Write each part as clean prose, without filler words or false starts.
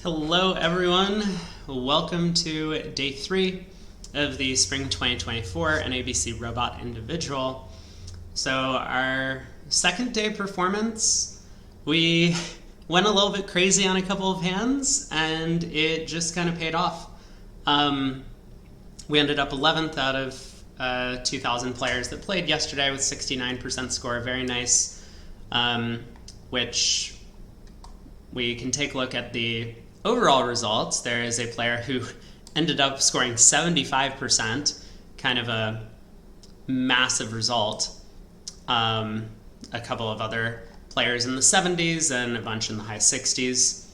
Hello everyone, welcome to day 3 of the Spring 2024 NABC Robot Individual. So our second day performance, we went a little bit crazy on a couple of hands and it just kind of paid off. We ended up 11th out of 2,000 players that played yesterday with 69% score, very nice, which we can take a look at the overall results. There is a player who ended up scoring 75%, kind of a massive result. A couple of other players in the 70s and a bunch in the high 60s.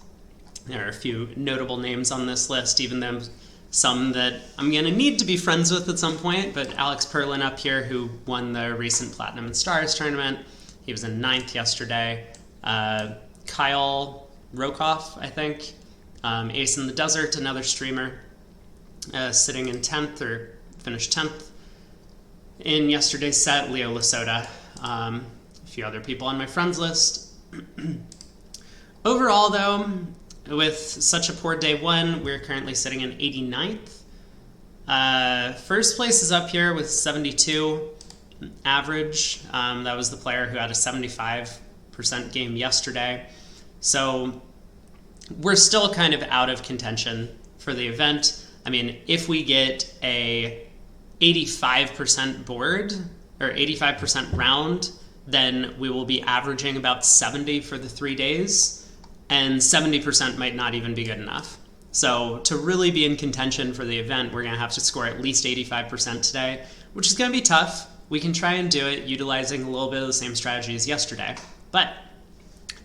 There are a few notable names on this list, even though some that I'm going to need to be friends with at some point, but Alex Perlin up here, who won the recent Platinum and Stars tournament, he was in 9th yesterday. Kyle Rokoff, I think, Ace in the Desert, another streamer, sitting in 10th, or finished 10th in yesterday's set. Leo Lasota, a few other people on my friends list. Overall, though, with such a poor day 1, we're currently sitting in 89th. First place is up here with 72 average. That was the player who had a 75% game yesterday. So we're still kind of out of contention for the event. I mean, if we get a 85% board or 85% round, then we will be averaging about 70 for the 3 days, and 70% might not even be good enough. So to really be in contention for the event, we're going to have to score at least 85% today, which is going to be tough. We can try and do it utilizing a little bit of the same strategy as yesterday. But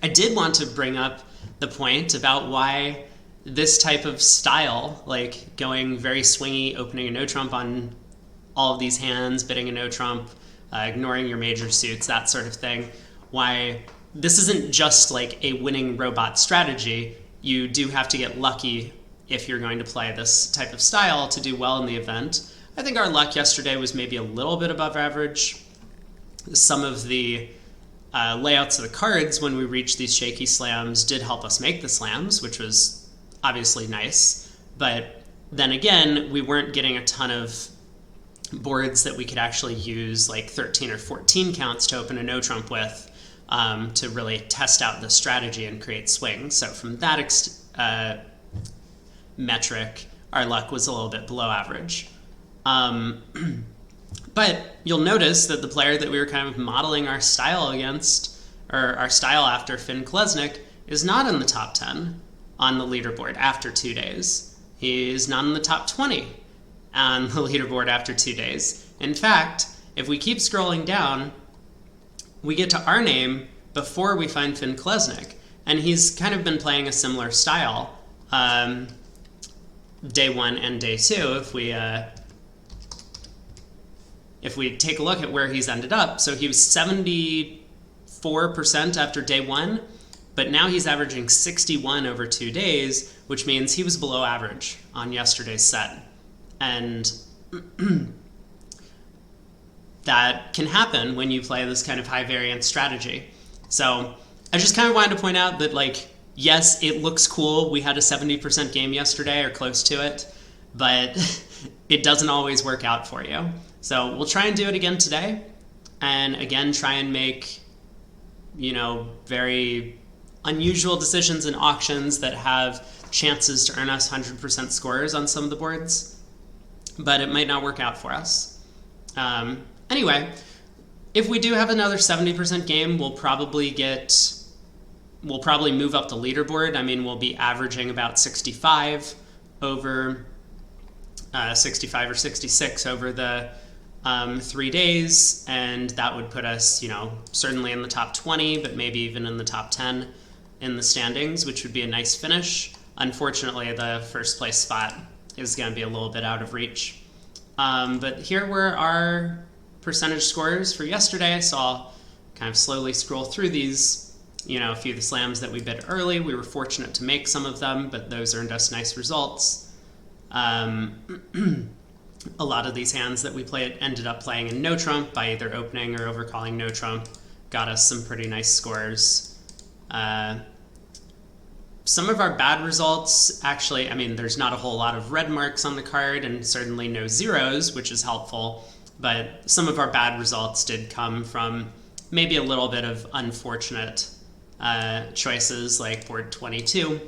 I did want to bring up the point about why this type of style, like going very swingy, opening a no trump on all of these hands, bidding a no trump, ignoring your major suits, that sort of thing, why this isn't just like a winning robot strategy. You do have to get lucky if you're going to play this type of style to do well in the event. I think our luck yesterday was maybe a little bit above average. Some of the layouts of the cards when we reached these shaky slams did help us make the slams, which was obviously nice. But then again, we weren't getting a ton of boards that we could actually use like 13 or 14 counts to open a no trump with to really test out the strategy and create swings. So from that metric, our luck was a little bit below average. But you'll notice that the player that we were kind of modeling our style against, or our style after, Finn Klesnik, is not in the top 10 on the leaderboard after 2 days. He's not in the top 20 on the leaderboard after 2 days. In fact, if we keep scrolling down, we get to our name before we find Finn Klesnik. And he's kind of been playing a similar style day 1 and day 2 if we take a look at where he's ended up. So he was 74% after day 1, but now he's averaging 61 over 2 days, which means he was below average on yesterday's set. And that can happen when you play this kind of high variance strategy. So I just kind of wanted to point out that, like, yes, it looks cool. We had a 70% game yesterday or close to it, but it doesn't always work out for you. So we'll try and do it again today, and again try and make, very unusual decisions in auctions that have chances to earn us 100% scores on some of the boards, but it might not work out for us. Anyway, if we do have another 70% game, we'll probably move up the leaderboard. I mean, we'll be averaging about 65 or 66 over the 3 days, and that would put us, certainly in the top 20, but maybe even in the top 10 in the standings, which would be a nice finish. Unfortunately, the first place spot is going to be a little bit out of reach. But here were our percentage scores for yesterday, so I'll kind of slowly scroll through these. A few of the slams that we bid early, we were fortunate to make some of them, but those earned us nice results. A lot of these hands that we played ended up playing in no trump by either opening or overcalling no trump, got us some pretty nice scores. Some of our bad results, actually, I mean, there's not a whole lot of red marks on the card and certainly no zeros, which is helpful, but some of our bad results did come from maybe a little bit of unfortunate choices, like board 22,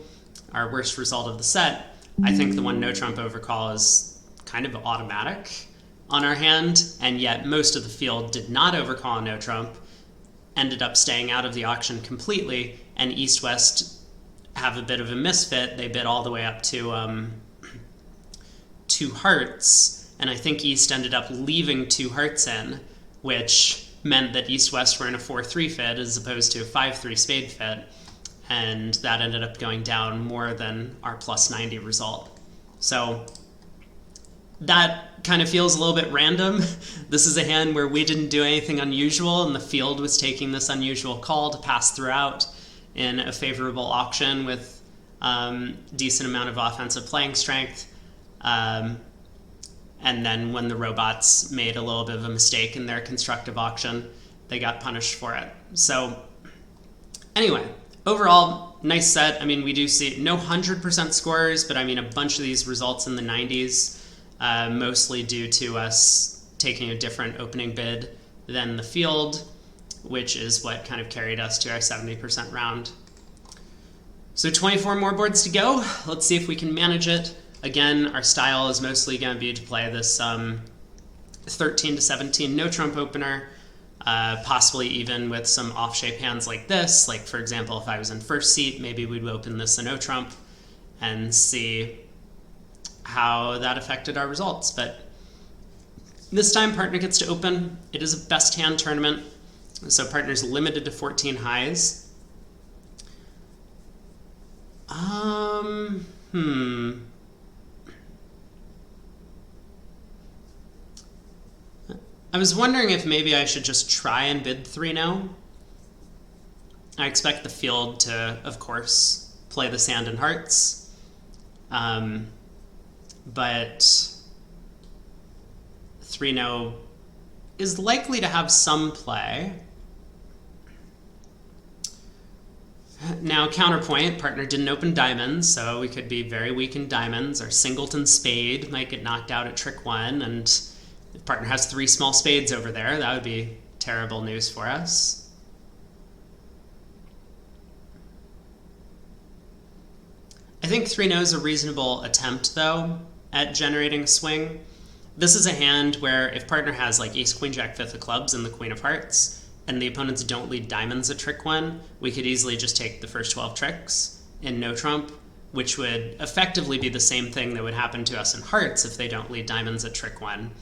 our worst result of the set. I think the one no trump overcall is kind of automatic on our hand, and yet most of the field did not overcall a no trump, ended up staying out of the auction completely, and East-West have a bit of a misfit. They bid all the way up to 2 hearts, and I think East ended up leaving 2 hearts in, which meant that East-West were in a 4-3 fit as opposed to a 5-3 spade fit, and that ended up going down more than our plus 90 result. So that kind of feels a little bit random. This is a hand where we didn't do anything unusual, and the field was taking this unusual call to pass throughout in a favorable auction with decent amount of offensive playing strength. And then when the robots made a little bit of a mistake in their constructive auction, they got punished for it. So anyway, overall, nice set. I mean, we do see no 100% scorers, but I mean, a bunch of these results in the 90s, mostly due to us taking a different opening bid than the field, which is what kind of carried us to our 70% round. So 24 more boards to go. Let's see if we can manage it. Again, our style is mostly going to be to play this 13 to 17 no trump opener, possibly even with some off-shape hands like this. Like, for example, if I was in first seat, maybe we'd open this a no trump and see how that affected our results. But this time, partner gets to open. It is a best hand tournament, so partner's limited to 14 highs. I was wondering if maybe I should just try and bid 3-no. I expect the field to, of course, play the sand and hearts. But 3-no is likely to have some play. Now, counterpoint, partner didn't open diamonds, so we could be very weak in diamonds. Our singleton spade might get knocked out at trick 1, and if partner has 3 small spades over there, that would be terrible news for us. I think 3-no is a reasonable attempt, though, at generating a swing. This is a hand where if partner has like ace, queen, jack, 5th of clubs, and the queen of hearts, and the opponents don't lead diamonds at trick 1, we could easily just take the first 12 tricks in no trump, which would effectively be the same thing that would happen to us in hearts if they don't lead diamonds at trick 1.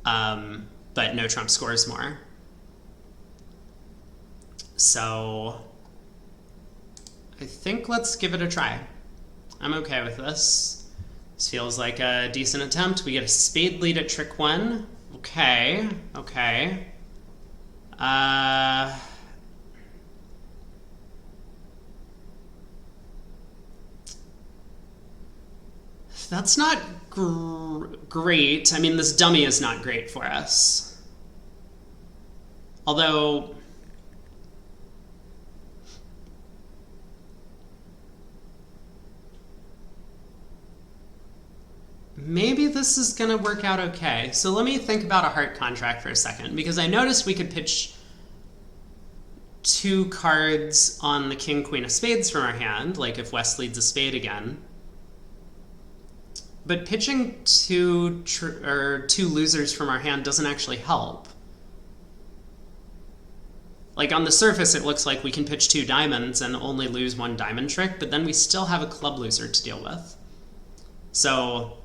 But no trump scores more. So I think let's give it a try. I'm okay with this. This feels like a decent attempt. We get a spade lead at trick 1. Okay. That's not great. I mean, this dummy is not great for us. Although maybe this is going to work out okay. So let me think about a heart contract for a second, because I noticed we could pitch 2 cards on the king, queen of spades from our hand, like if West leads a spade again. But pitching 2 losers from our hand doesn't actually help. Like on the surface, it looks like we can pitch 2 diamonds and only lose 1 diamond trick, but then we still have a club loser to deal with. So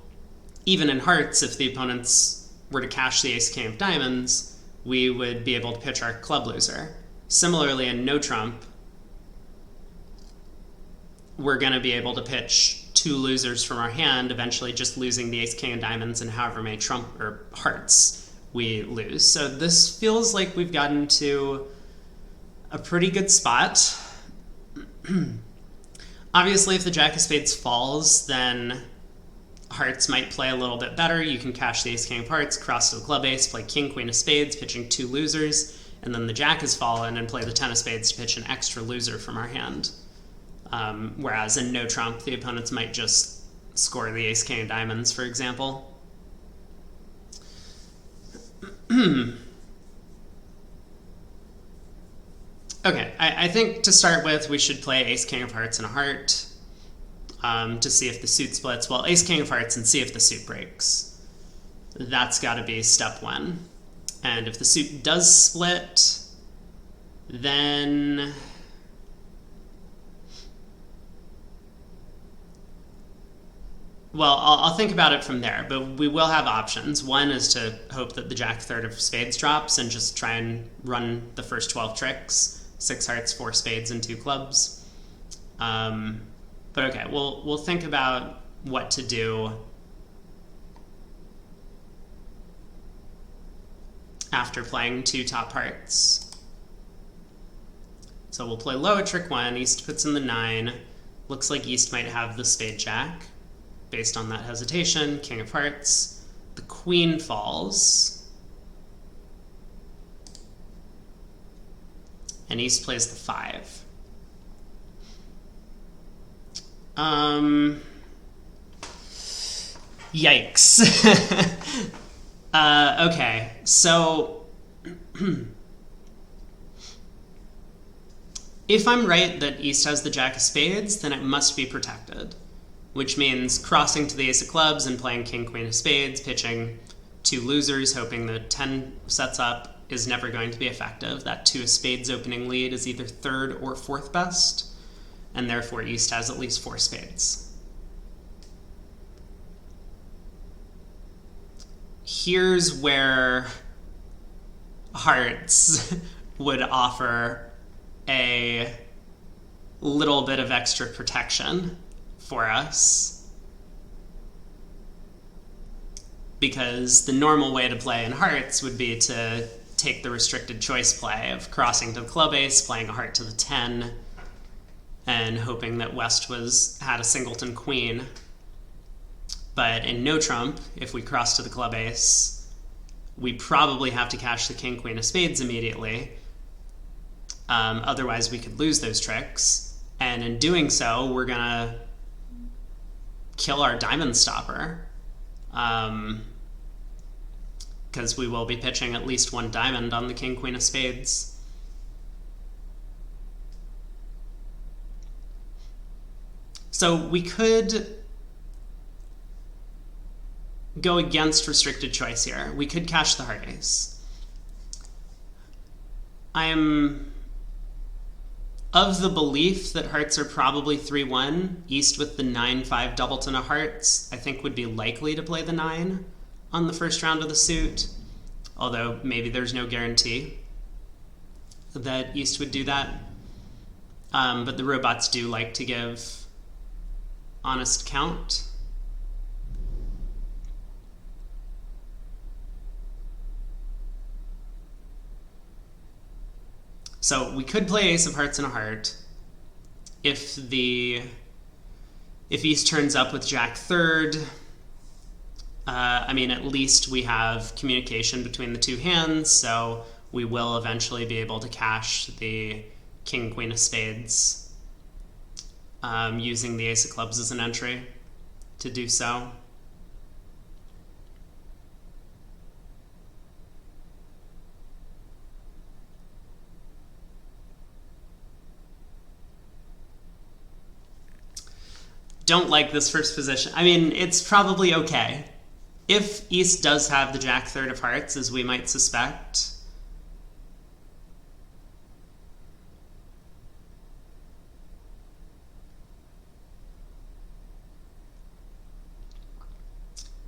even in hearts, if the opponents were to cash the ace, king of diamonds, we would be able to pitch our club loser. Similarly, in no trump, we're going to be able to pitch 2 losers from our hand, eventually just losing the ace, king of diamonds, and however many trump or hearts we lose. So this feels like we've gotten to a pretty good spot. Obviously, if the jack of spades falls, then hearts might play a little bit better. You can cash the ace, king of hearts, cross to the club ace, play king, queen of spades, pitching 2 losers, and then the jack has fallen and play the 10 of spades to pitch an extra loser from our hand. Whereas in no trump, the opponents might just score the ace king of diamonds, for example. Okay, I think to start with, we should play ace king of hearts and a heart to see if the suit splits. Well, ace king of hearts and see if the suit breaks. That's got to be step one. And if the suit does split, then well, I'll think about it from there, but we will have options. One is to hope that the jack third of spades drops and just try and run the first 12 tricks. 6 hearts, 4 spades, and 2 clubs. But okay, we'll think about what to do after playing 2 top hearts. So we'll play low at trick 1. East puts in the 9. Looks like East might have the spade jack based on that hesitation. King of hearts. The queen falls. And East plays the 5. Yikes. Okay, so if I'm right that East has the jack of spades, then it must be protected, which means crossing to the ace of clubs and playing king, queen of spades, pitching 2 losers, hoping the 10 sets up, is never going to be effective. That 2 of spades opening lead is either 3rd or 4th best, and therefore East has at least 4 spades. Here's where hearts would offer a little bit of extra protection for us, because the normal way to play in hearts would be to take the restricted choice play of crossing to the club ace, playing a heart to the 10, and hoping that West had a singleton queen. But in no trump, if we cross to the club ace, we probably have to cash the king, queen of spades immediately. Otherwise, we could lose those tricks. And in doing so, we're going to kill our diamond stopper. Because we will be pitching at least 1 diamond on the king, queen of spades. So we could go against restricted choice here. We could cash the heart ace. I am of the belief that hearts are probably 3-1. East with the 9-5 doubleton of hearts, I think would be likely to play the 9 on the first round of the suit, although maybe there's no guarantee that East would do that. But the robots do like to give honest count. So we could play ace of hearts and a heart if East turns up with jack third. I mean, at least we have communication between the 2 hands, so we will eventually be able to cash the king, queen of spades, using the ace of clubs as an entry to do so. Don't like this first position. I mean, it's probably okay. If East does have the jack third of hearts, as we might suspect,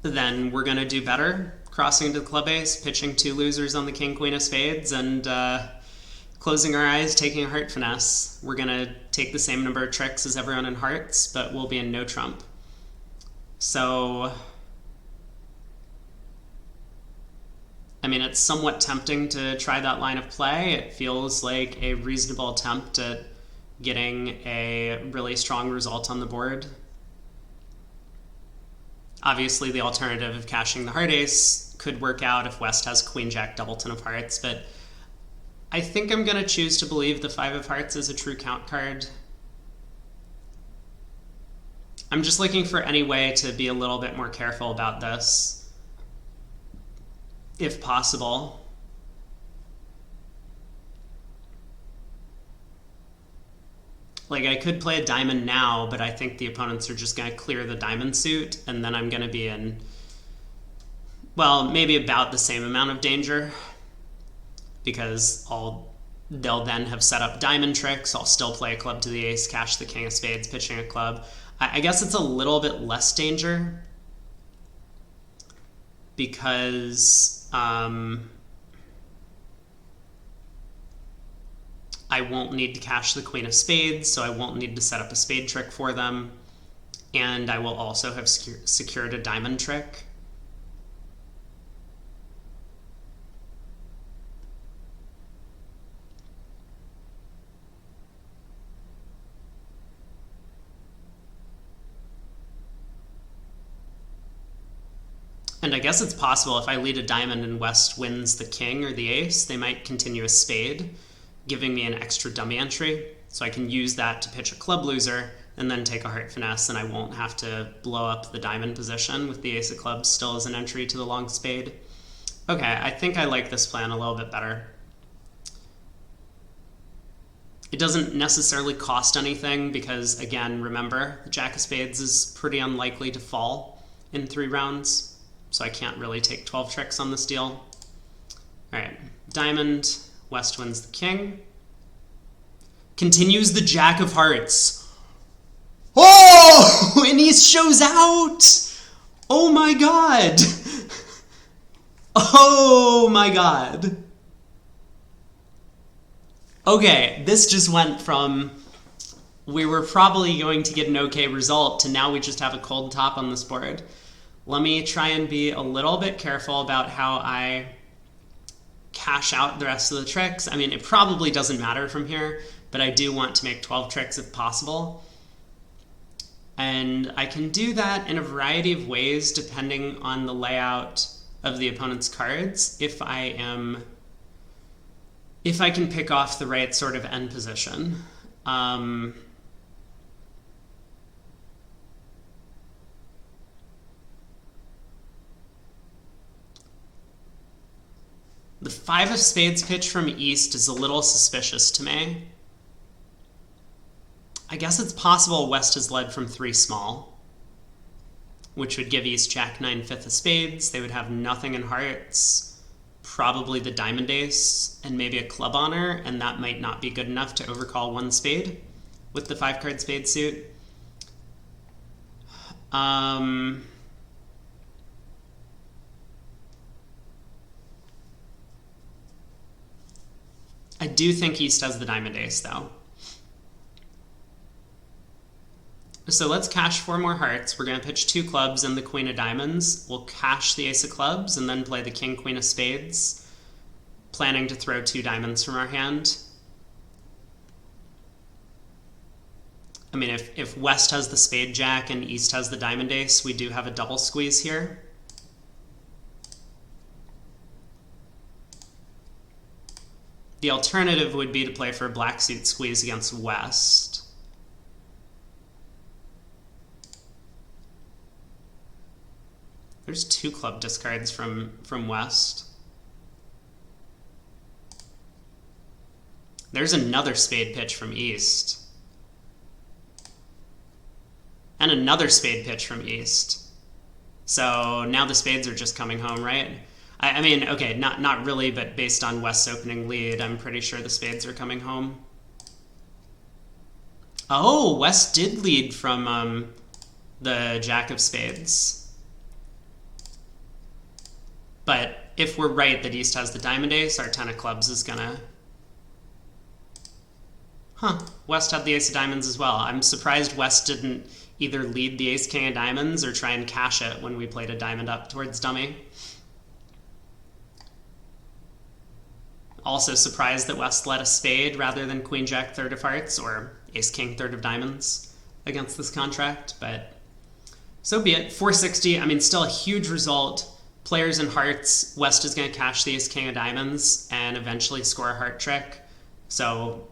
then we're going to do better, crossing to the club ace, pitching 2 losers on the king, queen of spades, and closing our eyes, taking a heart finesse. We're going to take the same number of tricks as everyone in hearts, but we'll be in no trump. So I mean, it's somewhat tempting to try that line of play. It feels like a reasonable attempt at getting a really strong result on the board. Obviously, the alternative of cashing the heart ace could work out if West has queen jack doubleton of hearts, but I think I'm going to choose to believe the 5 of hearts is a true count card. I'm just looking for any way to be a little bit more careful about this, if possible. Like, I could play a diamond now, but I think the opponents are just going to clear the diamond suit, and then I'm going to be in, well, maybe about the same amount of danger, because they'll then have set up diamond tricks. I'll still play a club to the ace, cash the king of spades, pitching a club. I guess it's a little bit less danger, because I won't need to cash the queen of spades, so I won't need to set up a spade trick for them, and I will also have secured a diamond trick. And I guess it's possible if I lead a diamond and West wins the king or the ace, they might continue a spade, giving me an extra dummy entry, so I can use that to pitch a club loser and then take a heart finesse, and I won't have to blow up the diamond position with the ace of clubs still as an entry to the long spade. Okay, I think I like this plan a little bit better. It doesn't necessarily cost anything because, again, remember, the jack of spades is pretty unlikely to fall in 3 rounds, so I can't really take 12 tricks on this deal. All right, diamond, West wins the king. Continues the jack of hearts. Oh! And he shows out! Oh my god! Oh my god. Okay, this just went from we were probably going to get an okay result to now we just have a cold top on this board. Let me try and be a little bit careful about how I cash out the rest of the tricks. I mean, it probably doesn't matter from here, but I do want to make 12 tricks if possible. And I can do that in a variety of ways depending on the layout of the opponent's cards if I can pick off the right sort of end position. The 5 of spades pitch from east is a little suspicious to me. I guess it's possible West has led from 3 small, which would give East jack 9 5 of spades. They would have nothing in hearts, probably the diamond ace, and maybe a club honor, and that might not be good enough to overcall 1 spade with the 5-card spade suit. I do think East has the diamond ace, though. So let's cash 4 more hearts. We're going to pitch 2 clubs and the queen of diamonds. We'll cash the ace of clubs and then play the king, queen of spades, planning to throw 2 diamonds from our hand. I mean, if West has the spade jack and East has the diamond ace, we do have a double squeeze here. The alternative would be to play for a black suit squeeze against West. There's 2 club discards from West. There's another spade pitch from East. And another spade pitch from East. So now the spades are just coming home, right? I mean, okay, not really, but based on West's opening lead, I'm pretty sure the spades are coming home. Oh, West did lead from the jack of spades. But if we're right that East has the diamond ace, our 10 of clubs is gonna... West had the ace of diamonds as well. I'm surprised West didn't either lead the ace king of diamonds or try and cash it when we played a diamond up towards dummy. Also surprised that West led a spade rather than queen jack third of hearts or ace king third of diamonds against this contract, but so be it. 460, I mean, still a huge result. Players in hearts, West is going to cash the ace king of diamonds and eventually score a heart trick. So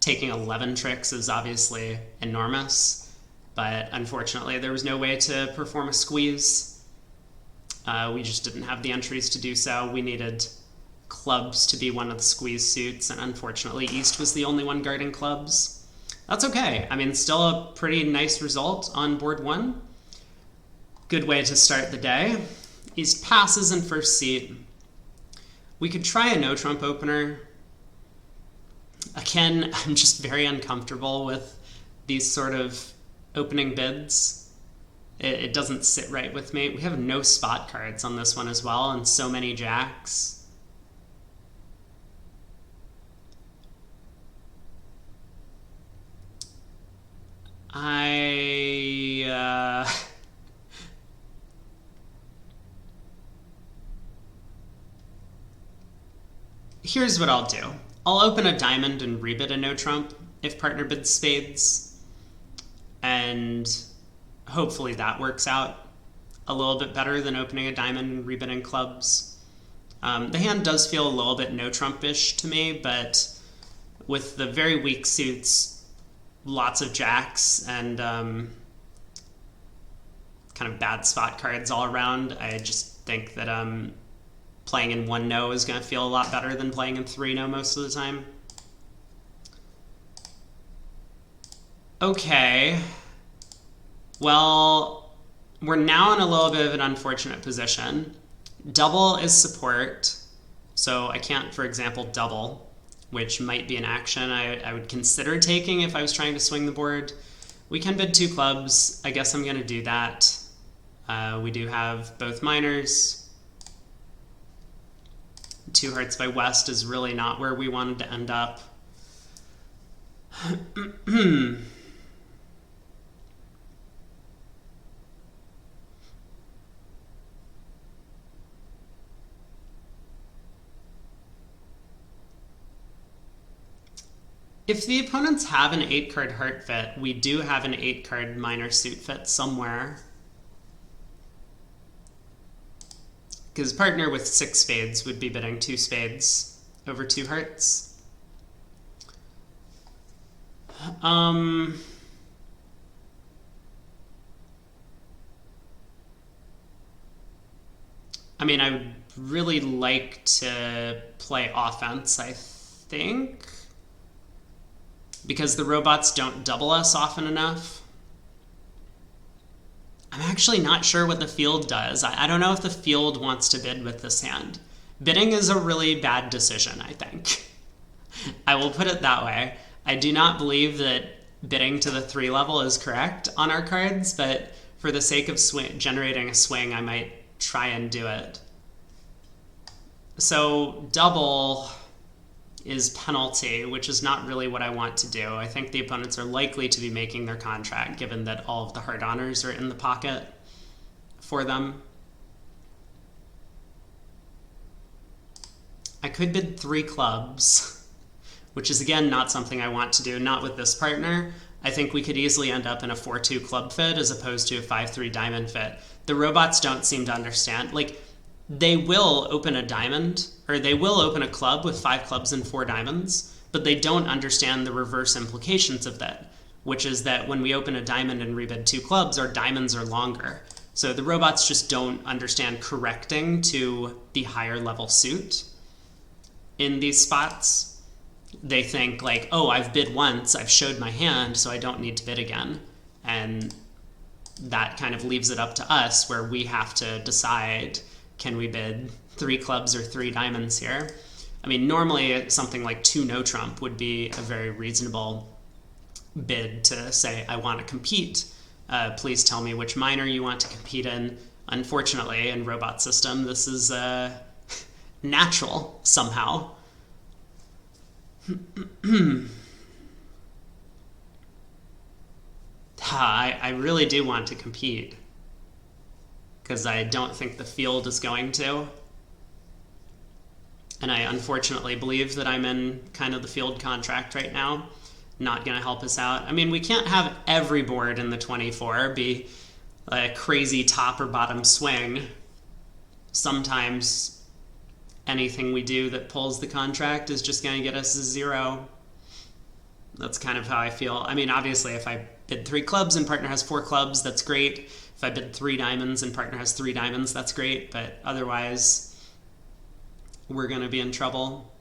taking 11 tricks is obviously enormous, but unfortunately there was no way to perform a squeeze. We just didn't have the entries to do so. We needed clubs to be one of the squeeze suits, and unfortunately East was the only one guarding clubs. That's okay. I mean, still a pretty nice result on board 1. Good way to start the day. East passes in first seat. We could try a no-trump opener. Again, I'm just very uncomfortable with these sort of opening bids. It doesn't sit right with me. We have no spot cards on this one as well, and so many jacks. Here's what I'll do. I'll open a diamond and rebid a no trump if partner bids spades, and hopefully that works out a little bit better than opening a diamond and rebidding clubs. The hand does feel a little bit no trump-ish to me, but with the very weak suits, lots of jacks, and kind of bad spot cards all around, I just think that playing in 1 no is going to feel a lot better than playing in 3 no most of the time. Okay. Well, we're now in a little bit of an unfortunate position. Double is support, so I can't, for example, double, which might be an action I would consider taking if I was trying to swing the board. We can bid 2 clubs. I guess I'm going to do that. We do have both minors. 2 hearts by West is really not where we wanted to end up. If the opponents have an 8-card heart fit, we do have an 8-card minor suit fit somewhere. Because partner with 6 spades would be bidding 2 spades over 2 hearts. I mean, I would really like to play offense, I think, because the robots don't double us often enough. I'm actually not sure what the field does. I don't know if the field wants to bid with this hand. Bidding is a really bad decision, I think. I will put it that way. I do not believe that bidding to the 3 level is correct on our cards, but for the sake of generating a swing, I might try and do it. So double is penalty, which is not really what I want to do. I think the opponents are likely to be making their contract, given that all of the hard honors are in the pocket for them. I could bid 3 clubs, which is again not something I want to do, not with this partner. I think we could easily end up in a 4-2 club fit as opposed to a 5-3 diamond fit. The robots don't seem to understand. Like, they will open a diamond, or they will open a club with 5 clubs and 4 diamonds, but they don't understand the reverse implications of that, which is that when we open a diamond and rebid 2 clubs, our diamonds are longer. So the robots just don't understand correcting to the higher level suit in these spots. They think like, oh, I've bid once, I've showed my hand, so I don't need to bid again. And that kind of leaves it up to us, where we have to decide, can we bid 3 clubs or 3 diamonds here? I mean, normally something like 2 no trump would be a very reasonable bid to say, I want to compete. Please tell me which minor you want to compete in. Unfortunately, in robot system, this is natural somehow. I really do want to compete, because I don't think the field is going to. And I unfortunately believe that I'm in kind of the field contract right now. Not going to help us out. I mean, we can't have every board in the 24 be a crazy top or bottom swing. Sometimes anything we do that pulls the contract is just going to get us a 0. That's kind of how I feel. I mean, obviously, if I bid 3 clubs and partner has 4 clubs, that's great. If I bid 3 diamonds and partner has 3 diamonds, that's great. But otherwise, we're going to be in trouble.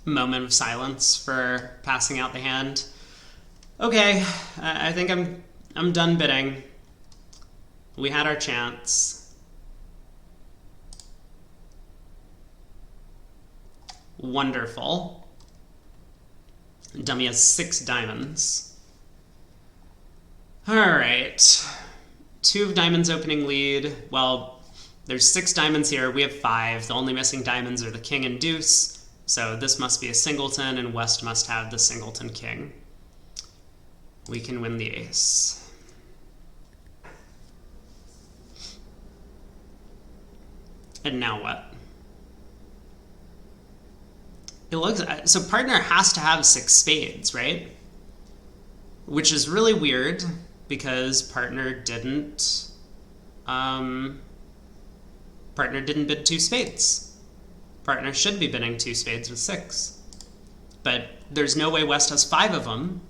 Moment of silence for passing out the hand. Okay, I think I'm done bidding. We had our chance. Wonderful. Dummy has 6 diamonds. All right. 2 of diamonds opening lead. Well, there's 6 diamonds here. We have 5. The only missing diamonds are the king and deuce. So this must be a singleton, and West must have the singleton king. We can win the ace. And now what? It looks so partner has to have 6 spades, right? Which is really weird because partner didn't bid 2 spades. Partner should be bidding 2 spades with 6. But there's no way West has 5 of them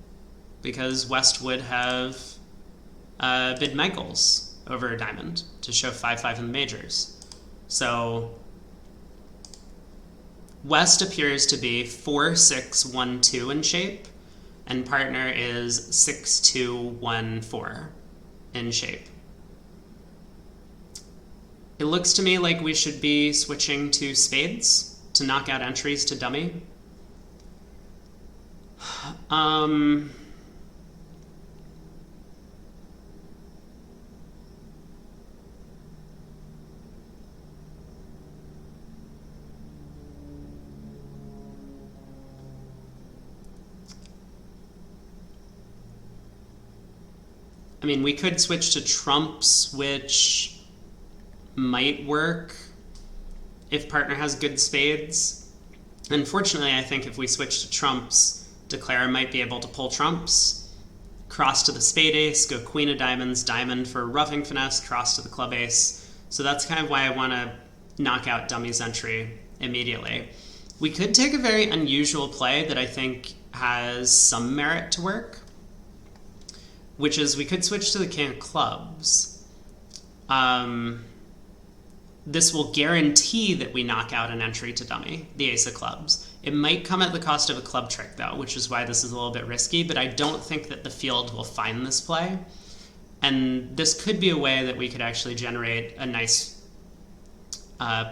because West would have bid Michaels over a diamond to show 5-5 in the majors. So West appears to be 4-6-1-2 in shape, and partner is 6-2-1-4 in shape. It looks to me like we should be switching to spades to knock out entries to dummy. I mean, we could switch to trumps, which might work if partner has good spades. Unfortunately, I think if we switch to trumps, Declare might be able to pull trumps, cross to the spade ace, go queen of diamonds, diamond for roughing finesse, cross to the club ace. So that's kind of why I want to knock out dummy's entry immediately. We could take a very unusual play that I think has some merit to work, which is we could switch to the king of clubs. This will guarantee that we knock out an entry to dummy, the ace of clubs. It might come at the cost of a club trick, though, which is why this is a little bit risky, but I don't think that the field will find this play. And this could be a way that we could actually generate a nice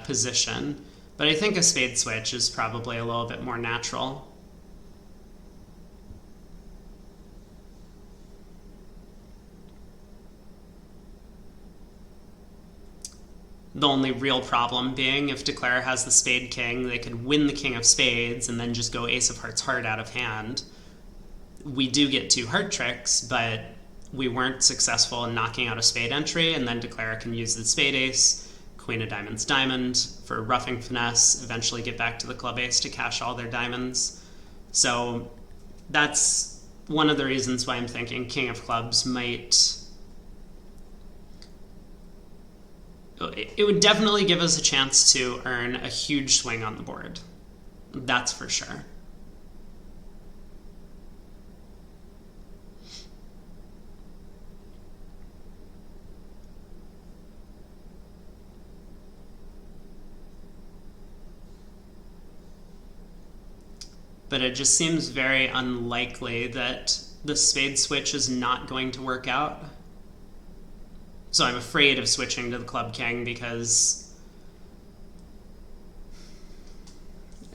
position. But I think a spade switch is probably a little bit more natural. The only real problem being if Declare has the spade king, they could win the king of spades and then just go ace of hearts heart out of hand. We do get 2 heart tricks, but we weren't successful in knocking out a spade entry, and then Declare can use the spade ace, queen of diamonds diamond for roughing finesse, eventually get back to the club ace to cash all their diamonds. So that's one of the reasons why I'm thinking king of clubs might... It would definitely give us a chance to earn a huge swing on the board. That's for sure. But it just seems very unlikely that the spade switch is not going to work out. So I'm afraid of switching to the club king because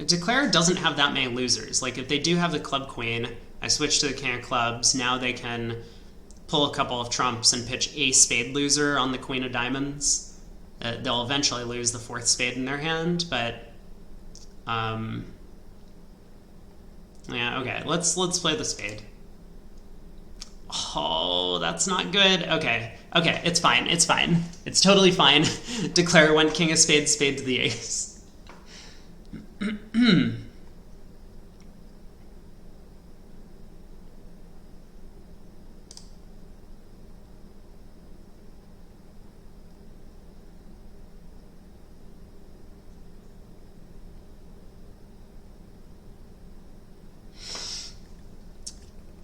Declare doesn't have that many losers. Like if they do have the club queen, I switch to the king of clubs, now they can pull a couple of trumps and pitch a spade loser on the queen of diamonds. They'll eventually lose the 4th spade in their hand, but yeah, okay, let's play the spade. Oh, that's not good. Okay, it's fine. It's totally fine. Declare went king of spades, spade to the ace.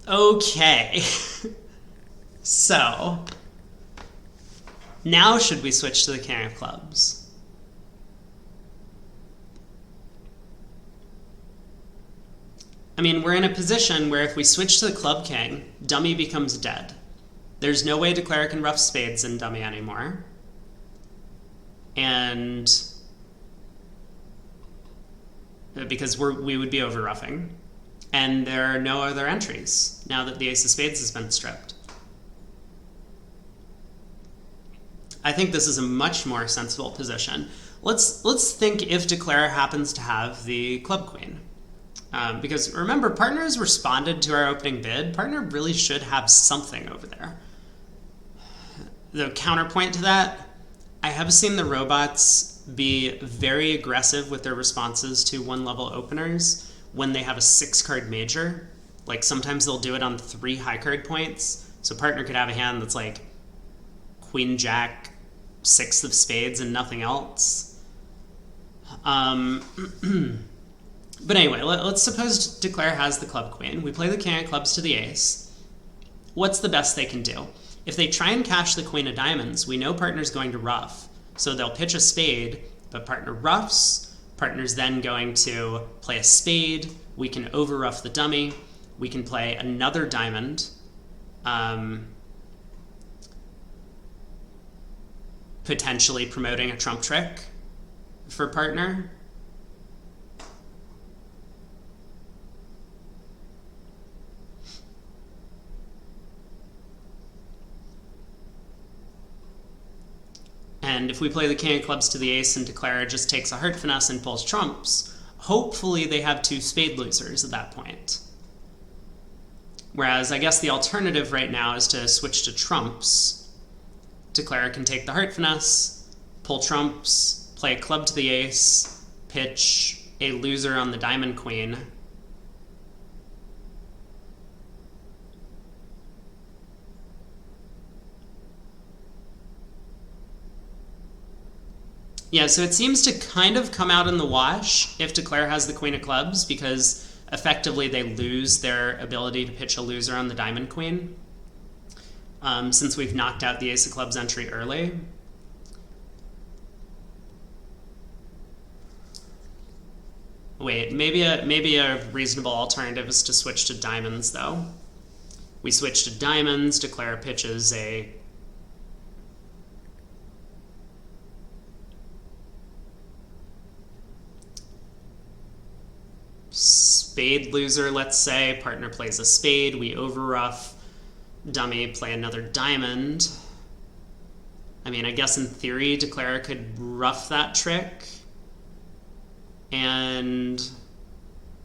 Okay. So, now should we switch to the king of clubs? I mean, we're in a position where if we switch to the club king, dummy becomes dead. There's no way declare can ruff spades in dummy anymore. And because we would be over ruffing. And there are no other entries now that the ace of spades has been stripped. I think this is a much more sensible position. Let's think if declare happens to have the club queen. Because remember, partner has responded to our opening bid. Partner really should have something over there. The counterpoint to that, I have seen the robots be very aggressive with their responses to one-level openers when they have a 6-card major. Like sometimes they'll do it on 3 high-card points. So partner could have a hand that's like queen, jack, 6 of spades, and nothing else. But anyway, let's suppose declare has the club queen. We play the king of clubs to the ace. What's the best they can do? If they try and catch the queen of diamonds, we know partner's going to ruff. So they'll pitch a spade, but partner ruffs. Partner's then going to play a spade. We can over-ruff the dummy. We can play another diamond. Potentially promoting a trump trick for partner. And if we play the king of clubs to the ace and declare just takes a heart finesse and pulls trumps, hopefully they have 2 spade losers at that point. Whereas I guess the alternative right now is to switch to trumps. Declare can take the heart finesse, pull trumps, play a club to the ace, pitch a loser on the diamond queen. Yeah, so it seems to kind of come out in the wash if declare has the queen of clubs, because effectively they lose their ability to pitch a loser on the diamond queen, since we've knocked out the ace of clubs entry early. Wait, maybe a reasonable alternative is to switch to diamonds, though. We switch to diamonds, declare pitches a spade loser, let's say. Partner plays a spade, we overruff, dummy play another diamond. I mean, I guess in theory declare could ruff that trick and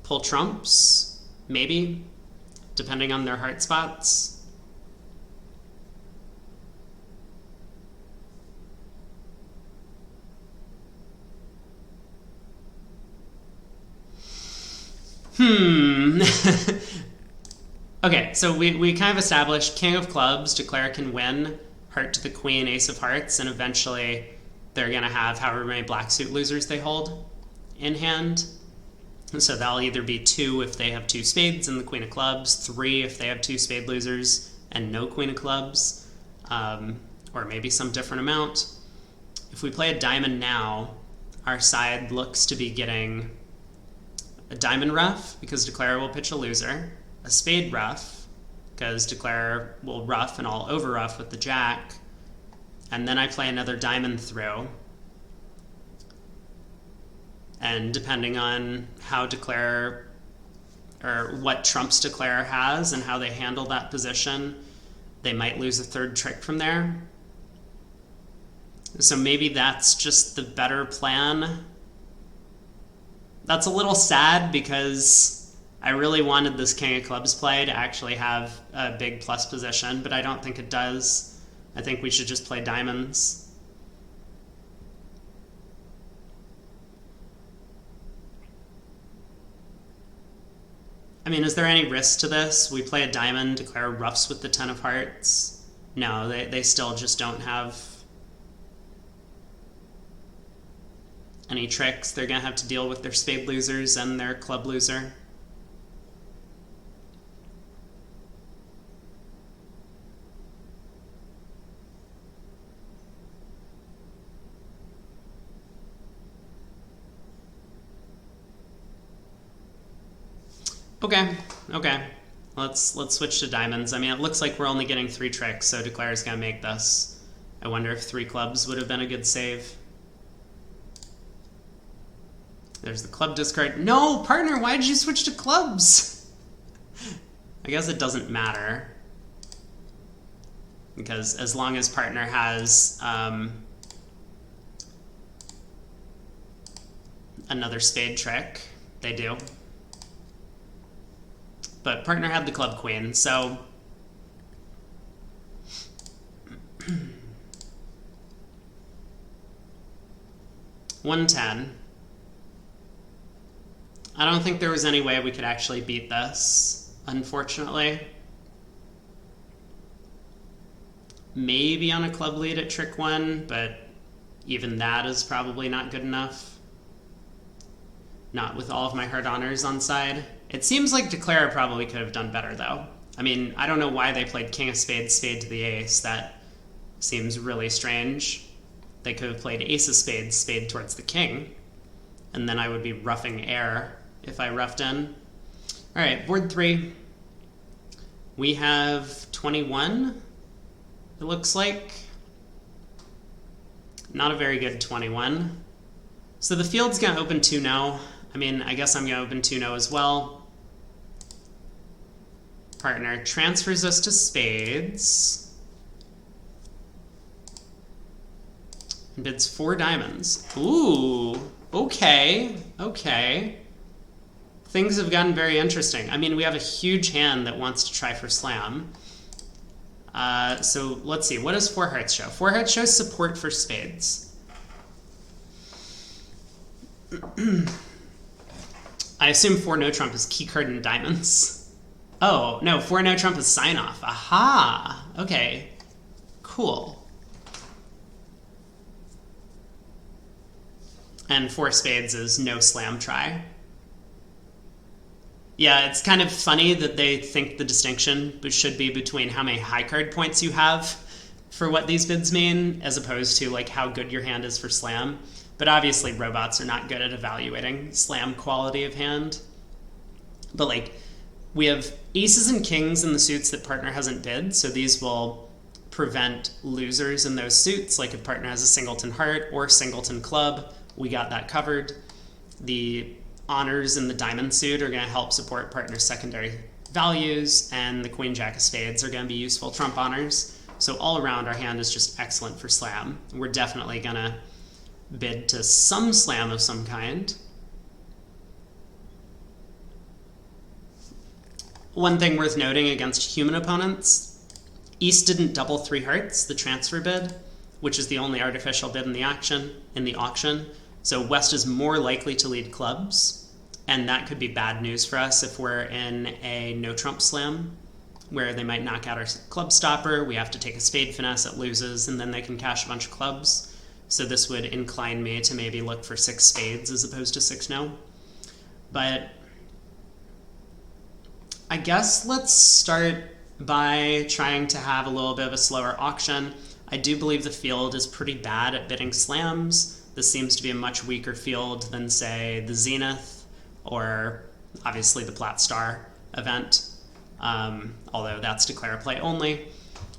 pull trumps, maybe, depending on their heart spots. Okay, so we kind of established king of clubs, declare can win, heart to the queen, ace of hearts, and eventually they're going to have however many black suit losers they hold in hand. So that'll either be 2 if they have 2 spades and the queen of clubs, 3 if they have 2 spade losers and no queen of clubs, or maybe some different amount. If we play a diamond now, our side looks to be getting a diamond ruff, because declare will pitch a loser, a spade ruff, because declare will ruff and I'll over ruff with the jack, and then I play another diamond through. And depending on how declare, or what trumps declare has and how they handle that position, they might lose a 3rd trick from there. So maybe that's just the better plan. That's a little sad because I really wanted this king of clubs play to actually have a big plus position, but I don't think it does. I think we should just play diamonds. I mean, is there any risk to this? We play a diamond, declare ruffs with the 10 of hearts. No, they still just don't have any tricks. They're going to have to deal with their spade losers and their club loser. Okay, okay. Let's switch to diamonds. I mean, it looks like we're only getting 3 tricks, so Declare's gonna make this. I wonder if 3 clubs would have been a good save. There's the club discard. No, partner, why did you switch to clubs? I guess it doesn't matter. Because as long as partner has another spade trick, they do. But partner had the club queen, so 110. I don't think there was any way we could actually beat this, unfortunately. Maybe on a club lead at trick 1, but even that is probably not good enough. Not with all of my hard honors on side. It seems like Declare probably could have done better, though. I mean, I don't know why they played king of spades, spade to the ace. That seems really strange. They could have played ace of spades, spade towards the king, and then I would be roughing air if I roughed in. All right, board 3. We have 21, it looks like. Not a very good 21. So the field's gonna open 2-0. I mean, I guess I'm gonna open 2-0 as well. Partner transfers us to spades. And bids 4 diamonds. Ooh, okay, okay. Things have gotten very interesting. I mean, we have a huge hand that wants to try for slam. So let's see, what does 4 hearts show? 4 hearts shows support for spades. I assume 4 no trump is key card and diamonds. Oh, no, 4 no trump is sign off. Aha, okay, cool. And 4 spades is no slam try. Yeah, it's kind of funny that they think the distinction should be between how many high card points you have for what these bids mean, as opposed to like how good your hand is for slam. But obviously robots are not good at evaluating slam quality of hand. But like, we have aces and kings in the suits that partner hasn't bid, so these will prevent losers in those suits. Like if partner has a singleton heart or singleton club, we got that covered. The honors in the diamond suit are going to help support partner's secondary values, and the queen jack of spades are going to be useful trump honors. So all around, our hand is just excellent for slam. We're definitely going to bid to some slam of some kind. One thing worth noting against human opponents, East didn't double 3 hearts, the transfer bid, which is the only artificial bid in the auction. So West is more likely to lead clubs, and that could be bad news for us if we're in a no trump slam, where they might knock out our club stopper, we have to take a spade finesse, it loses, and then they can cash a bunch of clubs. So this would incline me to maybe look for 6 spades as opposed to 6 no. But I guess let's start by trying to have a little bit of a slower auction. I do believe the field is pretty bad at bidding slams. This seems to be a much weaker field than, say, the Zenith or obviously the Plat Star event, although that's declare play only.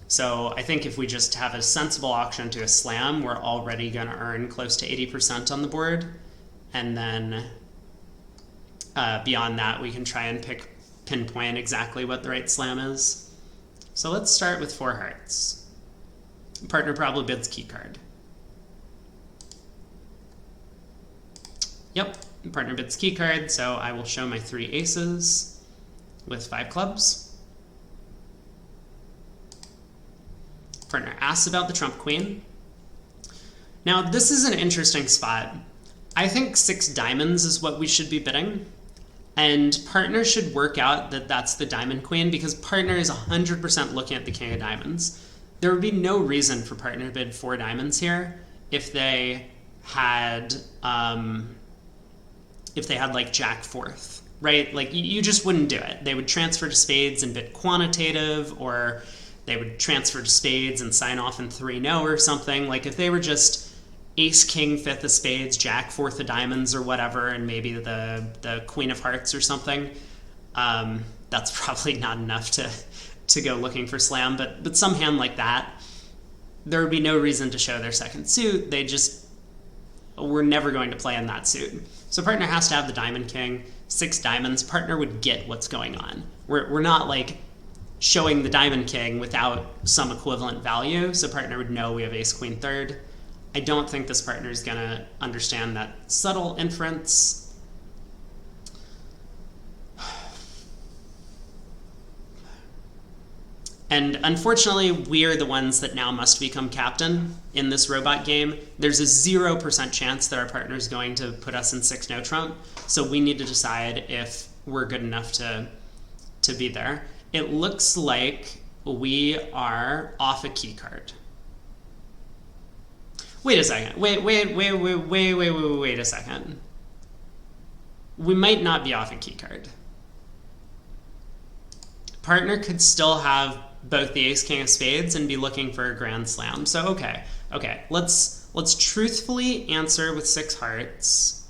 So I think if we just have a sensible auction to a slam, we're already going to earn close to 80% on the board. And then beyond that, we can try and pinpoint exactly what the right slam is. So let's start with 4 hearts. Partner probably bids key card. Yep, partner bids key card, so I will show my 3 aces with 5 clubs. Partner asks about the trump queen. Now, this is an interesting spot. I think 6 diamonds is what we should be bidding, and partner should work out that that's the diamond queen, because partner is 100% looking at the king of diamonds. There would be no reason for partner to bid 4 diamonds here if they had like jack fourth, right? Like you just wouldn't do it. They would transfer to spades and bid quantitative, or they would transfer to spades and sign off in 3-no or something. Like if they were just ace king 5th of spades, jack 4th of diamonds or whatever, and maybe the queen of hearts or something, That's probably not enough to go looking for slam, but some hand like that, there would be no reason to show their second suit. We're never going to play in that suit. So partner has to have the diamond king, 6 diamonds. Partner would get what's going on. We're not like showing the diamond king without some equivalent value, so partner would know we have ace queen third. I don't think this partner is gonna understand that subtle inference. And unfortunately, we're the ones that now must become captain in this robot game. There's a 0% chance that our partner is going to put us in 6 no trump, so we need to decide if we're good enough to be there. It looks like we are off a key card. Wait a second. Wait a second. We might not be off a key card. Partner could still have both the ace king of spades and be looking for a grand slam. So okay, let's truthfully answer with 6 hearts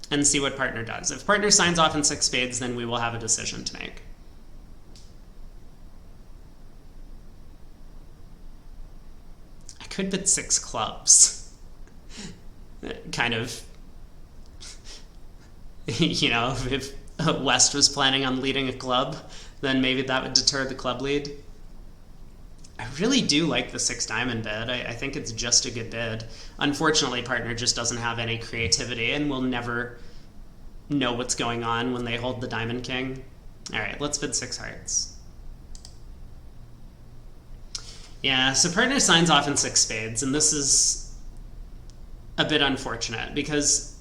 and see what partner does. If partner signs off in 6 spades, then we will have a decision to make. I could bet 6 clubs. Kind of, you know, if West was planning on leading a club, then maybe that would deter the club lead. I really do like the 6 diamond bid. I think it's just a good bid. Unfortunately, partner just doesn't have any creativity and will never know what's going on when they hold the diamond king. All right, let's bid 6 hearts. Yeah, so partner signs off in 6 spades, and this is a bit unfortunate because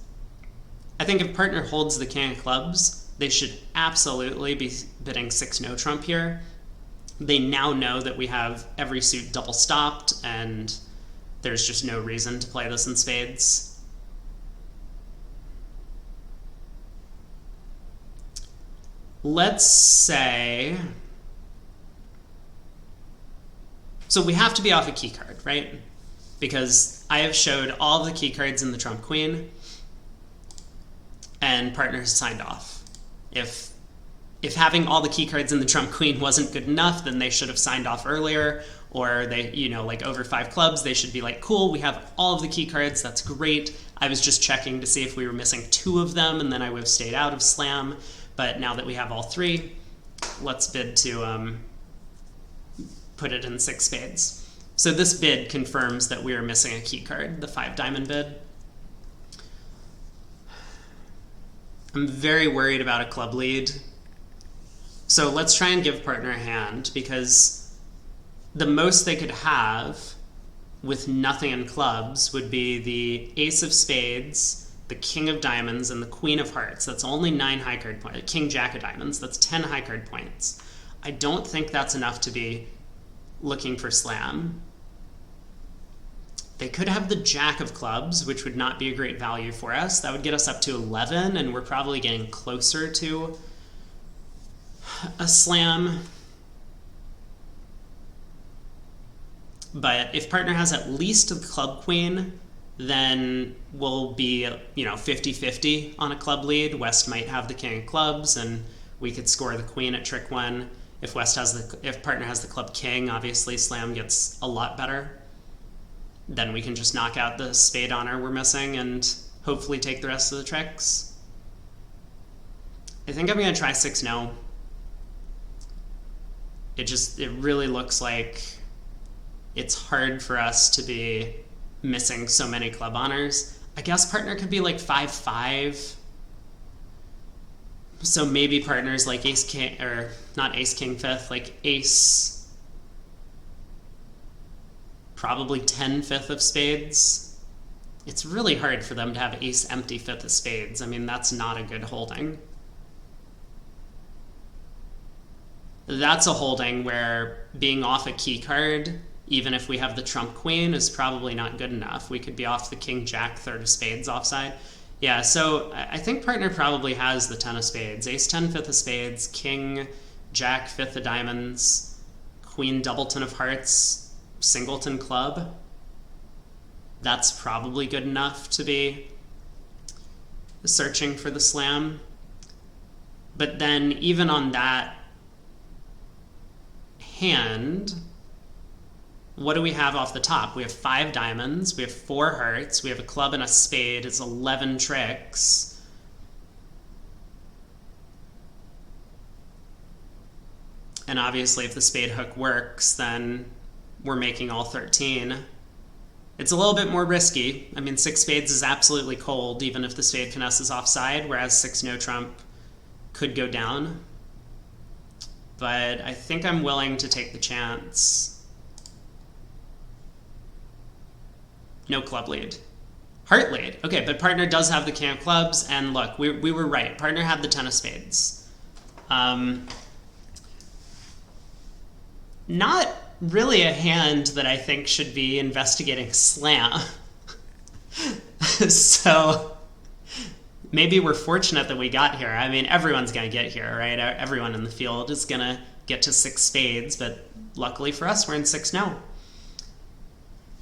I think if partner holds the king of clubs, they should absolutely be bidding 6 no trump here. They now know that we have every suit double stopped, and there's just no reason to play this in spades. Let's say, so we have to be off a key card, right? Because I have showed all the key cards in the trump queen, and partner has signed off. If having all the key cards in the trump queen wasn't good enough, then they should have signed off earlier, or they, you know, like over 5 clubs, they should be like, cool, we have all of the key cards, that's great. I was just checking to see if we were missing 2 of them, and then I would have stayed out of slam. But now that we have all 3, let's bid to put it in 6 spades. So this bid confirms that we are missing a key card, the 5 diamond bid. I'm very worried about a club lead. So let's try and give partner a hand, because the most they could have with nothing in clubs would be the ace of spades, the king of diamonds, and the queen of hearts. That's only 9 high card points. King jack of diamonds, that's 10 high card points. I don't think that's enough to be looking for slam. They could have the jack of clubs, which would not be a great value for us. That would get us up to 11, and we're probably getting closer to a slam. But if partner has at least the club queen, then we'll be, you know, 50-50 on a club lead. West might have the king of clubs, and we could score the queen at trick 1. If partner has the club king, obviously slam gets a lot better. Then we can just knock out the spade honor we're missing and hopefully take the rest of the tricks. I think I'm going to try 6 no. It really looks like it's hard for us to be missing so many club honors. I guess partner could be like 5-5. So maybe partner's like ace king, or not ace king 5th, like ace, probably 10 5th of spades. It's really hard for them to have ace empty 5th of spades. I mean, that's not a good holding. That's a holding where being off a key card, even if we have the trump queen, is probably not good enough. We could be off the king jack 3rd of spades offside. Yeah, so I think partner probably has the 10 of spades. Ace 10 5th of spades, king jack 5th of diamonds, queen doubleton of hearts, singleton club. That's probably good enough to be searching for the slam. But then even on that hand, what do we have off the top? We have 5 diamonds, we have 4 hearts, we have a club and a spade. It's 11 tricks. And obviously if the spade hook works, then we're making all 13. It's a little bit more risky. I mean, 6 spades is absolutely cold, even if the spade finesse is offside, whereas 6 no trump could go down. But I think I'm willing to take the chance. No club lead. Heart lead. Okay, but partner does have the king of clubs, and look, we were right. Partner had the 10 of spades. Not really a hand that I think should be investigating slam. So maybe we're fortunate that we got here. I mean, everyone's going to get here, right? Everyone in the field is going to get to 6 spades, but luckily for us, we're in 6 now.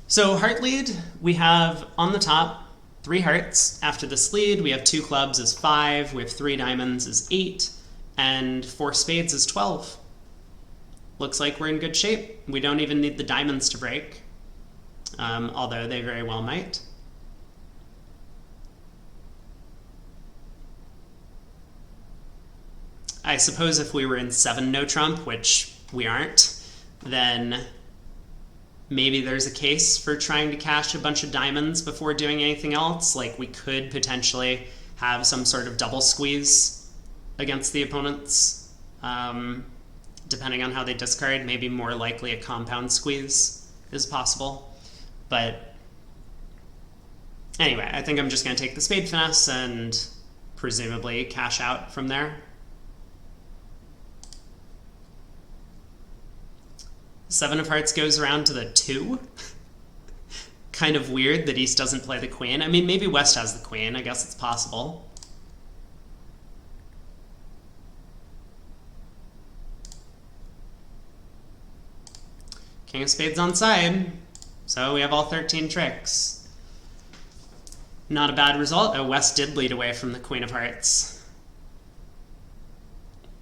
So heart lead, we have on the top 3 hearts. After this lead, we have 2 clubs is 5, we have 3 diamonds is 8, and 4 spades is 12. Looks like we're in good shape. We don't even need the diamonds to break, although they very well might. I suppose if we were in 7 no trump, which we aren't, then maybe there's a case for trying to cash a bunch of diamonds before doing anything else. Like, we could potentially have some sort of double squeeze against the opponents. Depending on how they discard, maybe more likely a compound squeeze is possible. But anyway, I think I'm just going to take the spade finesse and presumably cash out from there. 7 of hearts goes around to the 2. Kind of weird that East doesn't play the queen. I mean, maybe West has the queen. I guess it's possible. King of spades on side. So we have all 13 tricks. Not a bad result. Oh, West did lead away from the queen of hearts.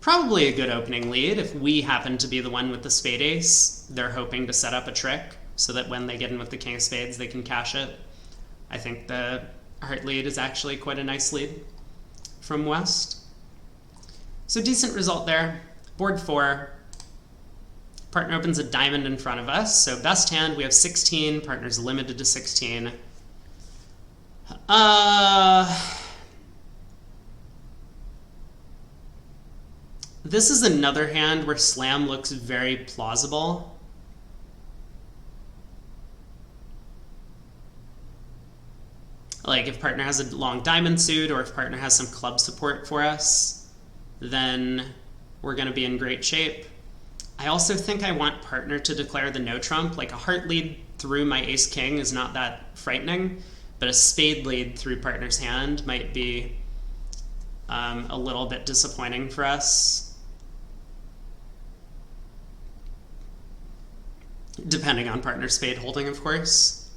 Probably a good opening lead. If we happen to be the one with the spade ace, they're hoping to set up a trick so that when they get in with the king of spades, they can cash it. I think the heart lead is actually quite a nice lead from West. So decent result there. Board 4. Partner opens a diamond in front of us. So best hand, we have 16. Partner's limited to 16. This is another hand where slam looks very plausible. Like if partner has a long diamond suit or if partner has some club support for us, then we're going to be in great shape. I also think I want partner to declare the no trump. Like a heart lead through my ace king is not that frightening, but a spade lead through partner's hand might be a little bit disappointing for us, depending on partner's spade holding, of course.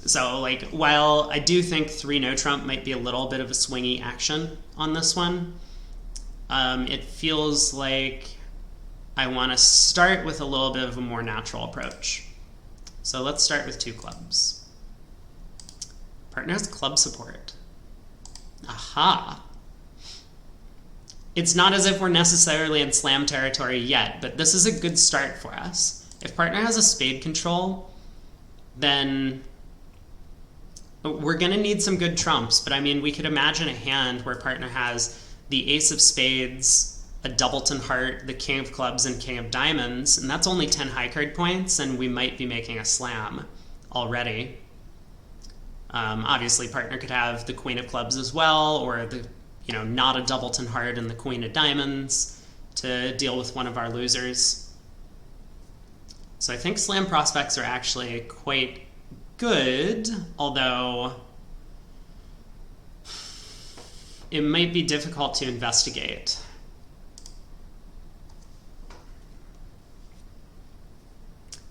So like, while I do think 3 no trump might be a little bit of a swingy action on this one, it feels like I want to start with a little bit of a more natural approach. So let's start with 2 clubs. Partner has club support. Aha! It's not as if we're necessarily in slam territory yet, but this is a good start for us. If partner has a spade control, then we're going to need some good trumps. But I mean, we could imagine a hand where partner has the ace of spades, a doubleton heart, the king of clubs, and king of diamonds, and that's only 10 high card points, and we might be making a slam already. Obviously, partner could have the queen of clubs as well, or the not a doubleton heart and the queen of diamonds to deal with one of our losers. So I think slam prospects are actually quite good, although it might be difficult to investigate.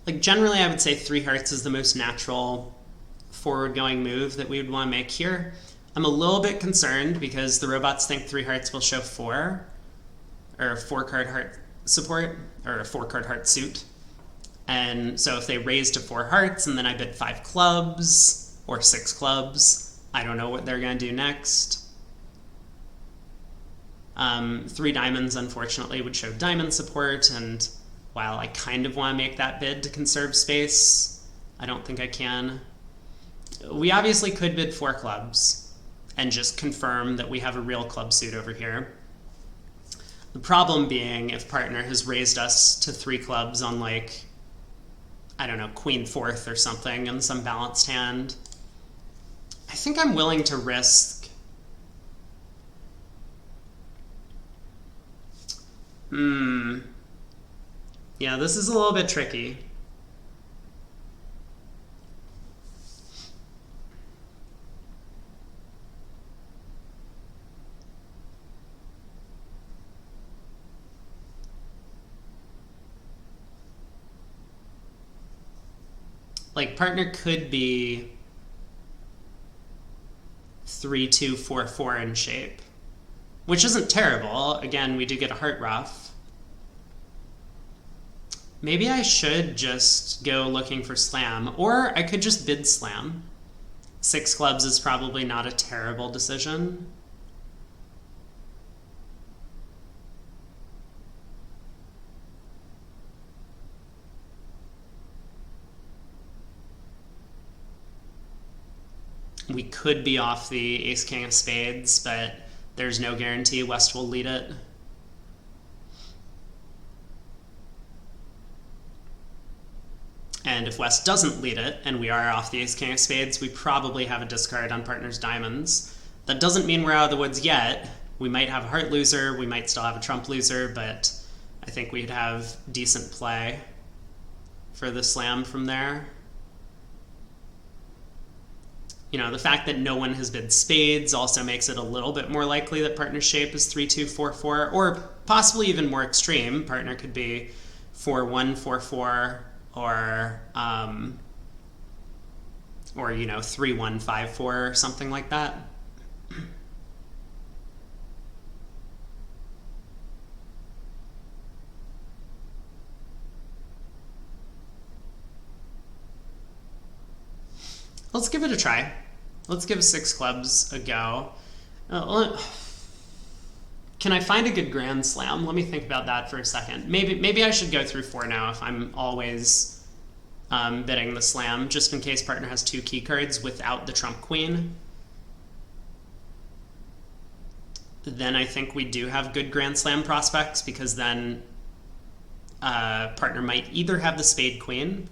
Like generally, I would say 3 hearts is the most natural forward-going move that we would want to make here. I'm a little bit concerned because the robots think 3 hearts will show 4, or 4 card heart support, or a 4 card heart suit. And so if they raise to 4 hearts and then I bid 5 clubs or 6 clubs, I don't know what they're going to do next. 3 diamonds, unfortunately, would show diamond support, and while I kind of want to make that bid to conserve space, I don't think I can. We obviously could bid 4 clubs and just confirm that we have a real club suit over here. The problem being if partner has raised us to 3 clubs on, like, I don't know, queen 4th or something in some balanced hand. I think I'm willing to risk. Yeah, this is a little bit tricky. Like, partner could be 3-2-4-4 in shape, which isn't terrible. Again, we do get a heart ruff. Maybe I should just go looking for slam, or I could just bid slam. 6 clubs is probably not a terrible decision. We could be off the ace-king of spades, but there's no guarantee West will lead it. And if West doesn't lead it, and we are off the ace-king of spades, we probably have a discard on partner's diamonds. That doesn't mean we're out of the woods yet. We might have a heart loser, we might still have a trump loser, but I think we'd have decent play for the slam from there. You know, the fact that no one has bid spades also makes it a little bit more likely that partner's shape is 3-2-4-4, or possibly even more extreme. Partner could be 4-1-4-4, or you know, 3-1-5-4 or something like that. Let's give it a try. Let's give 6 clubs a go. Can I find a good grand slam? Let me think about that for a second. Maybe I should go through 4 now if I'm always bidding the slam, just in case partner has 2 key cards without the trump queen. Then I think we do have good grand slam prospects, because then partner might either have the spade queen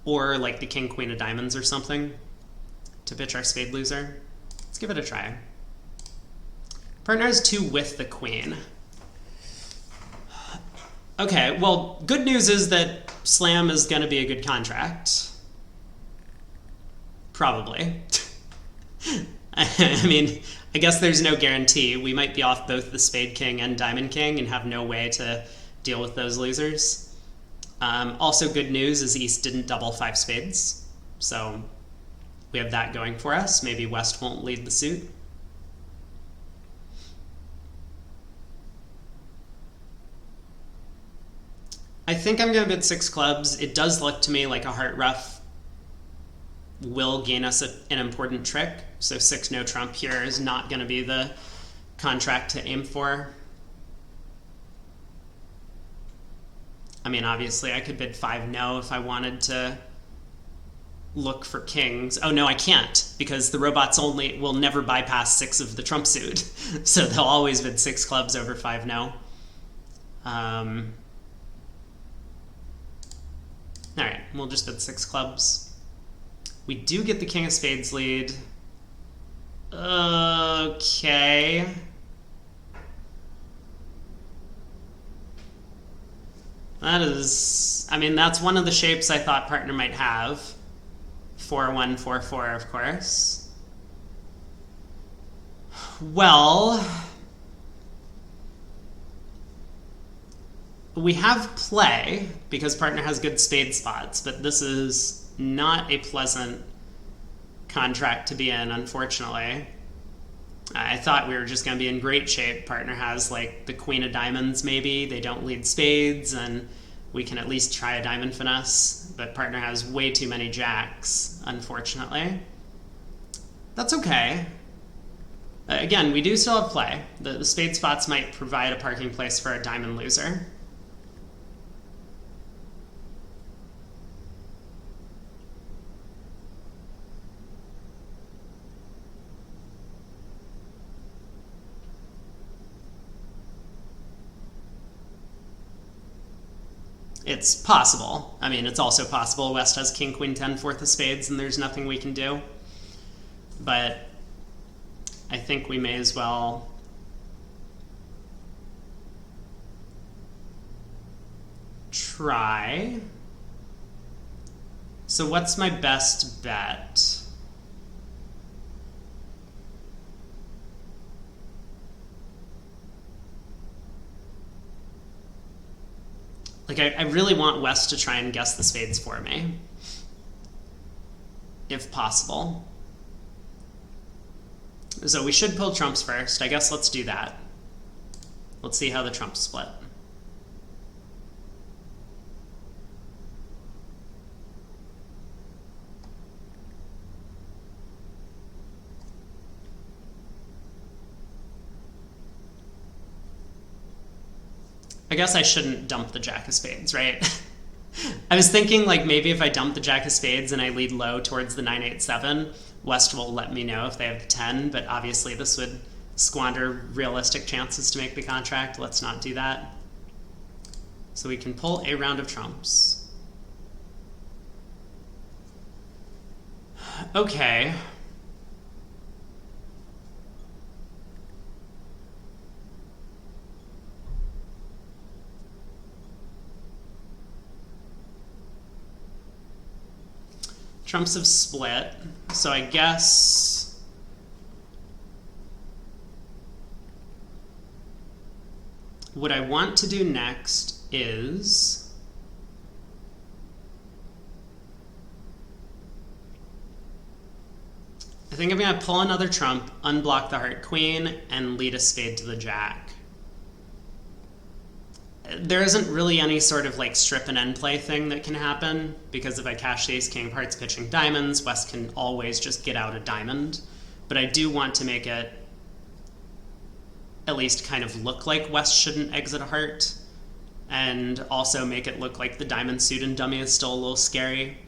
or like the king queen of diamonds or something to pitch our spade loser. Let's give it a try. Partner has 2 with the queen. Okay, well, good news is that slam is going to be a good contract. Probably. I mean, I guess there's no guarantee. We might be off both the spade king and diamond king and have no way to deal with those losers. Also good news is East didn't double 5 spades, so we have that going for us. Maybe West won't lead the suit. I think I'm going to bid 6 clubs. It does look to me like a heart ruff will gain us an important trick, so 6 no trump here is not going to be the contract to aim for. I mean, obviously I could bid 5 no if I wanted to look for kings. Oh no, I can't, because the robots will never bypass 6 of the trump suit, so they'll always bid 6 clubs over 5 no. Alright, we'll just bid 6 clubs. We do get the king of spades lead. Okay. That is, I mean, that's one of the shapes I thought partner might have. 4-1-4-4, of course. Well, we have play because partner has good spade spots, but this is not a pleasant contract to be in, unfortunately. I thought we were just going to be in great shape. Partner has like the queen of diamonds maybe. They don't lead spades, and we can at least try a diamond finesse. But partner has way too many jacks, unfortunately. That's okay. Again, we do still have play. The spade spots might provide a parking place for a diamond loser. It's possible. I mean, it's also possible West has king, queen, 10, fourth of spades, and there's nothing we can do. But I think we may as well try. So what's my best bet? Like, I really want West to try and guess the spades for me, if possible. So we should pull trumps first. I guess let's do that. Let's see how the trumps split. I guess I shouldn't dump the jack of spades, right? I was thinking like maybe if I dump the jack of spades and I lead low towards the 9-8-7, West will let me know if they have the 10, but obviously this would squander realistic chances to make the contract. Let's not do that. So we can pull a round of trumps. Okay. Trumps have split, so I guess what I want to do next is I think I'm going to pull another trump, unblock the heart queen, and lead a spade to the jack. There isn't really any sort of like strip and end play thing that can happen, because if I cash the ace king of hearts pitching diamonds, West can always just get out a diamond. But I do want to make it at least kind of look like West shouldn't exit a heart, and also make it look like the diamond suit and dummy is still a little scary.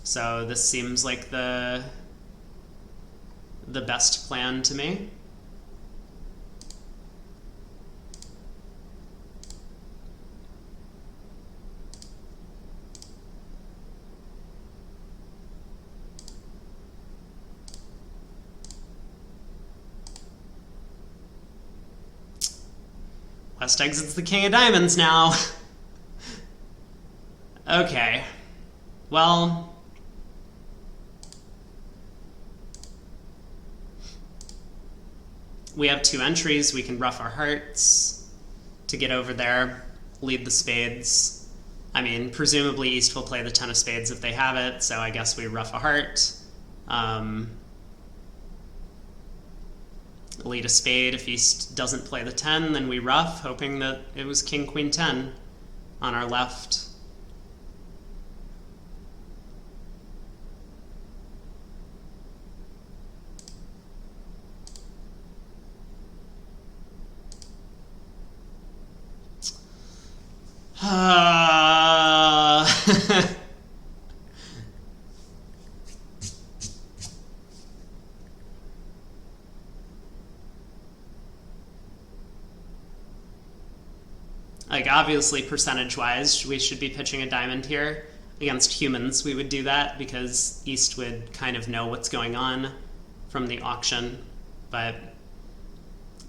So this seems like the best plan to me. West exits the king of diamonds now. Okay. Well, we have two entries. We can ruff our hearts to get over there, lead the spades. I mean, presumably East will play the 10 of spades if they have it, so I guess we ruff a heart. Lead a spade. If East doesn't play the 10, then we ruff, hoping that it was king, queen, 10 on our left. Like, obviously, percentage-wise, we should be pitching a diamond here. Against humans, we would do that because East would kind of know what's going on from the auction. But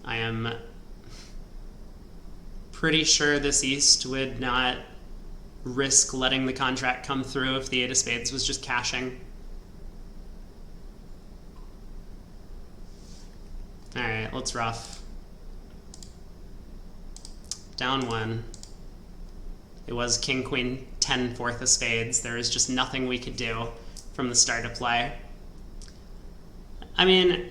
I am pretty sure this East would not risk letting the contract come through if the 8 of spades was just cashing. All right, let's ruff. Down 1. It was king, queen, 10, fourth of spades. There is just nothing we could do from the start of play. I mean,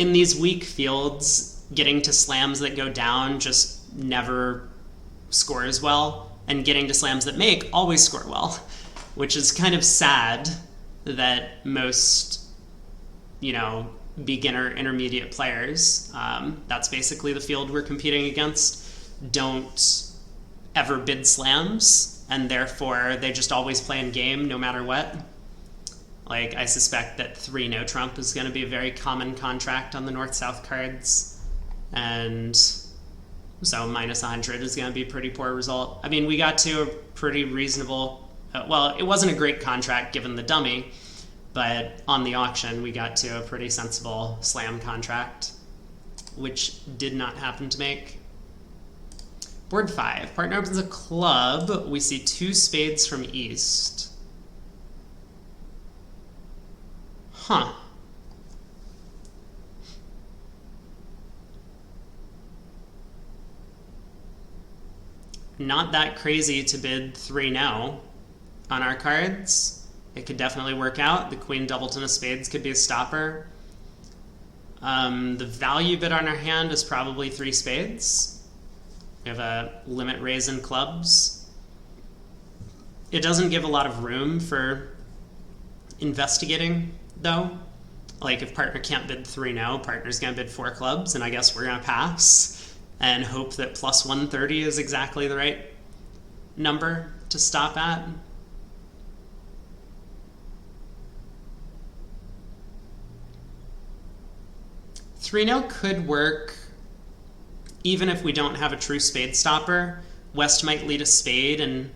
in these weak fields, getting to slams that go down just never scores well, and getting to slams that make always score well, which is kind of sad that most, beginner intermediate players, that's basically the field we're competing against, don't ever bid slams, and therefore they just always play in game no matter what. Like, I suspect that 3 no trump is going to be a very common contract on the north-south cards, and so minus 100 is going to be a pretty poor result. I mean, we got to a pretty reasonable, well, it wasn't a great contract given the dummy, but on the auction we got to a pretty sensible slam contract, which did not happen to make. Board 5, partner opens a club. We see 2 spades from east. Huh. Not that crazy to bid 3 no on our cards. It could definitely work out. The queen doubleton of spades could be a stopper. The value bid on our hand is probably 3 spades. We have a limit raise in clubs. It doesn't give a lot of room for investigating, though. Like, if partner can't bid 3 no, partner's gonna bid 4 clubs, and I guess we're gonna pass and hope that plus 130 is exactly the right number to stop at. Three no could work even if we don't have a true spade stopper. West might lead a spade and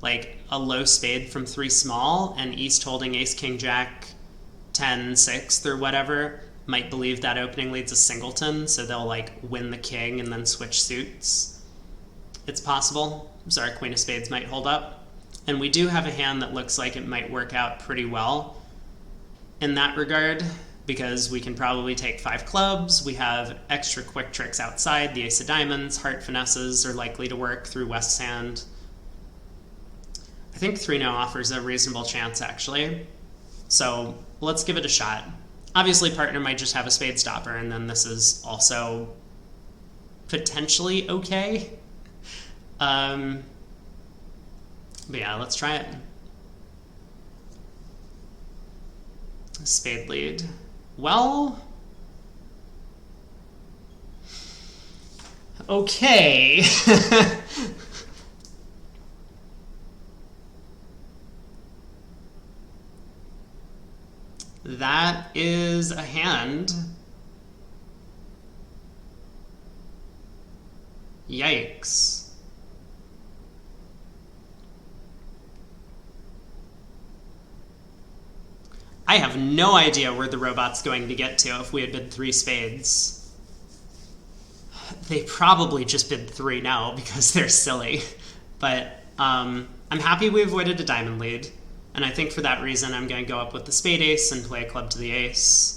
like a low spade from 3 small, and East holding ace, king, jack, 10, 6th or whatever might believe that opening leads a singleton, so they'll like win the king and then switch suits. It's possible. So our queen of spades might hold up. And we do have a hand that looks like it might work out pretty well in that regard, because we can probably take 5 clubs. We have extra quick tricks outside. The ace of diamonds, heart finesses are likely to work through West's hand. I think 3 no offers a reasonable chance, actually. So let's give it a shot. Obviously, partner might just have a spade stopper, and then this is also potentially okay. But yeah, let's try it. Spade lead. Well, okay. That is a hand. Yikes. I have no idea where the robot's going to get to if we had bid 3 spades. They probably just bid 3 now because they're silly. But I'm happy we avoided a diamond lead. And I think for that reason I'm going to go up with the spade ace and play a club to the ace.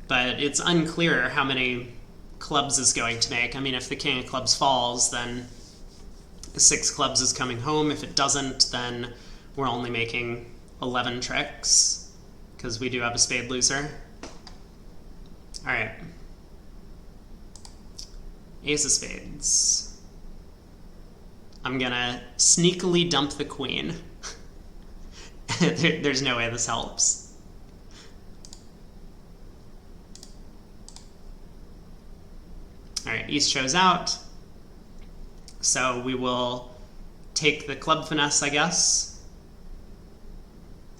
But it's unclear how many clubs is going to make. I mean, if the king of clubs falls, then 6 clubs is coming home. If it doesn't, then we're only making 11 tricks, because we do have a spade loser. All right. Ace of spades. I'm gonna sneakily dump the queen. There's no way this helps. All right, East shows out. So we will take the club finesse, I guess.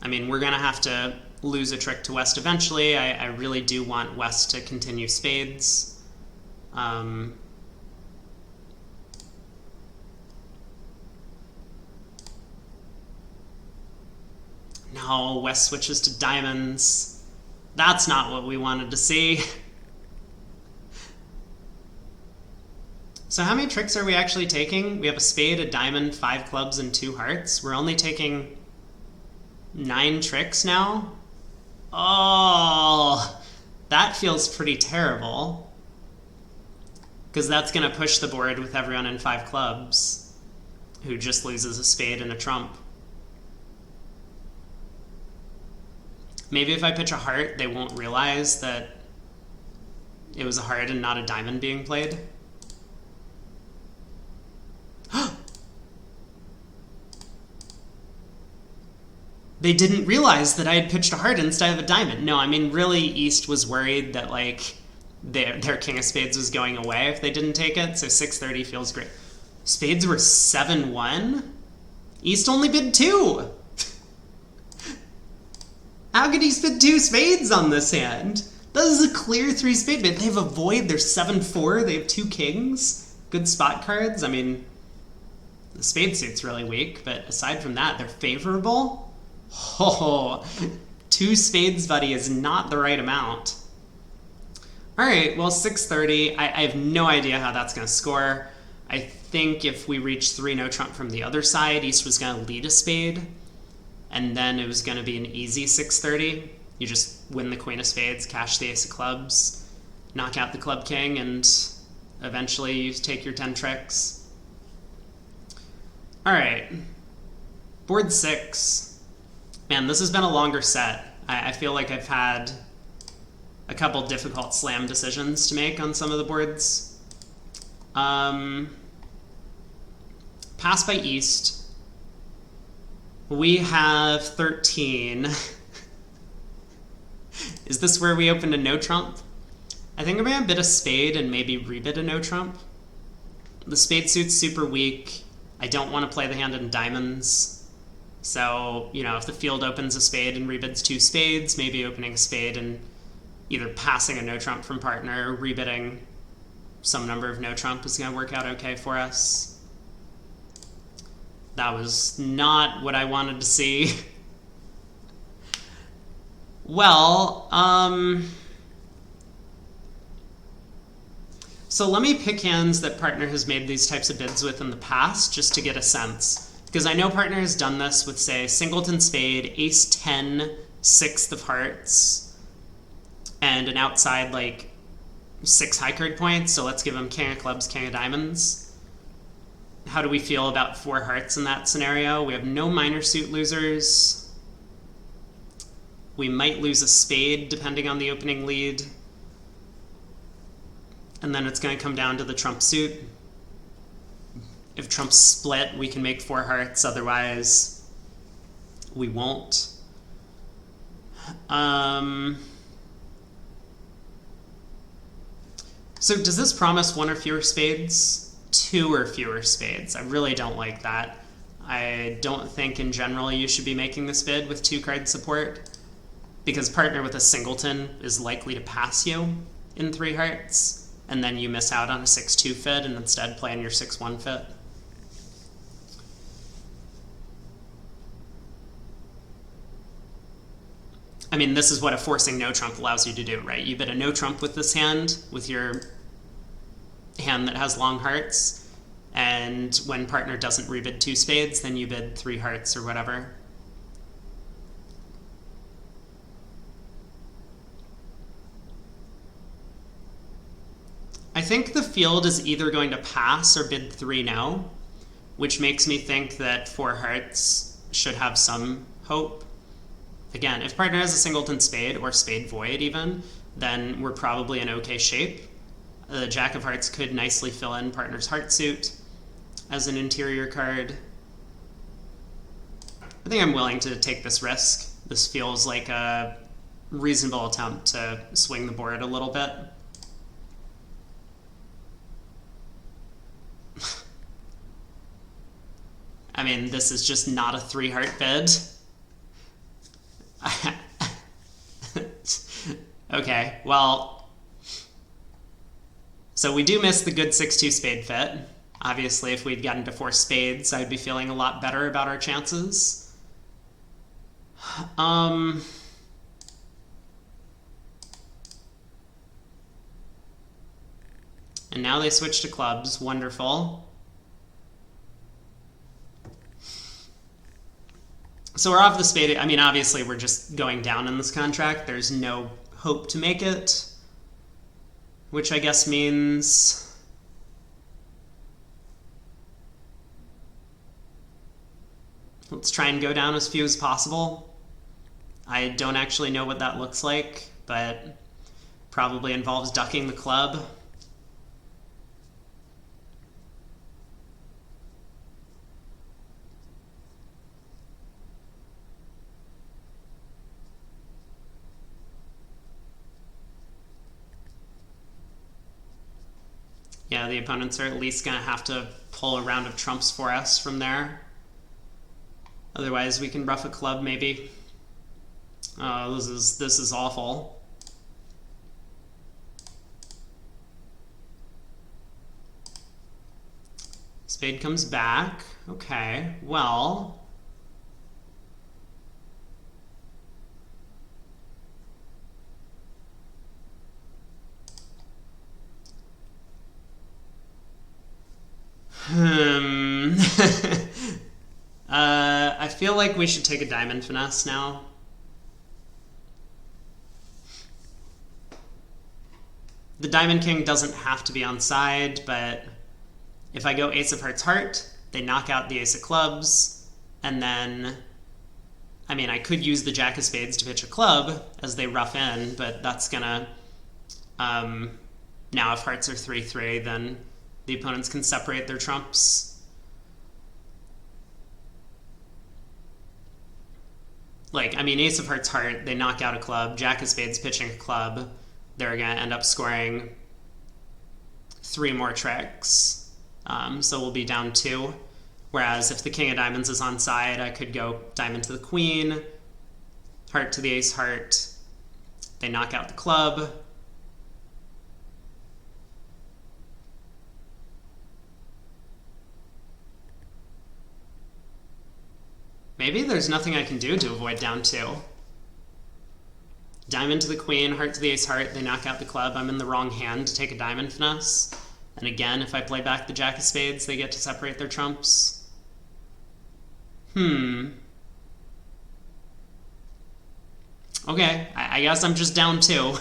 I mean, we're gonna have to lose a trick to West eventually. I really do want West to continue spades. No, West switches to diamonds. That's not what we wanted to see. So how many tricks are we actually taking? We have a spade, a diamond, 5 clubs, and 2 hearts. We're only taking 9 tricks now? Oh, That feels pretty terrible, because that's going to push the board with everyone in 5 clubs who just loses a spade and a trump. Maybe if I pitch a heart, they won't realize that it was a heart and not a diamond being played. They didn't realize that I had pitched a heart instead of a diamond. No, I mean, really, East was worried that, like, their king of spades was going away if they didn't take it, so 630 feels great. Spades were 7-1? East only bid 2! How could East bid 2 spades on this hand? That is a clear 3 spade bid. They have a void, they're 7-4, they have 2 kings. Good spot cards. I mean, the spade suit's really weak, but aside from that, they're favorable. Oh, 2 spades, buddy, is not the right amount. All right, well, 630. I have no idea how that's going to score. I think if we reach 3 no trump from the other side, East was going to lead a spade, and then it was going to be an easy 630. You just win the queen of spades, cash the ace of clubs, knock out the club king, and eventually you take your 10 tricks. All right, board 6. Man, this has been a longer set. I feel like I've had a couple difficult slam decisions to make on some of the boards. Pass by East. We have 13. Is this where we opened a no trump? I think I'm going to bid a spade and maybe rebid a no trump. The spade suit's super weak. I don't want to play the hand in diamonds. So, you know, if the field opens a spade and rebids 2 spades, maybe opening a spade and either passing a no trump from partner or rebidding some number of no trump is going to work out okay for us. That was not what I wanted to see. Well, so let me pick hands that partner has made these types of bids with in the past just to get a sense. Because I know partner has done this with, say, singleton spade, ace 10, 6th of hearts, and an outside, like, 6 high card points. So let's give him king of clubs, king of diamonds. How do we feel about 4 hearts in that scenario? We have no minor suit losers. We might lose a spade, depending on the opening lead. And then it's going to come down to the trump suit. If trumps split, we can make 4 hearts. Otherwise, we won't. So does this promise 1 or fewer spades? 2 or fewer spades. I really don't like that. I don't think in general you should be making this bid with 2 card support, because partner with a singleton is likely to pass you in 3 hearts, and then you miss out on a 6-2 fit and instead play in your 6-1 fit. I mean, this is what a forcing no trump allows you to do, right? You bid a no trump with this hand, with your hand that has long hearts, and when partner doesn't rebid 2 spades, then you bid 3 hearts or whatever. I think the field is either going to pass or bid 3 no, which makes me think that 4 hearts should have some hope. Again, if partner has a singleton spade, or spade void even, then we're probably in okay shape. The jack of hearts could nicely fill in partner's heart suit as an interior card. I think I'm willing to take this risk. This feels like a reasonable attempt to swing the board a little bit. I mean, this is just not a 3-heart bid. Okay, well, so we do miss the good 6-2 spade fit. Obviously, if we'd gotten to 4 spades, I'd be feeling a lot better about our chances. And now they switch to clubs. Wonderful. So we're off the spade. I mean, obviously, we're just going down in this contract. There's no hope to make it. which I guess means let's try and go down as few as possible. I don't actually know what that looks like, but probably involves ducking the club. Yeah, the opponents are at least going to have to pull a round of trumps for us from there. Otherwise, we can ruff a club, maybe. Oh, this is awful. Spade comes back. Okay, well... I feel like we should take a diamond finesse now. The diamond king doesn't have to be on side, but if I go ace of hearts heart, they knock out the ace of clubs, and then, I mean, I could use the jack of spades to pitch a club as they rough in, but that's gonna, now if hearts are 3-3, then the opponents can separate their trumps. Like, I mean, ace of hearts heart, they knock out a club, jack of spades pitching a club, they're gonna end up scoring 3 more tricks. So we'll be down 2. Whereas if the king of diamonds is on side, I could go diamond to the queen, heart to the ace heart, they knock out the club. Maybe there's nothing I can do to avoid down 2. Diamond to the queen, heart to the ace heart, they knock out the club. I'm in the wrong hand to take a diamond finesse. And again, if I play back the jack of spades, they get to separate their trumps. Okay, I guess I'm just down 2.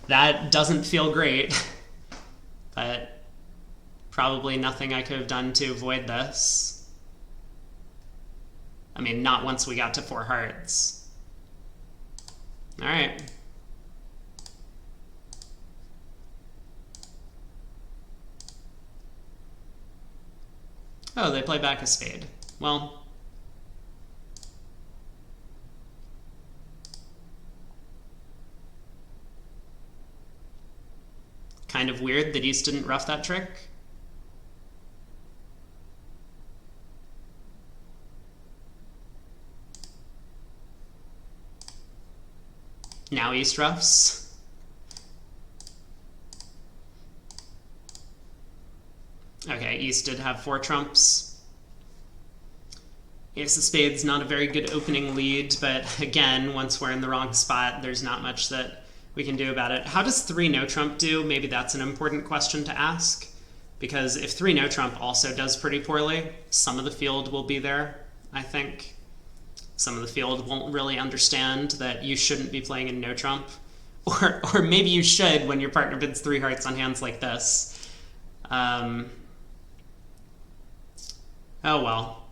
That doesn't feel great, but probably nothing I could have done to avoid this. I mean, not once we got to 4 hearts. All right. Oh, they play back a spade. Well, kind of weird that East didn't rough that trick. Now East roughs. Okay, East did have 4 trumps. Ace of spades, not a very good opening lead, but again, once we're in the wrong spot, there's not much that we can do about it. How does 3 no trump do? Maybe that's an important question to ask, because if 3 no trump also does pretty poorly, some of the field will be there, I think. Some of the field won't really understand that you shouldn't be playing in no trump. Or maybe you should when your partner bids 3 hearts on hands like this. Oh well.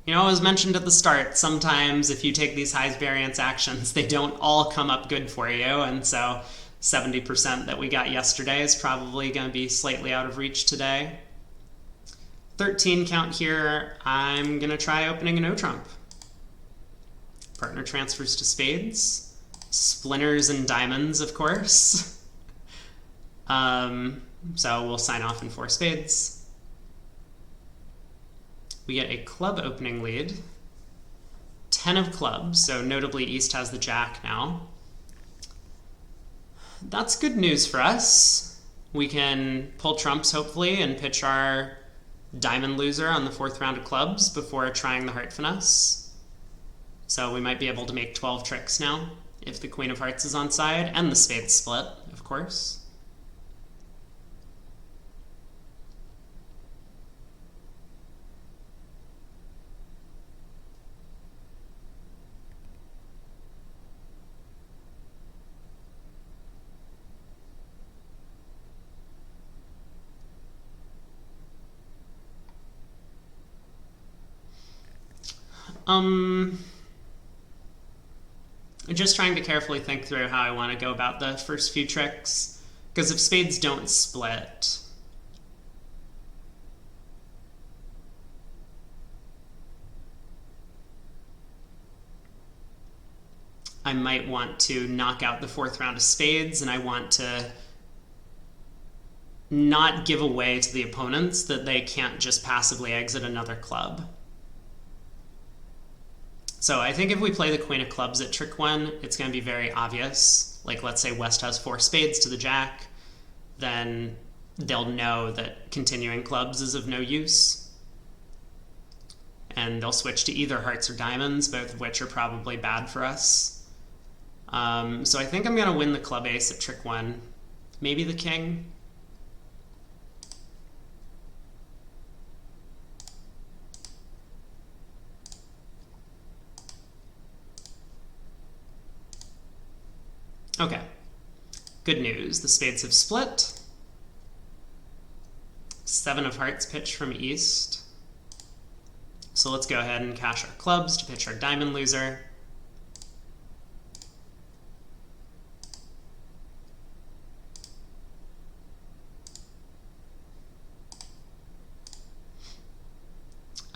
You know, as mentioned at the start, sometimes if you take these high variance actions, they don't all come up good for you, and so 70% that we got yesterday is probably going to be slightly out of reach today. 13 count here, I'm going to try opening a no trump. Partner transfers to spades. Splinters and diamonds, of course. So we'll sign off in 4 spades. We get a club opening lead. 10 of clubs, so notably East has the jack now. That's good news for us. We can pull trumps, hopefully, and pitch our diamond loser on the 4th round of clubs before trying the heart finesse. So we might be able to make 12 tricks now if the queen of hearts is on side, and the spades split, of course. I'm just trying to carefully think through how I want to go about the first few tricks, because if spades don't split, I might want to knock out the fourth round of spades, and I want to not give away to the opponents that they can't just passively exit another club. So I think if we play the queen of clubs at trick one, it's going to be very obvious. Like, let's say West has four spades to the jack, then they'll know that continuing clubs is of no use. And they'll switch to either hearts or diamonds, both of which are probably bad for us. So I think I'm going to win the club ace at trick one. Maybe the king. Okay. Good news. The spades have split. Seven of hearts pitched from east. So let's go ahead and cash our clubs to pitch our diamond loser.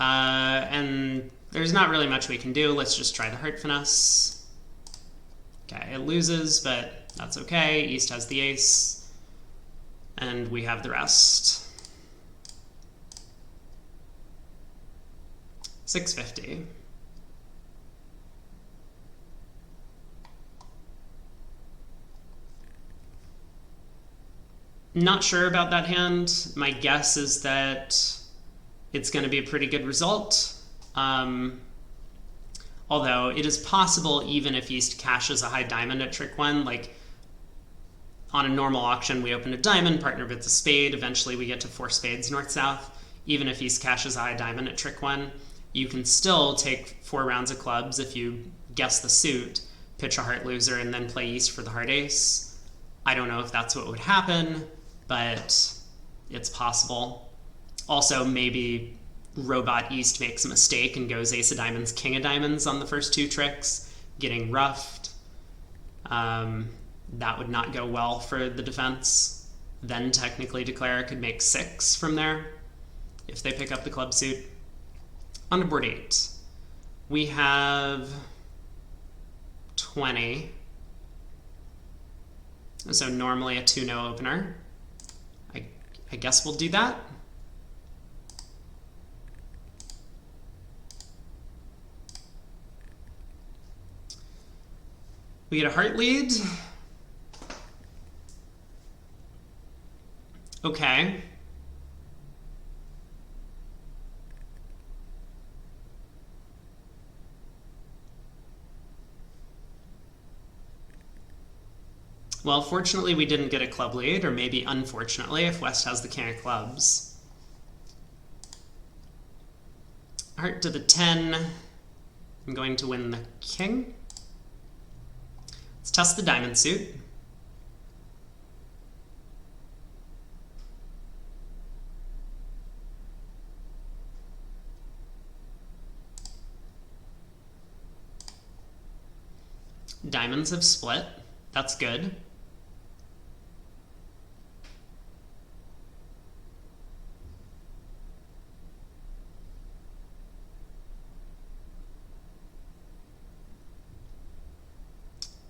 And there's not really much we can do. Let's just try the heart finesse. Okay, it loses, but that's okay. East has the ace, and we have the rest. 650. Not sure about that hand. My guess is that it's going to be a pretty good result. Although it is possible, even if East cashes a high diamond at trick one, like on a normal auction, we open a diamond, partner bids a spade, eventually we get to four spades north-south. Even if East cashes a high diamond at trick one, you can still take 4 rounds of clubs if you guess the suit, pitch a heart loser, and then play East for the heart ace. I don't know if that's what would happen, but it's possible. Also, maybe Robot East makes a mistake and goes ace of diamonds, king of diamonds on the first 2 tricks, getting roughed. That would not go well for the defense. Then technically Declare could make 6 from there if they pick up the club suit. On to board 8. We have 20. So normally a 2-no opener. I guess we'll do that. We get a heart lead. Okay. Well, fortunately we didn't get a club lead, or maybe unfortunately if West has the king of clubs. Heart to the 10. I'm going to win the king. Let's test the diamond suit. Diamonds have split. That's good.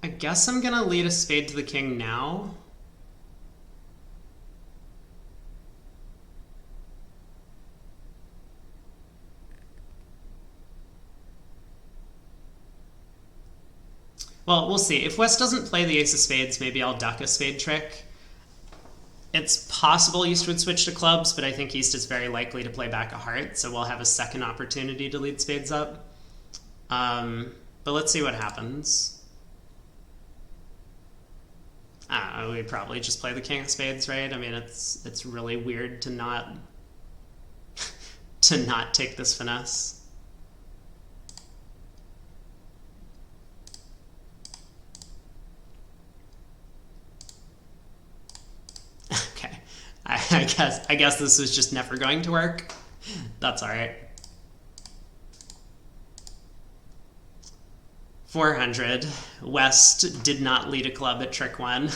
I guess I'm gonna lead a spade to the king now. Well, we'll see. If West doesn't play the ace of spades, maybe I'll duck a spade trick. It's possible East would switch to clubs, but I think East is very likely to play back a heart, so we'll have a second opportunity to lead spades up. But let's see what happens. I don't know, we'd probably just play the king of spades, right? I mean, it's really weird to not to not take this finesse. Okay, I guess this was just never going to work. That's all right. 400. West did not lead a club at trick 1.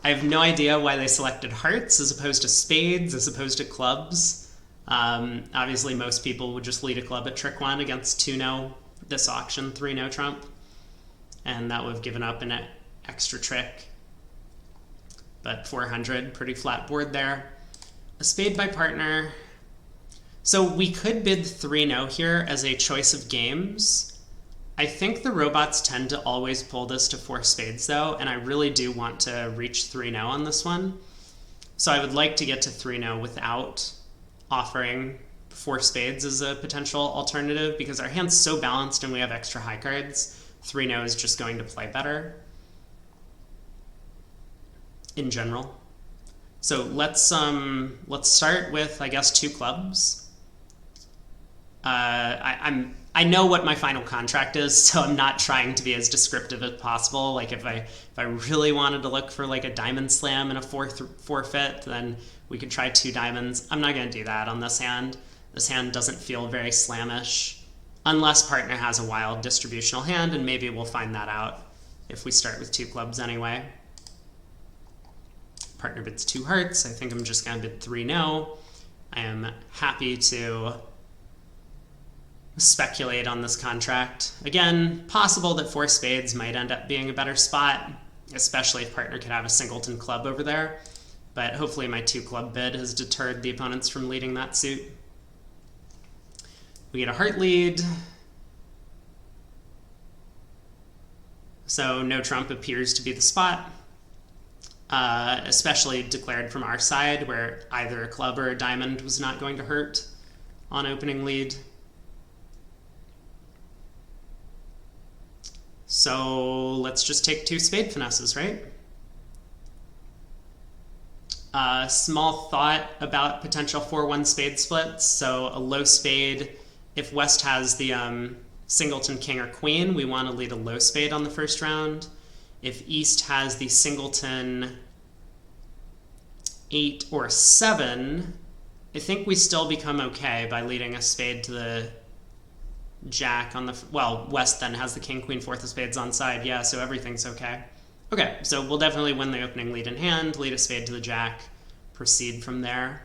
I have no idea why they selected hearts as opposed to spades, as opposed to clubs. Obviously, most people would just lead a club at trick 1 against 2-no this auction, 3-no trump. And that would have given up an extra trick. But 400, pretty flat board there. A spade by partner. So we could bid 3-no here as a choice of games. I think the robots tend to always pull this to 4 spades though, and I really do want to reach 3-no on this one. So I would like to get to 3-no without offering 4 spades as a potential alternative, because our hand's so balanced and we have extra high cards. 3-no is just going to play better in general. So let's start with, I guess, 2 clubs. I know what my final contract is, so I'm not trying to be as descriptive as possible. Like if I really wanted to look for like a diamond slam and a forfeit, then we could try 2 diamonds. I'm not going to do that on this hand. This hand doesn't feel very slamish, unless partner has a wild distributional hand, and maybe we'll find that out if we start with 2 clubs anyway. Partner bids 2 hearts. I think I'm just going to bid 3-no. I am happy to speculate on this contract. Again, possible that 4 spades might end up being a better spot, especially if partner could have a singleton club over there. But hopefully my 2 club bid has deterred the opponents from leading that suit. We get a heart lead. So no trump appears to be the spot, especially declared from our side where either a club or a diamond was not going to hurt on opening lead. So let's just take 2 spade finesses, right? Small thought about potential 4-1 spade splits. So a low spade, if West has the singleton king or queen, we want to lead a low spade on the first round. If East has the singleton 8 or 7, I think we still become okay by leading a spade to the jack on the, well, West then has the king, queen, 4th of spades on side. Yeah, so everything's okay. Okay, so we'll definitely win the opening lead in hand, lead a spade to the jack, proceed from there.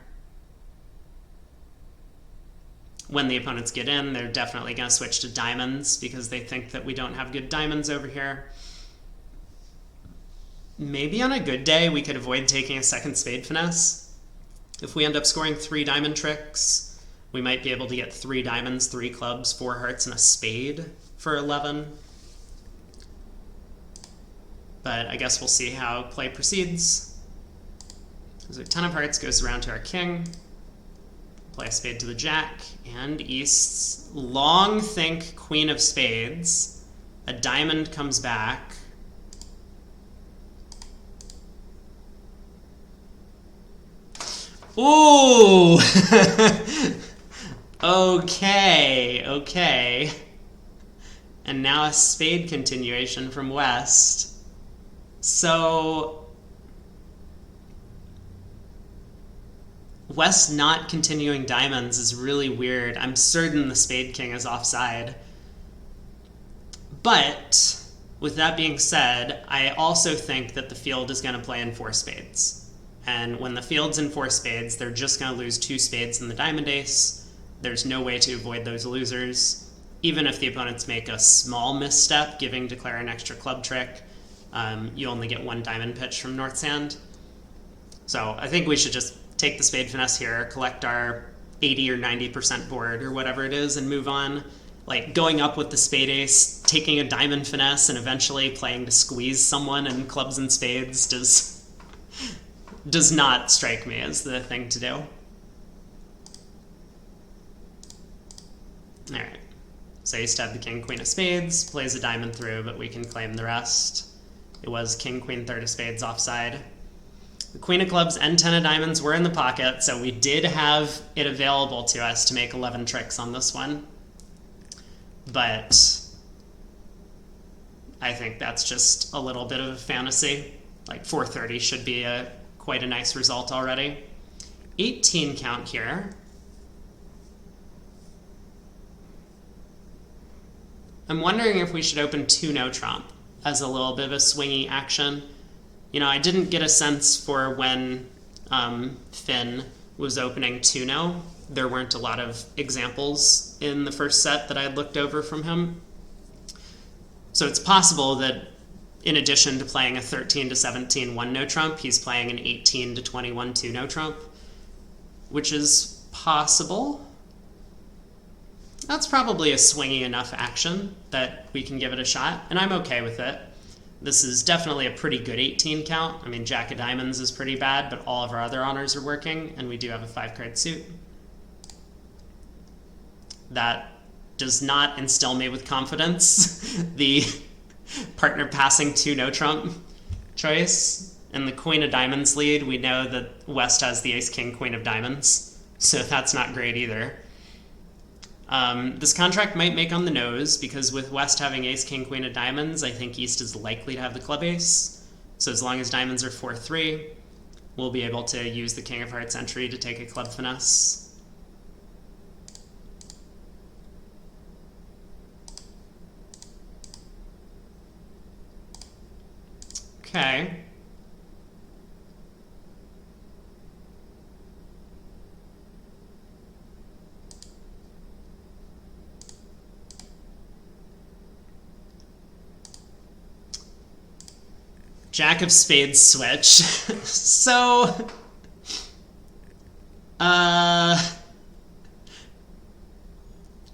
When the opponents get in, they're definitely going to switch to diamonds because they think that we don't have good diamonds over here. Maybe on a good day we could avoid taking a second spade finesse. If we end up scoring 3 diamond tricks, we might be able to get 3 diamonds, 3 clubs, 4 hearts, and a spade for 11. But I guess we'll see how play proceeds. So 10 of hearts goes around to our king. Play a spade to the jack, and East's long think queen of spades. A diamond comes back. Ooh! Okay. And now a spade continuation from West. So West not continuing diamonds is really weird. I'm certain the spade king is offside. But with that being said, I also think that the field is going to play in 4 spades. And when the field's in 4 spades, they're just going to lose 2 spades in the diamond ace. There's no way to avoid those losers. Even if the opponents make a small misstep, declare an extra club trick, you only get 1 diamond pitch from North's hand. So I think we should just take the spade finesse here, collect our 80 or 90% board or whatever it is, and move on. Like going up with the spade ace, taking a diamond finesse, and eventually playing to squeeze someone in clubs and spades does not strike me as the thing to do. All right, so East had the king, queen of spades, plays a diamond through, but we can claim the rest. It was king, queen, 3rd of spades offside. The queen of clubs and 10 of diamonds were in the pocket, so we did have it available to us to make 11 tricks on this one. But I think that's just a little bit of a fantasy. Like 430 should be quite a nice result already. 18 count here. I'm wondering if we should open 2 no trump as a little bit of a swingy action. You know, I didn't get a sense for when Finn was opening 2 no. There weren't a lot of examples in the first set that I had looked over from him. So it's possible that in addition to playing a 13 to 17 1 no trump, he's playing an 18 to 21 2 no trump, which is possible. That's probably a swingy enough action that we can give it a shot, and I'm okay with it. This is definitely a pretty good 18 count. I mean, Jack of Diamonds is pretty bad, but all of our other honors are working, and we do have a 5-card suit. That does not instill me with confidence. The partner passing 2 no trump choice. In the Queen of Diamonds lead, we know that West has the Ace King Queen of Diamonds, so that's not great either. This contract might make on the nose, because with West having Ace King Queen of Diamonds, I think East is likely to have the club ace. So as long as diamonds are 4-3, we'll be able to use the King of Hearts entry to take a club finesse. Okay. Jack of Spades switch. So, I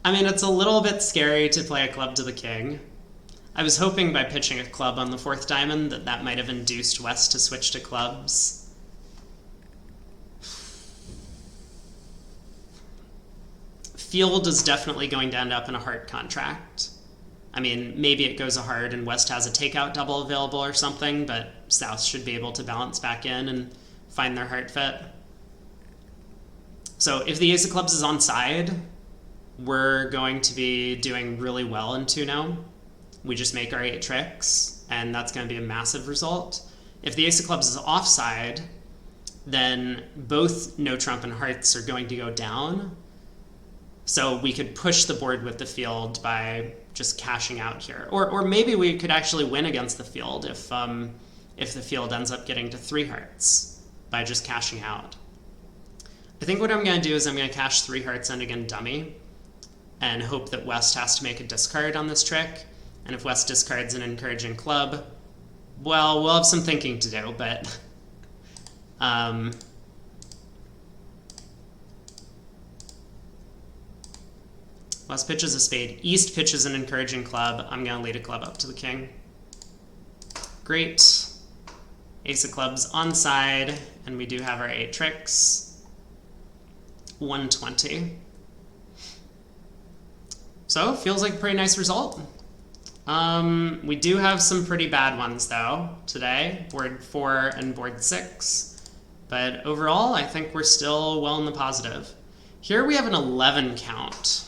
mean, it's a little bit scary to play a club to the king. I was hoping by pitching a club on the 4th diamond that might have induced West to switch to clubs. Field is definitely going to end up in a heart contract. I mean, maybe it goes a heart and West has a takeout double available or something, but South should be able to balance back in and find their heart fit. So if the Ace of Clubs is on side, we're going to be doing really well in 2-0. We just make our 8 tricks, and that's going to be a massive result. If the Ace of Clubs is offside, then both no trump and hearts are going to go down. So we could push the board with the field by just cashing out here. Or maybe we could actually win against the field if the field ends up getting to 3 hearts by just cashing out. I think what I'm going to do is I'm going to cash 3 hearts and again dummy and hope that West has to make a discard on this trick. And if West discards an encouraging club, well, we'll have some thinking to do, but West pitches a spade. East pitches an encouraging club. I'm going to lead a club up to the king. Great. Ace of Clubs on side, and we do have our 8 tricks. 120. So, feels like a pretty nice result. We do have some pretty bad ones, though, today. Board 4 and board 6. But overall, I think we're still well in the positive. Here we have an 11 count.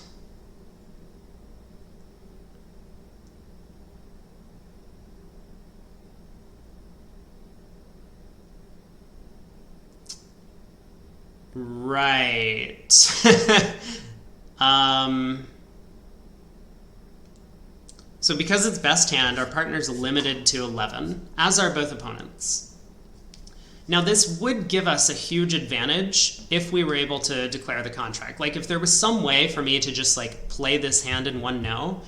Right. So because it's best hand, our partner's limited to 11, as are both opponents. Now this would give us a huge advantage if we were able to declare the contract. Like if there was some way for me to just like play this hand in 1-0,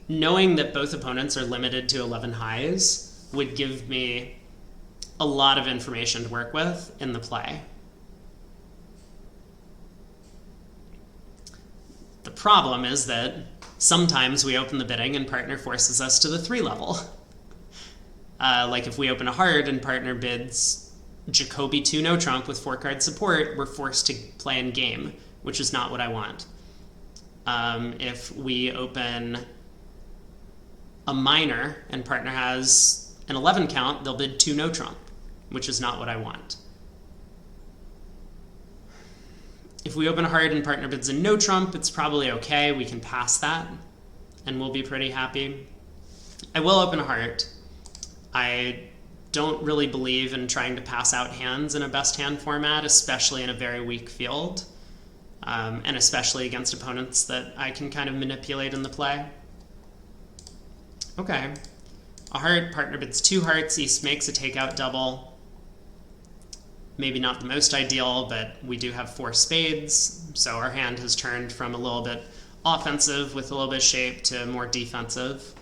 knowing that both opponents are limited to 11 highs would give me a lot of information to work with in the play. The problem is that sometimes we open the bidding and partner forces us to the 3 level. Like if we open a heart and partner bids Jacoby 2 no trump with 4-card support, we're forced to play in game, which is not what I want. If we open a minor and partner has an 11 count, they'll bid 2 no trump, which is not what I want. If we open a heart and partner bids a no trump, it's probably okay. We can pass that, and we'll be pretty happy. I will open a heart. I don't really believe in trying to pass out hands in a best hand format, especially in a very weak field, and especially against opponents that I can kind of manipulate in the play. Okay. A heart, partner bids 2 hearts, East makes a takeout double. Maybe not the most ideal, but we do have 4 spades, so our hand has turned from a little bit offensive with a little bit of shape to more defensive.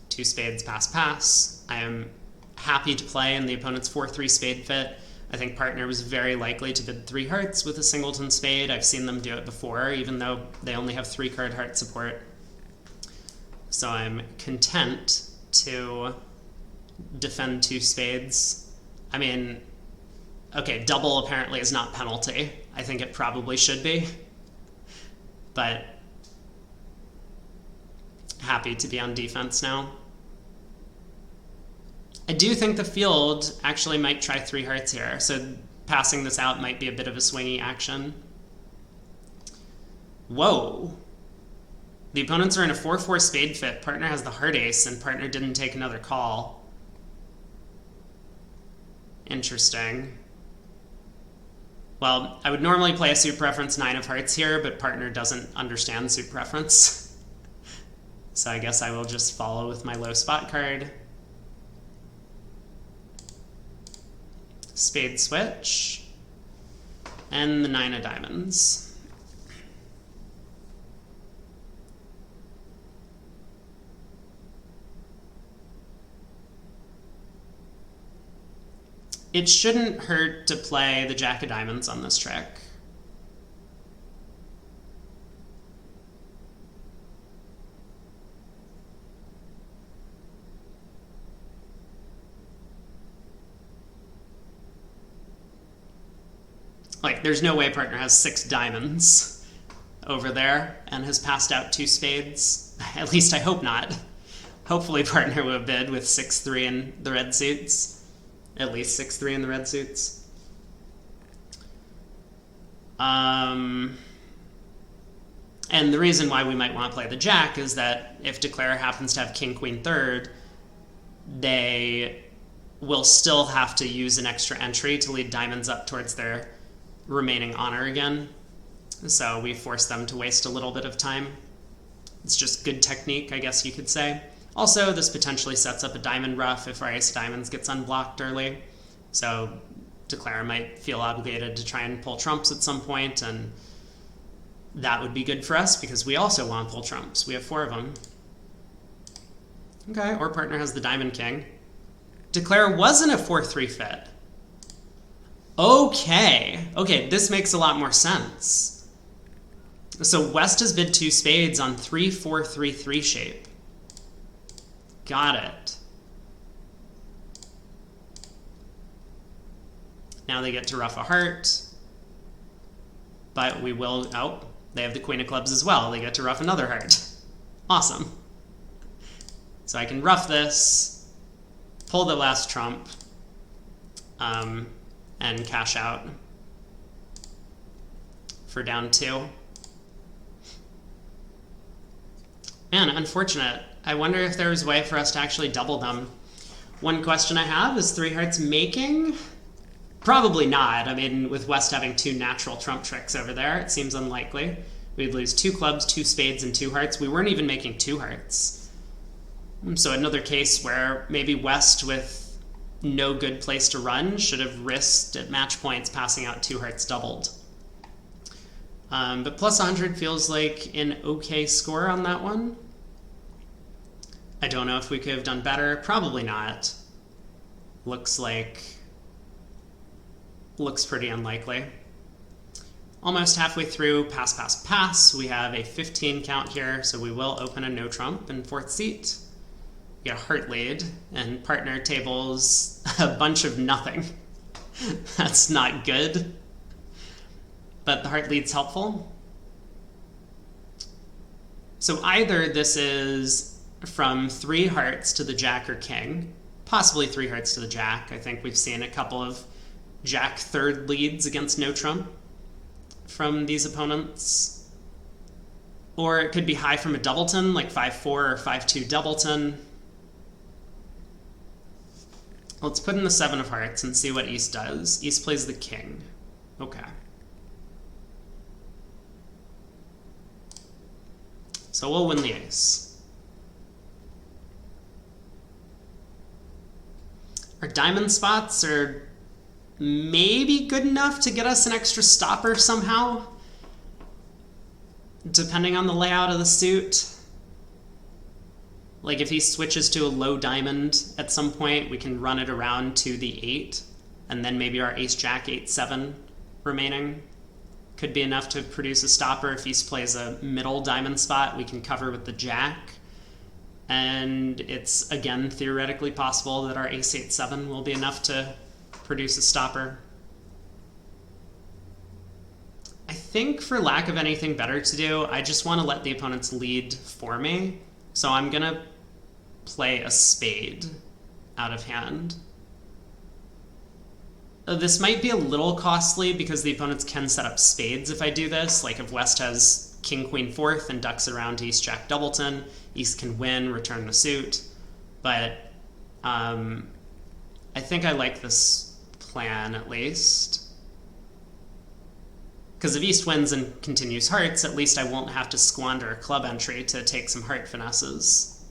2 spades, pass, pass. I am happy to play in the opponent's 4-3 spade fit. I think partner was very likely to bid 3 hearts with a singleton spade. I've seen them do it before, even though they only have 3-card heart support. So I'm content to defend 2 spades. I mean, okay, double apparently is not penalty. I think it probably should be. But happy to be on defense now. I do think the field actually might try 3 hearts here, so passing this out might be a bit of a swingy action. Whoa. The opponents are in a 4-4 spade fit. Partner has the heart ace, and partner didn't take another call. Interesting. Well, I would normally play a suit preference 9 of hearts here, but partner doesn't understand suit preference. So I guess I will just follow with my low spot card. Spade switch. And the 9 of diamonds. It shouldn't hurt to play the jack of diamonds on this trick. Like, there's no way partner has 6 diamonds over there and has passed out 2 spades. At least I hope not. Hopefully partner would have bid with 6-3 in the red suits. At least 6-3 in the red suits. And the reason why we might want to play the jack is that if declare happens to have king, queen, third, they will still have to use an extra entry to lead diamonds up towards their remaining honor again. So we force them to waste a little bit of time. It's just good technique, I guess you could say. Also, this potentially sets up a diamond ruff if our ace of diamonds gets unblocked early. So declare might feel obligated to try and pull trumps at some point, and that would be good for us because we also want to pull trumps. We have 4 of them. Okay, or partner has the diamond king. Declare wasn't a 4-3 fit. Okay, this makes a lot more sense. So West has bid 2 spades on 3-4-3-3 shape. Got it. Now they get to ruff a heart. But we will... Oh, they have the queen of clubs as well. They get to ruff another heart. Awesome. So I can ruff this, pull the last trump, and cash out for down 2. Man, unfortunate. I wonder if there's a way for us to actually double them. One question I have is 3 hearts making? Probably not. I mean, with West having 2 natural trump tricks over there, it seems unlikely. We'd lose 2 clubs, 2 spades, and 2 hearts. We weren't even making 2 hearts. So another case where maybe West, with no good place to run, should have risked at match points passing out 2 hearts doubled. But plus 100 feels like an okay score on that one. I don't know if we could have done better. Probably not. Looks pretty unlikely. Almost halfway through, pass, pass, pass. We have a 15 count here, so we will open a no trump in 4th seat. We get a heart lead, and partner tables a bunch of nothing. That's not good. But the heart lead's helpful. So either this is from 3 hearts to the jack or king, possibly 3 hearts to the jack. I think we've seen a couple of jack third leads against no trump from these opponents. Or it could be high from a doubleton, like 5-4 or 5-2 doubleton. Let's put in the 7 of hearts and see what East does. East plays the king. Okay. So we'll win the ace. Our diamond spots are maybe good enough to get us an extra stopper somehow, depending on the layout of the suit. Like if he switches to a low diamond at some point, we can run it around to the 8, and then maybe our ace jack 8-7 remaining could be enough to produce a stopper. If he plays a middle diamond spot, we can cover with the jack. And it's, again, theoretically possible that our ace 8-7 will be enough to produce a stopper. I think for lack of anything better to do, I just want to let the opponents lead for me. So I'm going to play a spade out of hand. This might be a little costly because the opponents can set up spades if I do this. Like if West has king, queen, 4th and ducks around to East Jack Doubleton, East can win, return the suit. But I think I like this plan at least. Because if East wins and continues hearts, at least I won't have to squander a club entry to take some heart finesses.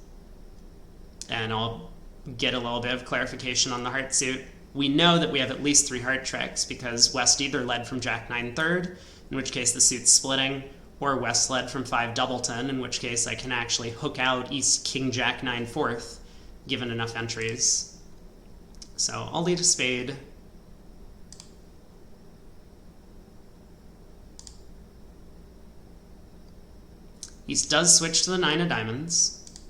And I'll get a little bit of clarification on the heart suit. We know that we have at least 3 heart tricks because West either led from Jack 9 3rd, in which case the suit's splitting, or West led from 5 Doubleton, in which case I can actually hook out East King Jack 9 4th, given enough entries. So I'll lead a spade. East does switch to the 9 of diamonds,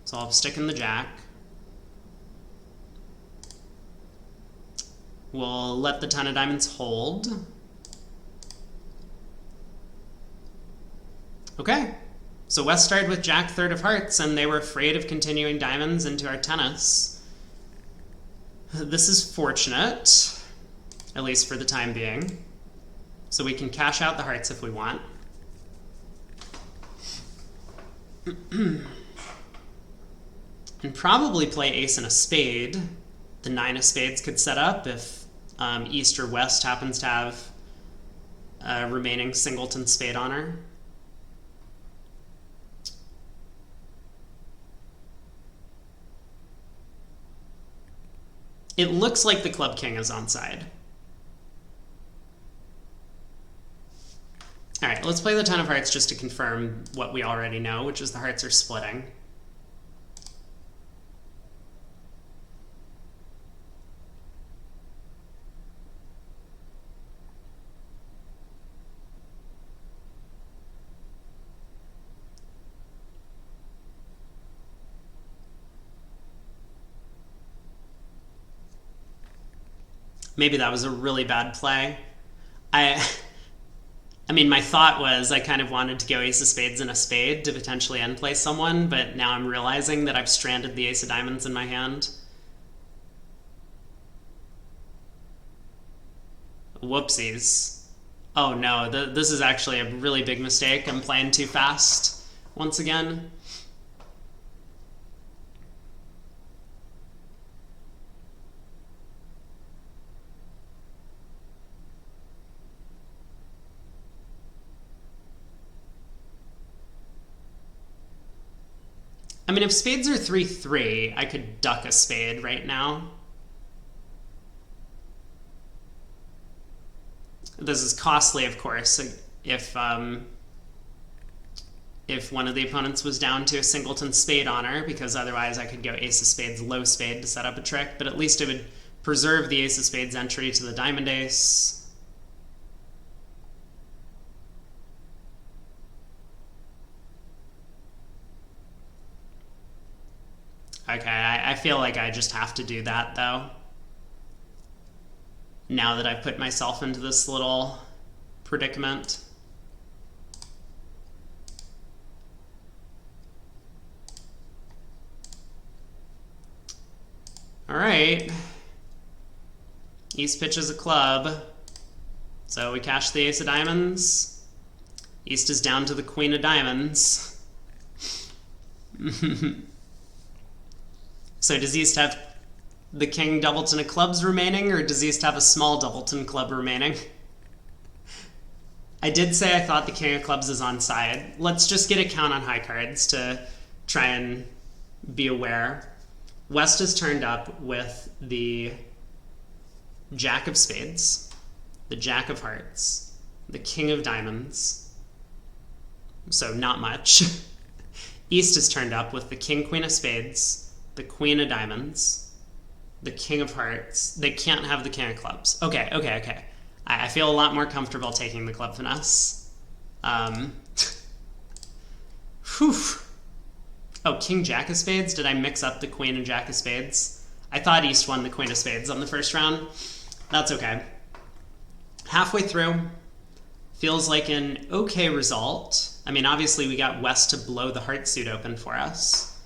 so I'll stick in the jack. We'll let the 10 of diamonds hold. Okay, so West started with Jack 3rd of hearts, and they were afraid of continuing diamonds into our tennis. This is fortunate, at least for the time being. So we can cash out the hearts if we want. And probably play ace and a spade. The 9 of spades could set up if East or West happens to have a remaining singleton spade on her. It looks like the club king is onside. All right, let's play the 10 of hearts just to confirm what we already know, which is the hearts are splitting. Maybe that was a really bad play. I mean, my thought was I kind of wanted to go ace of spades and a spade to potentially end play someone, but now I'm realizing that I've stranded the ace of diamonds in my hand. Whoopsies. Oh no, this is actually a really big mistake. I'm playing too fast once again. I mean, if spades are 3-3, I could duck a spade right now. This is costly, of course, if one of the opponents was down to a singleton spade honor, because otherwise I could go ace of spades, low spade to set up a trick, but at least it would preserve the ace of spades entry to the diamond ace. Okay, I feel like I just have to do that, though. Now that I've put myself into this little predicament. All right. East pitches a club. So we cash the ace of diamonds. East is down to the queen of diamonds. So does East have the king doubleton of clubs remaining, or does East have a small doubleton club remaining? I did say I thought the king of clubs is onside. Let's just get a count on high cards to try and be aware. West is turned up with the Jack of Spades, the Jack of Hearts, the King of Diamonds, so not much. East is turned up with the King, Queen of Spades, the Queen of Diamonds, the King of Hearts. They can't have the King of Clubs. Okay. I feel a lot more comfortable taking the Club Finesse. Whew. Oh, King, Jack of Spades? Did I mix up the Queen and Jack of Spades? I thought East won the Queen of Spades on the first round. That's okay. Halfway through, feels like an okay result. I mean, obviously we got West to blow the heart suit open for us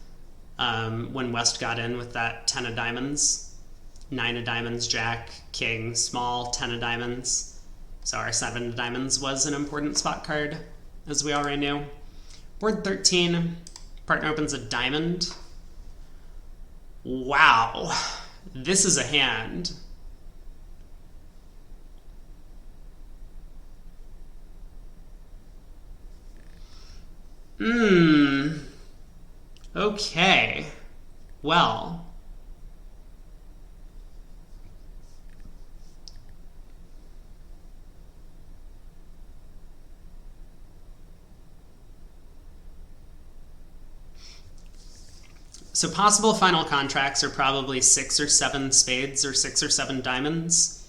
when West got in with that 10 of diamonds, 9 of diamonds, Jack, King, small, 10 of diamonds. So our 7 of diamonds was an important spot card, as we already knew. Board 13, partner opens a diamond. Wow, this is a hand. Okay. Well. So possible final contracts are probably 6 or 7 spades or 6 or 7 diamonds.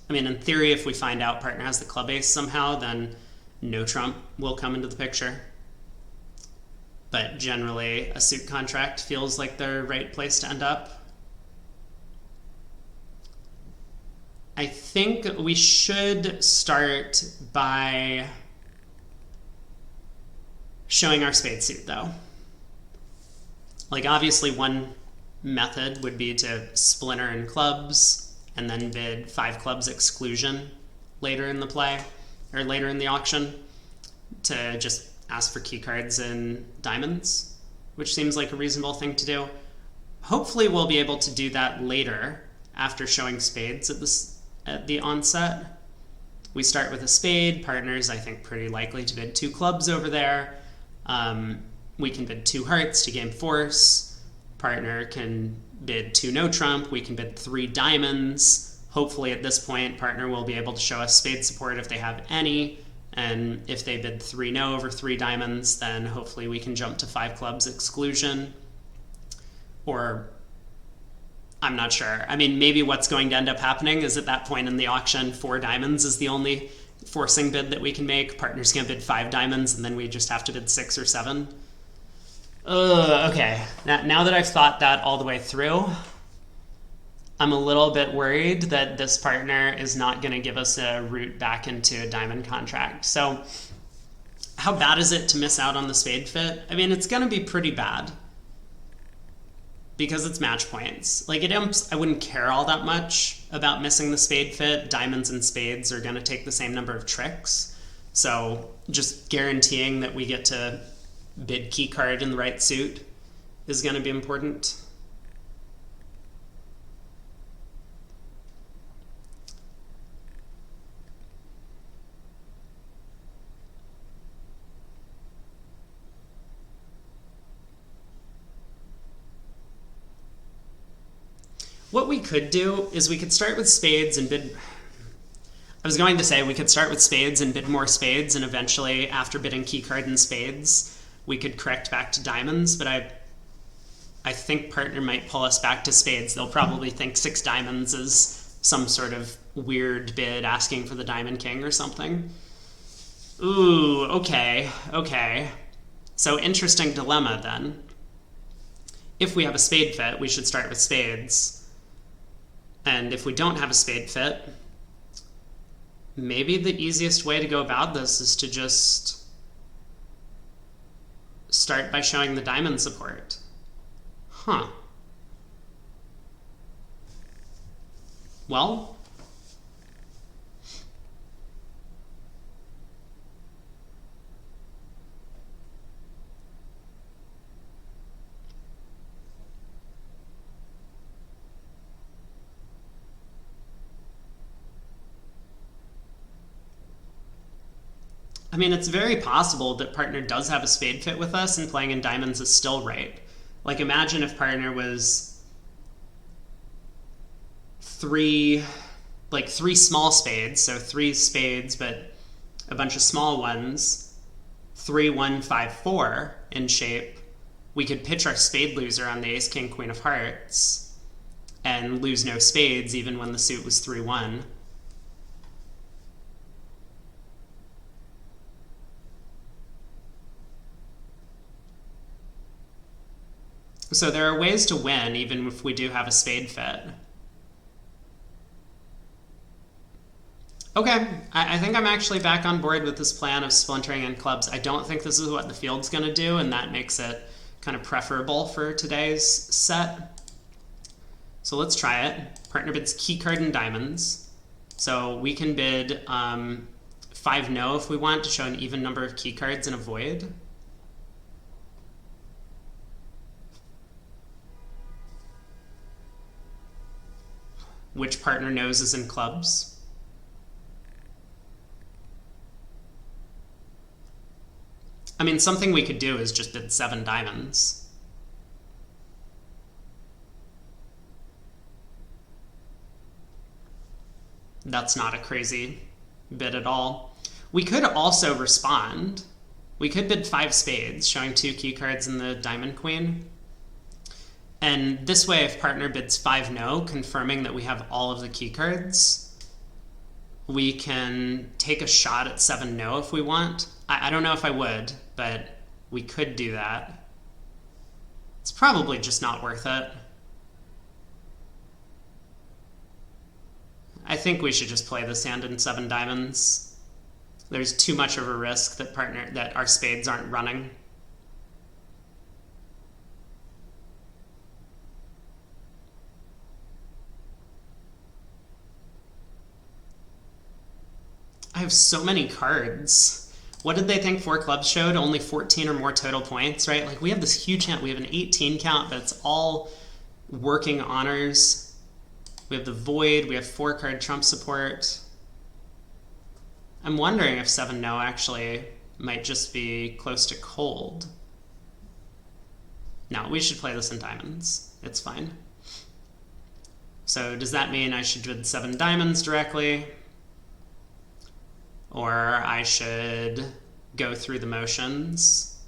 I mean, in theory, if we find out partner has the club ace somehow, then no trump will come into the picture. But generally, a suit contract feels like the right place to end up. I think we should start by showing our spade suit, though. Like, obviously, one method would be to splinter in clubs and then bid 5 clubs exclusion later in the play, or later in the auction, to just ask for key cards and diamonds, which seems like a reasonable thing to do. Hopefully we'll be able to do that later after showing spades at the onset. We start with a spade. Partners, I think, pretty likely to bid 2 clubs over there. We can bid 2 hearts to game force. Partner can bid 2 no trump. We can bid 3 diamonds. Hopefully at this point, partner will be able to show us spade support if they have any. And if they bid 3 no over 3 diamonds, then hopefully we can jump to 5 clubs exclusion. Or, I'm not sure. I mean, maybe what's going to end up happening is at that point in the auction, 4 diamonds is the only forcing bid that we can make. Partner's going to bid 5 diamonds, and then we just have to bid 6 or 7. Okay. Now that I've thought that all the way through, I'm a little bit worried that this partner is not going to give us a route back into a diamond contract. So how bad is it to miss out on the spade fit? I mean, it's going to be pretty bad because it's match points. Like, I wouldn't care all that much about missing the spade fit. Diamonds and spades are going to take the same number of tricks. So just guaranteeing that we get to bid key card in the right suit is going to be important. What we could do is we could start with spades and bid... I was going to say we could start with spades and bid more spades, and eventually, after bidding key card and spades, we could correct back to diamonds, but I think partner might pull us back to spades. They'll probably think 6 diamonds is some sort of weird bid asking for the diamond king or something. Ooh, okay. So interesting dilemma then. If we have a spade fit, we should start with spades. And if we don't have a spade fit, maybe the easiest way to go about this is to just start by showing the diamond support. Huh. Well, I mean, it's very possible that partner does have a spade fit with us and playing in diamonds is still right. Like, imagine if partner was three small spades, so 3 spades, but a bunch of small ones, 3, 1, 5, 4 in shape, we could pitch our spade loser on the ace, king, queen of hearts and lose no spades even when the suit was 3, 1. So there are ways to win even if we do have a spade fit. Okay, I think I'm actually back on board with this plan of splintering in clubs. I don't think this is what the field's going to do, and that makes it kind of preferable for today's set. So let's try it. Partner bids key card and diamonds. So we can bid 5 no if we want to show an even number of key cards and a void. Which partner knows is in clubs? I mean, something we could do is just bid 7 diamonds. That's not a crazy bid at all. We could also respond. We could bid 5 spades, showing 2 key cards and the diamond queen. And this way, if partner bids 5 no, confirming that we have all of the key cards, we can take a shot at 7 no if we want. I don't know if I would, but we could do that. It's probably just not worth it. I think we should just play this hand in 7 diamonds. There's too much of a risk that our spades aren't running. I have so many cards. What did they think 4 clubs showed? Only 14 or more total points, right? Like, we have this huge hand. We have an 18 count, but it's all working honors. We have the void. We have 4 card trump support. I'm wondering if 7 no actually might just be close to cold. No, we should play this in diamonds. It's fine. So does that mean I should bid 7 diamonds directly? Or I should go through the motions,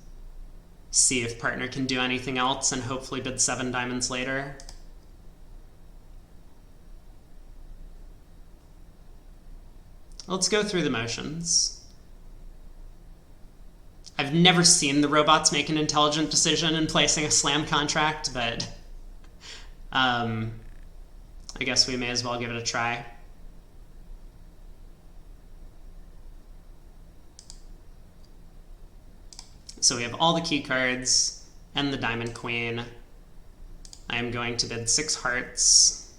see if partner can do anything else, and hopefully bid 7 diamonds later. Let's go through the motions. I've never seen the robots make an intelligent decision in placing a slam contract, but I guess we may as well give it a try. So we have all the key cards and the diamond queen. I am going to bid 6 hearts.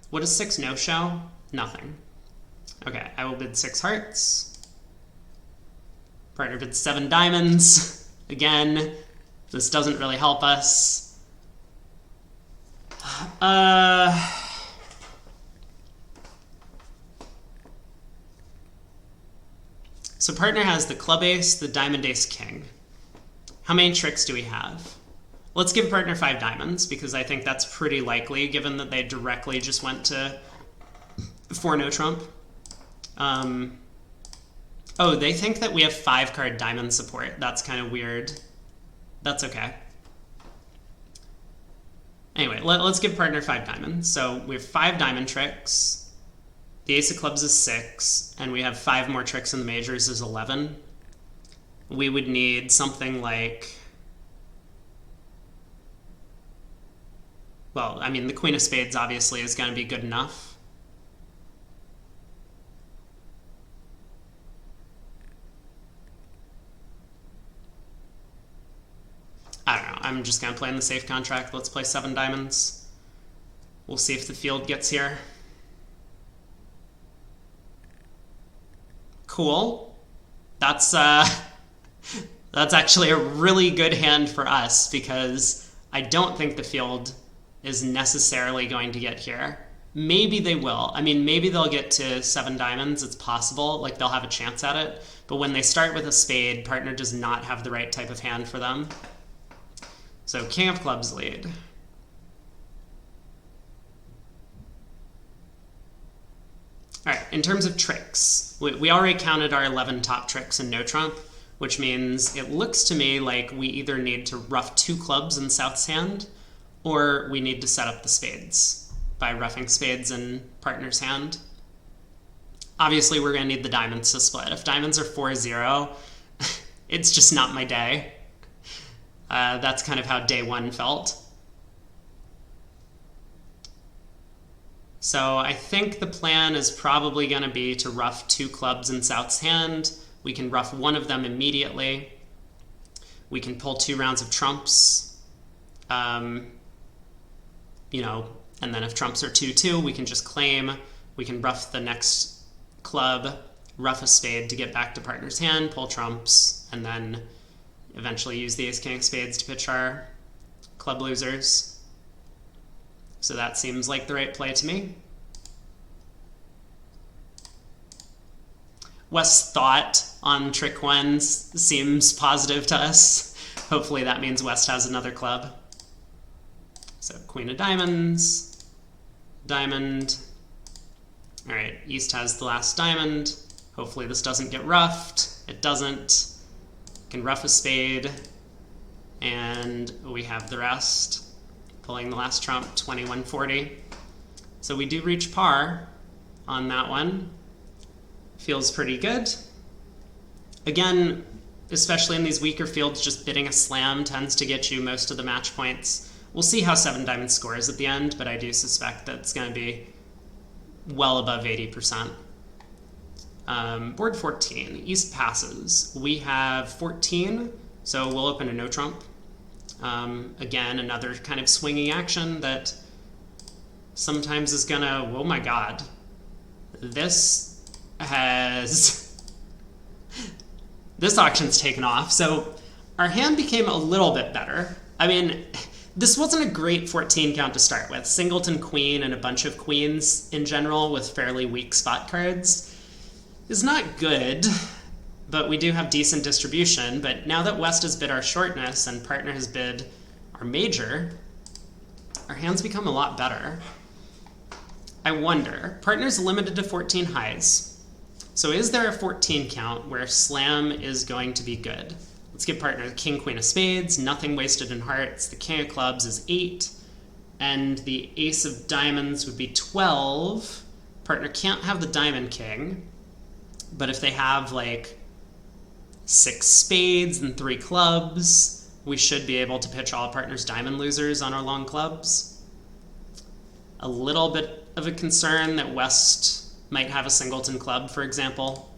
What does 6 no show? Nothing. Okay, I will bid 6 hearts. Partner bids 7 diamonds. Again, this doesn't really help us. So partner has the club ace, the diamond ace, king. How many tricks do we have? Let's give partner 5 diamonds, because I think that's pretty likely, given that they directly just went to 4 no trump. Oh, they think that we have 5 card diamond support. That's kind of weird. That's okay. Anyway, let's give partner 5 diamonds. So we have 5 diamond tricks. The ace of clubs is 6, and we have 5 more tricks in the majors is 11. We would need something like, well, I mean, the queen of spades obviously is going to be good enough. I don't know. I'm just going to play in the safe contract. Let's play 7 diamonds. We'll see if the field gets here. Cool. That's actually a really good hand for us, because I don't think the field is necessarily going to get here. Maybe they will. I mean, maybe they'll get to 7 diamonds. It's possible. Like, they'll have a chance at it. But when they start with a spade, partner does not have the right type of hand for them. So king of clubs lead. All right, in terms of tricks, we already counted our 11 top tricks and no trump, which means it looks to me like we either need to ruff 2 clubs in South's hand, or we need to set up the spades by roughing spades in partner's hand. Obviously, we're going to need the diamonds to split. If diamonds are 4-0, it's just not my day. That's kind of how day 1 felt. So I think the plan is probably going to be to ruff 2 clubs in South's hand. We can ruff one of them immediately. We can pull 2 rounds of trumps. And then if trumps are 2-2, we can just claim. We can ruff the next club, ruff a spade to get back to partner's hand, pull trumps, and then eventually use the ace-king of spades to pitch our club losers. So that seems like the right play to me. West's thought on trick 1 seems positive to us. Hopefully that means West has another club. So queen of diamonds, diamond. All right, East has the last diamond. Hopefully this doesn't get roughed. It doesn't. Can ruff a spade, and we have the rest. Pulling the last trump, 2140. So we do reach par on that one. Feels pretty good. Again, especially in these weaker fields, just bidding a slam tends to get you most of the match points. We'll see how 7 diamond scores at the end, but I do suspect that it's going to be well above 80%. Board 14, East passes. We have 14, so we'll open a no trump. Again, another kind of swinging action that sometimes is gonna, oh my god. This auction's taken off, so our hand became a little bit better. I mean, this wasn't a great 14 count to start with. Singleton queen and a bunch of queens in general with fairly weak spot cards is not good, but we do have decent distribution. But now that West has bid our shortness and partner has bid our major, our hands become a lot better. I wonder, partner's limited to 14 highs. So is there a 14 count where slam is going to be good? Let's give partner the king, queen of spades, nothing wasted in hearts. The king of clubs is 8, and the ace of diamonds would be 12. Partner can't have the diamond king, but if they have like 6 spades and 3 clubs, we should be able to pitch all partner's diamond losers on our long clubs. A little bit of a concern that West might have a singleton club, for example.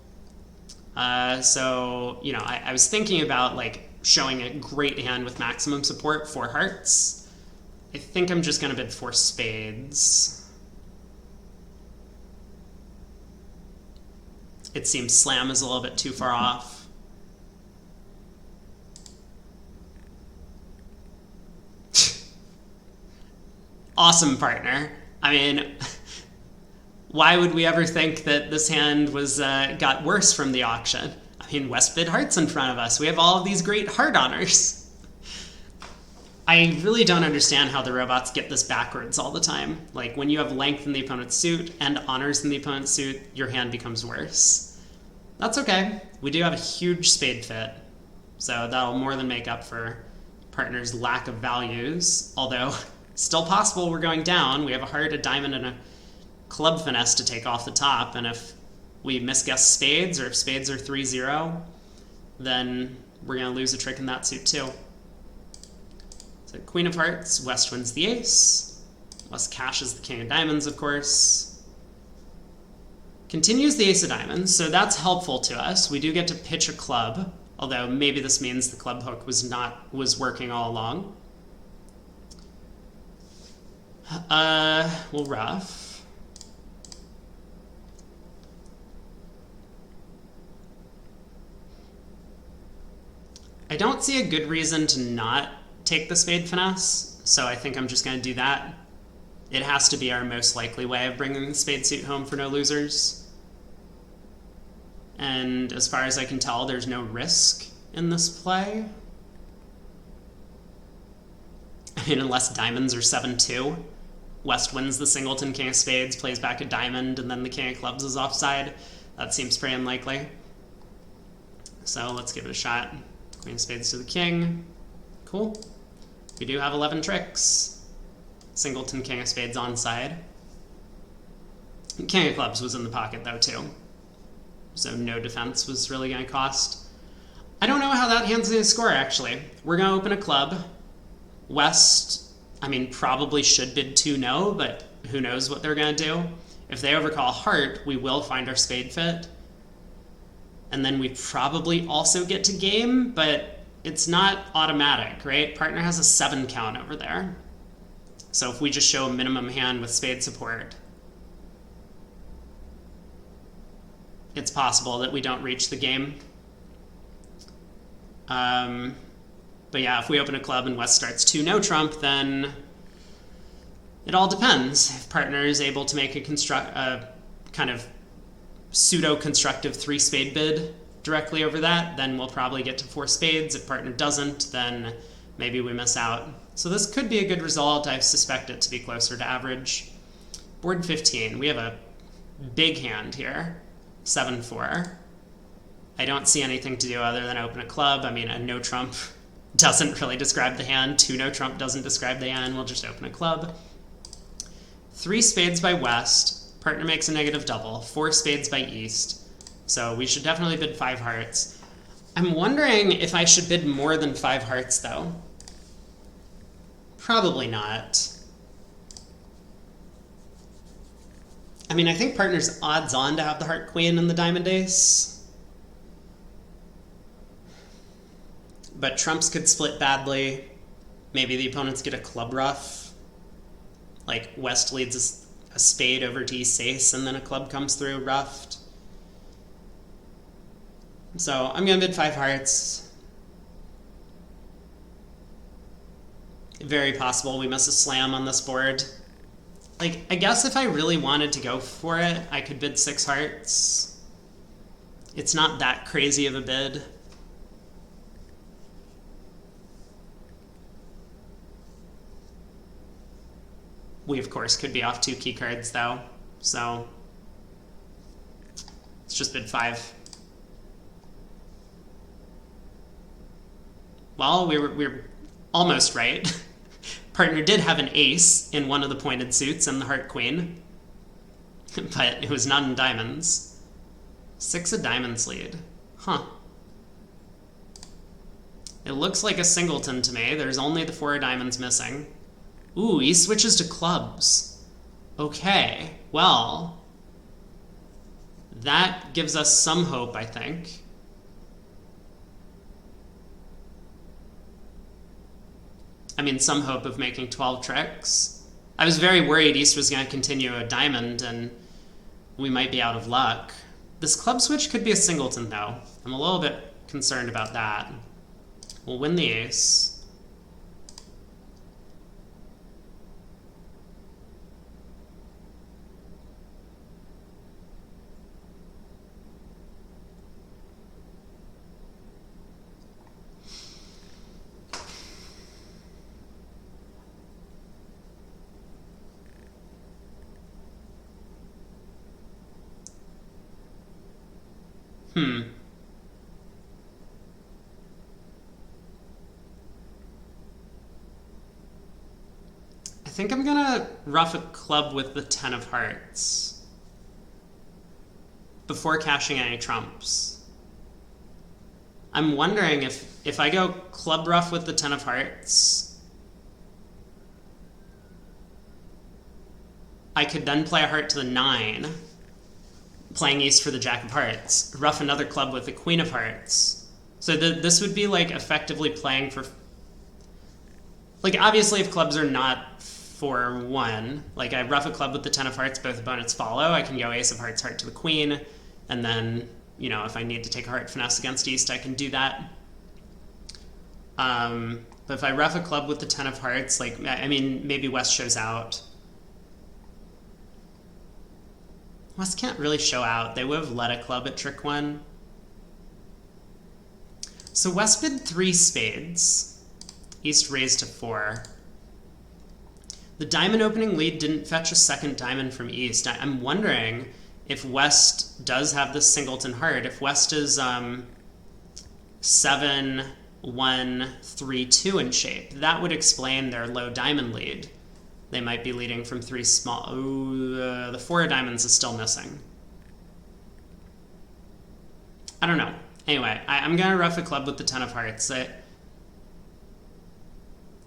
So, you know, I was thinking about like showing a great hand with maximum support for hearts. I think I'm just going to bid 4 spades. It seems slam is a little bit too far off. Awesome partner. I mean, why would we ever think that this hand was got worse from the auction? I mean, West bid hearts in front of us. We have all of these great heart honors. I really don't understand how the robots get this backwards all the time. Like, when you have length in the opponent's suit and honors in the opponent's suit, your hand becomes worse. That's okay. We do have a huge spade fit, so that'll more than make up for partner's lack of values, although still possible we're going down. We have a heart, a diamond, and a club finesse to take off the top, and if we misguess spades, or if spades are 3-0, then we're going to lose a trick in that suit too. So queen of hearts, West wins the ace. West cashes the king of diamonds, of course. Continues the ace of diamonds, so that's helpful to us. We do get to pitch a club, although maybe this means the club hook was working all along. We'll rough. I don't see a good reason to not take the spade finesse, so I think I'm just going to do that. It has to be our most likely way of bringing the spade suit home for no losers. And as far as I can tell, there's no risk in this play. I mean, unless diamonds are 7-2. West wins the singleton king of spades, plays back a diamond, and then the king of clubs is offside. That seems pretty unlikely. So let's give it a shot. Queen of spades to the king. Cool. We do have 11 tricks. Singleton king of spades onside. King of clubs was in the pocket though too. So no defense was really going to cost. I don't know how that hand's going to score actually. We're going to open a club. West, I mean, probably should bid 2-no, but who knows what they're going to do. If they overcall heart, we will find our spade fit. And then we probably also get to game, but it's not automatic, right? Partner has a 7 count over there. So if we just show a minimum hand with spade support, it's possible that we don't reach the game. But yeah, if we open a club and West starts 2-no trump, then it all depends. If partner is able to make a kind of pseudo-constructive 3-spade bid directly over that, then we'll probably get to 4 spades. If partner doesn't, then maybe we miss out. So this could be a good result. I suspect it to be closer to average. Board 15, we have a big hand here, 7-4. I don't see anything to do other than open a club. I mean, a no trump doesn't really describe the hand. 2-no trump doesn't describe the hand. We'll just open a club. 3 spades by West. Partner makes a negative double. 4 spades by East. So we should definitely bid 5 hearts. I'm wondering if I should bid more than 5 hearts, though. Probably not. I mean, I think partner's odds on to have the heart queen and the diamond ace. But trumps could split badly. Maybe the opponents get a club ruff. Like West leads a spade over to East ace, and then a club comes through ruffed. So I'm going to bid 5 hearts. Very possible we miss a slam on this board. Like, I guess if I really wanted to go for it, I could bid 6 hearts. It's not that crazy of a bid. We, of course, could be off 2 key cards, though. So let's just bid 5. Well, we were almost right. Partner did have an ace in one of the pointed suits and the heart queen, but it was not in diamonds. 6 of diamonds lead. Huh. It looks like a singleton to me. There's only the 4 of diamonds missing. Ooh, he switches to clubs. Okay, well, that gives us some hope, I think. I mean, some hope of making 12 tricks. I was very worried East was going to continue a diamond and we might be out of luck. This club switch could be a singleton, though. I'm a little bit concerned about that. We'll win the ace. I think I'm gonna ruff a club with the 10 of hearts before cashing any trumps. I'm wondering if I go club ruff with the 10 of hearts, I could then play a heart to the 9, playing East for the Jack of Hearts, ruff another club with the Queen of Hearts. So this would be like effectively playing for, like, obviously if clubs are not 4-1, like I ruff a club with the 10 of hearts, both opponents follow, I can go Ace of Hearts, heart to the Queen, and then, you know, if I need to take a heart finesse against East, I can do that. But if I ruff a club with the 10 of hearts, like, I mean, maybe West shows out, West can't really show out. They would have led a club at trick 1. So West bid 3 spades. East raised to 4. The diamond opening lead didn't fetch a second diamond from East. I'm wondering if West does have this singleton heart. If West is 7, 1, 3, 2 in shape, that would explain their low diamond lead. They might be leading from 3 small. Ooh, the 4 of diamonds is still missing. I don't know. Anyway, I'm going to rough a club with the 10 of hearts.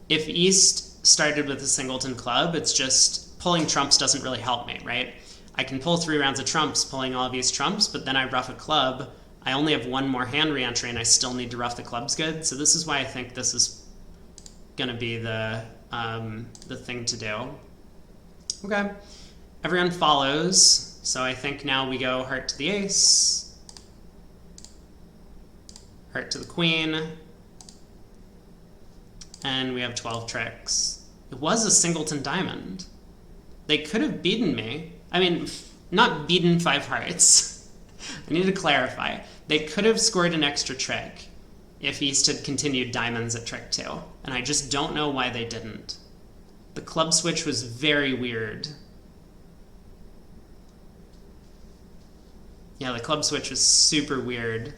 If East started with a singleton club, it's just pulling trumps doesn't really help me, right? I can pull 3 rounds of trumps, pulling all of these trumps, but then I rough a club. I only have 1 more hand re-entry, and I still need to rough the clubs good. So this is why I think this is going to be the thing to do. Okay. Everyone follows. So I think now we go heart to the ace, heart to the queen, and we have 12 tricks. It was a singleton diamond. They could have beaten me. I mean, not beaten 5 hearts. I need to clarify. They could have scored an extra trick if East had continued diamonds at trick 2, and I just don't know why they didn't. The club switch was very weird. Yeah, the club switch was super weird.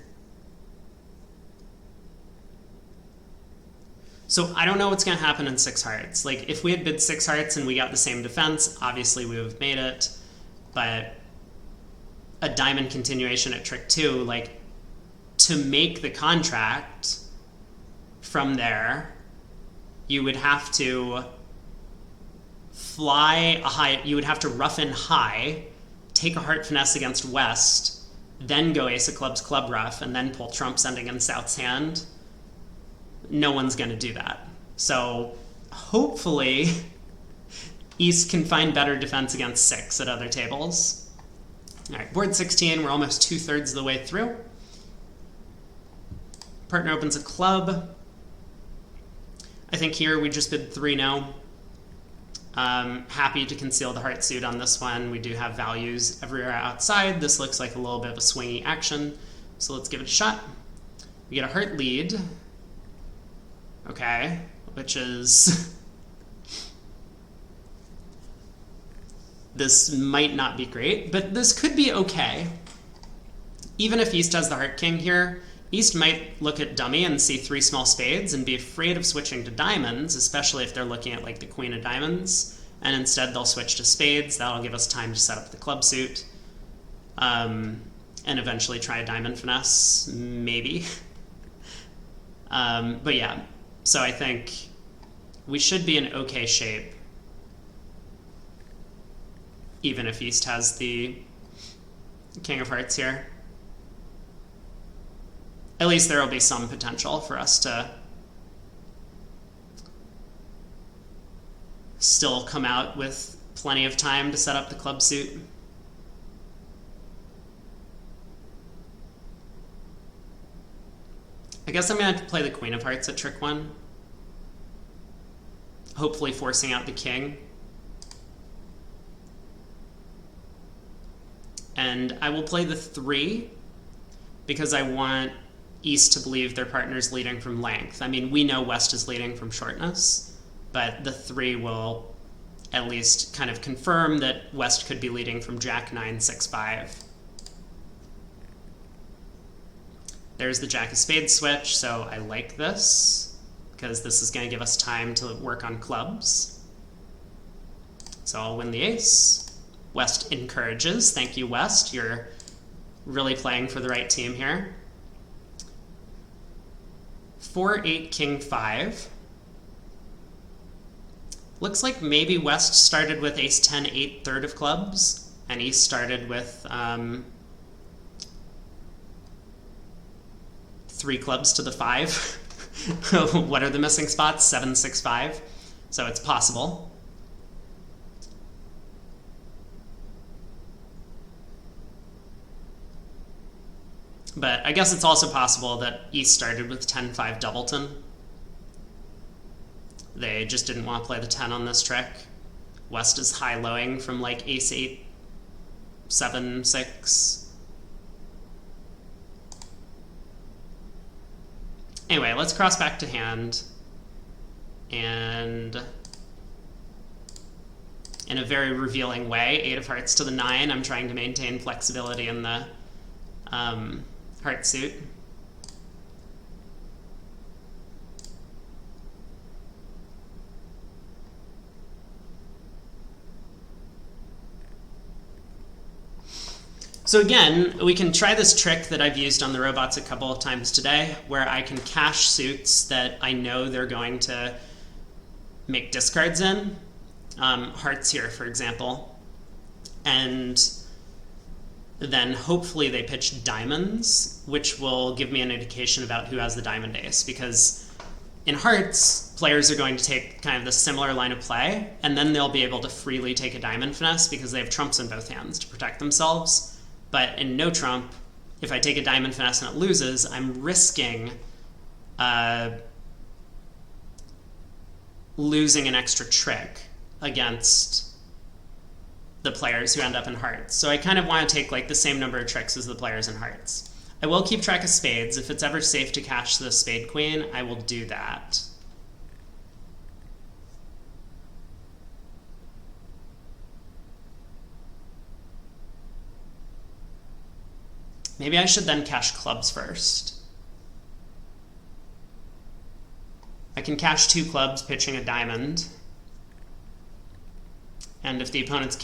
So I don't know what's going to happen in 6 hearts. Like, if we had bid 6 hearts and we got the same defense, obviously we would have made it. But a diamond continuation at trick 2, like, to make the contract from there, you would have to fly a high, you would have to rough in high, take a heart finesse against West, then go ace of clubs club rough, and then pull trumps ending in South's hand. No one's going to do that. So hopefully East can find better defense against 6 at other tables. All right, board 16, we're almost 2/3 of the way through. Partner opens a club. I think here we just bid 3 now. Happy to conceal the heart suit on this one. We do have values everywhere outside. This looks like a little bit of a swingy action, so let's give it a shot. We get a heart lead. Okay, which is... This might not be great, but this could be okay. Even if East has the heart king here, East might look at dummy and see 3 small spades and be afraid of switching to diamonds, especially if they're looking at like the queen of diamonds, and instead they'll switch to spades. That'll give us time to set up the club suit, and eventually try a diamond finesse, maybe. But yeah, so I think we should be in okay shape, even if East has the king of hearts here. At least there will be some potential for us to still come out with plenty of time to set up the club suit. I guess I'm going to have to play the queen of hearts at trick 1, hopefully forcing out the king. And I will play the 3 because I want East to believe their partner's leading from length. I mean, we know West is leading from shortness, but the 3 will at least kind of confirm that West could be leading from Jack 9, 6, 5. There's the Jack of Spades switch, so I like this because this is going to give us time to work on clubs. So I'll win the ace. West encourages. Thank you, West. You're really playing for the right team here. 4, 8, king 5. Looks like maybe West started with ace 10, 8, third of clubs, and East started with 3 clubs to the 5. What are the missing spots? 7, 6, 5. So it's possible. But I guess it's also possible that East started with 10, 5 doubleton. They just didn't want to play the 10 on this trick. West is high-lowing from like ace 8, 7, 6. Anyway, let's cross back to hand. And in a very revealing way, 8 of hearts to the 9. I'm trying to maintain flexibility in the heart suit. So again, we can try this trick that I've used on the robots a couple of times today, where I can cache suits that I know they're going to make discards in. Hearts here, for example. And then hopefully they pitch diamonds, which will give me an indication about who has the diamond ace, because in hearts, players are going to take kind of the similar line of play, and then they'll be able to freely take a diamond finesse because they have trumps in both hands to protect themselves. But in no trump, if I take a diamond finesse and it loses, I'm risking losing an extra trick against the players who end up in hearts. So I kind of want to take like the same number of tricks as the players in hearts. I will keep track of spades. If it's ever safe to cache the spade queen, I will do that. Maybe I should then cache clubs first. I can cache 2 clubs, pitching a diamond. And if the opponent's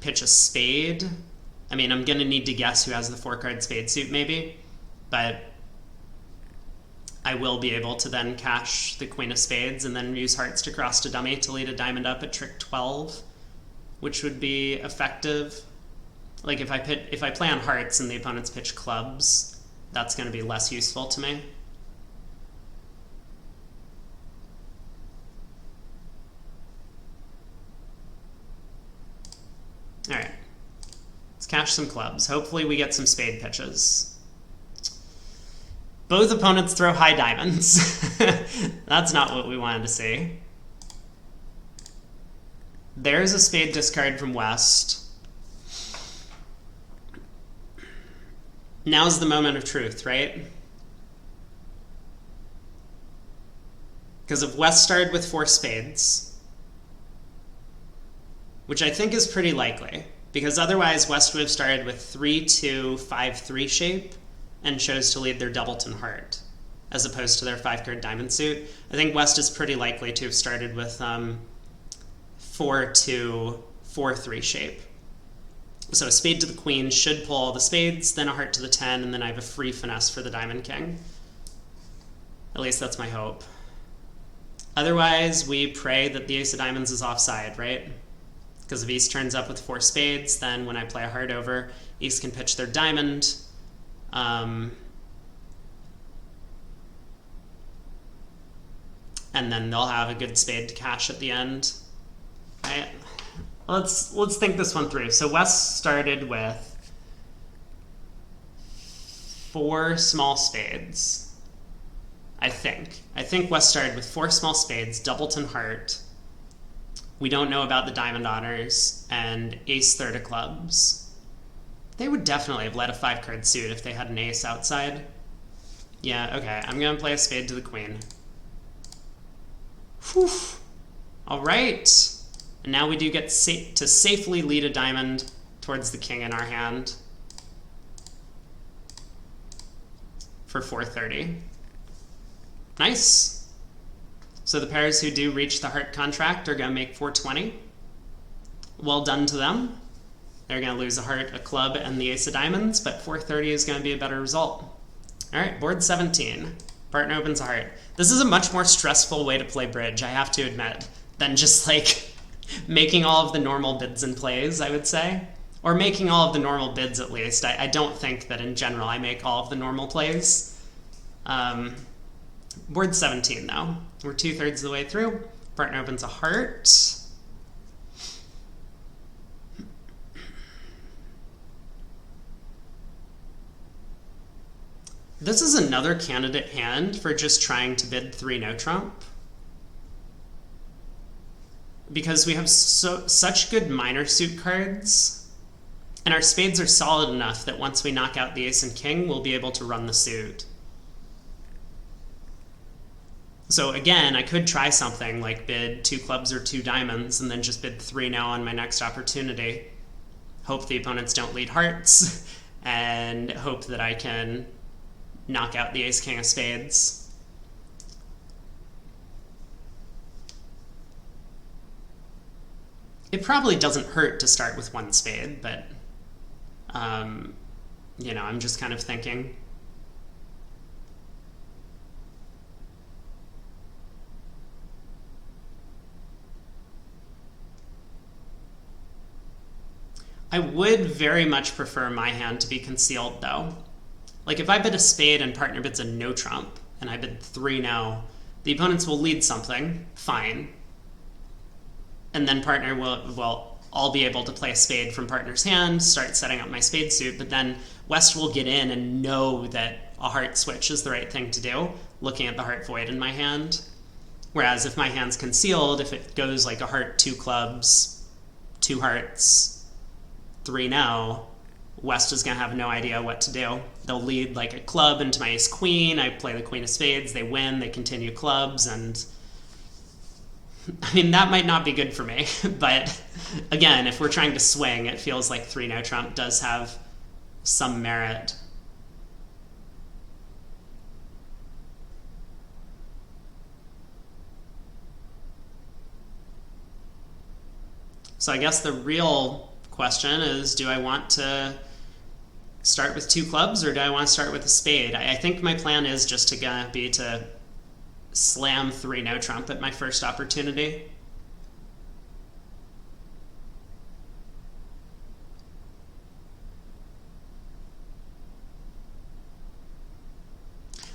pitch a spade, I mean, I'm going to need to guess who has the 4-card spade suit maybe, but I will be able to then cache the queen of spades and then use hearts to cross to dummy to lead a diamond up at trick 12, which would be effective. Like if I play on hearts and the opponent's pitch clubs, that's going to be less useful to me. All right, let's cache some clubs. Hopefully we get some spade pitches. Both opponents throw high diamonds. That's not what we wanted to see. There's a spade discard from West. Now's the moment of truth, right? Because if West started with 4 spades, which I think is pretty likely, because otherwise West would have started with 3-2, 5-3 shape and chose to lead their doubleton heart, as opposed to their 5-card diamond suit. I think West is pretty likely to have started with 4-2, 4-3 shape. So a spade to the queen should pull all the spades, then a heart to the 10, and then I have a free finesse for the diamond king. At least that's my hope. Otherwise, we pray that the ace of diamonds is offside, right? Because if East turns up with 4 spades, then when I play a heart over, East can pitch their diamond. And then they'll have a good spade to cache at the end. Let's think this one through. So West started with 4 small spades, I think. I think West started with 4 small spades, doubleton heart. We don't know about the diamond honors, and ace third of clubs. They would definitely have led a 5-card suit if they had an ace outside. Yeah, okay, I'm going to play a spade to the queen. Whew. All right. And now we do get to safely lead a diamond towards the king in our hand for 430. Nice. So the pairs who do reach the heart contract are going to make 420. Well done to them. They're going to lose a heart, a club, and the ace of diamonds, but 430 is going to be a better result. All right, board 17. Partner opens a heart. This is a much more stressful way to play bridge, I have to admit, than just like making all of the normal bids and plays, I would say. Or making all of the normal bids, at least. I don't think that in general I make all of the normal plays. Board 17, though. We're 2/3 of the way through. Partner opens a heart. This is another candidate hand for just trying to bid 3 no trump. Because we have such good minor suit cards And our spades are solid enough that once we knock out the ace and king, we'll be able to run the suit. So again, I could try something like bid 2 clubs or 2 diamonds and then just bid 3 now on my next opportunity. Hope the opponents don't lead hearts, and hope that I can knock out the ace-king of spades. It probably doesn't hurt to start with 1 spade, but, you know, I'm just kind of thinking. I would very much prefer my hand to be concealed, though. Like, if I bid a spade and partner bids a no trump, and I bid 3 now, the opponents will lead something, fine. And then partner will I'll be able to play a spade from partner's hand, start setting up my spade suit, but then West will get in and know that a heart switch is the right thing to do, looking at the heart void in my hand. Whereas if my hand's concealed, if it goes like a heart, 2 clubs, 2 hearts, 3 now, West is going to have no idea what to do. They'll lead like a club into my ace queen, I play the queen of spades, they win, they continue clubs, and I mean, that might not be good for me, but again, if we're trying to swing, it feels like 3 no trump does have some merit. So I guess the real question is, do I want to start with 2 clubs or do I want to start with a spade? I think my plan is just to be to slam 3 no trump at my first opportunity.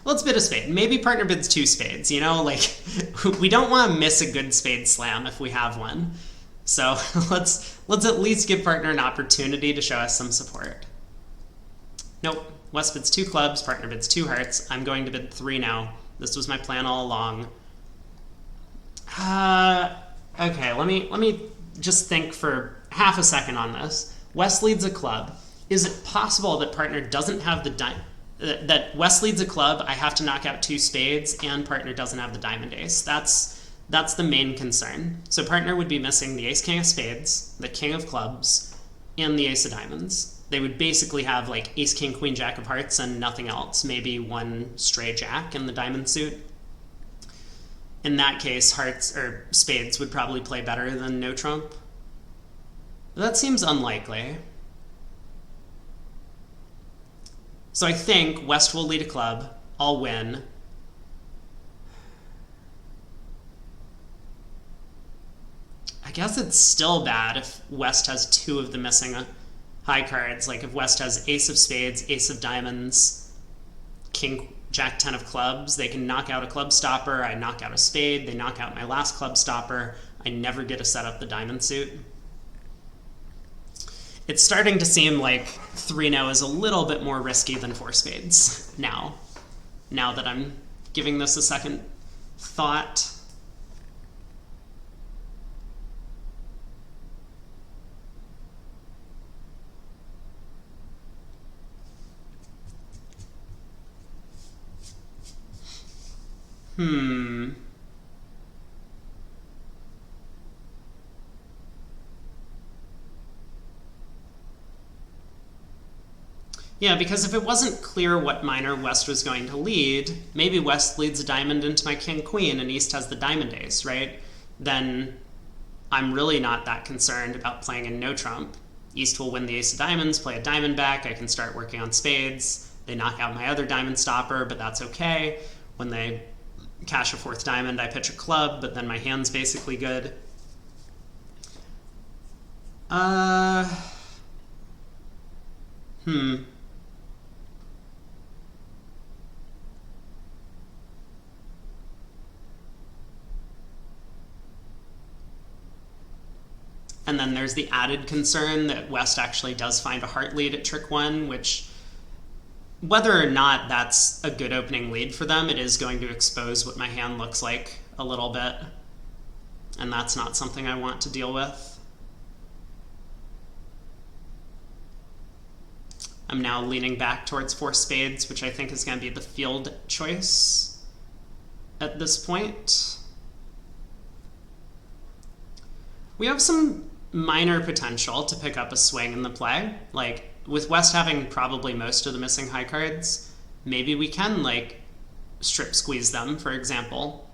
Let's bid a spade. Maybe partner bids 2 spades, you know, like we don't want to miss a good spade slam if we have one. So let's at least give partner an opportunity to show us some support. Nope, West bids 2 clubs, partner bids 2 hearts. I'm going to bid 3 now. This was my plan all along. Okay, let me just think for half a second on this. West leads a club. Is it possible that partner doesn't have the that West leads a club, I have to knock out 2 spades, and partner doesn't have the diamond ace? That's the main concern. So partner would be missing the ace-king of spades, the king of clubs, and the ace of diamonds. They would basically have like ace, king, queen, jack of hearts and nothing else. Maybe 1 stray jack in the diamond suit. In that case, hearts or spades would probably play better than no trump. That seems unlikely. So I think West will lead a club, I'll win. I guess it's still bad if West has 2 of the missing high cards. Like if West has ace of spades, ace of diamonds, king, jack 10 of clubs, they can knock out a club stopper, I knock out a spade, they knock out my last club stopper, I never get to set up the diamond suit. It's starting to seem like 3 no is a little bit more risky than 4 spades now that I'm giving this a second thought. Yeah, because if it wasn't clear what minor West was going to lead, maybe West leads a diamond into my king-queen and East has the diamond ace, right? Then I'm really not that concerned about playing in no trump. East will win the ace of diamonds, play a diamond back, I can start working on spades. They knock out my other diamond stopper, but that's okay. When they cash a 4th diamond, I pitch a club, but then my hand's basically good. And then there's the added concern that West actually does find a heart lead at trick 1, which, whether or not that's a good opening lead for them, it is going to expose what my hand looks like a little bit. And that's not something I want to deal with. I'm now leaning back towards 4 spades, which I think is going to be the field choice at this point. We have some minor potential to pick up a swing in the play. Like, with West having probably most of the missing high cards, maybe we can, like, strip squeeze them, for example,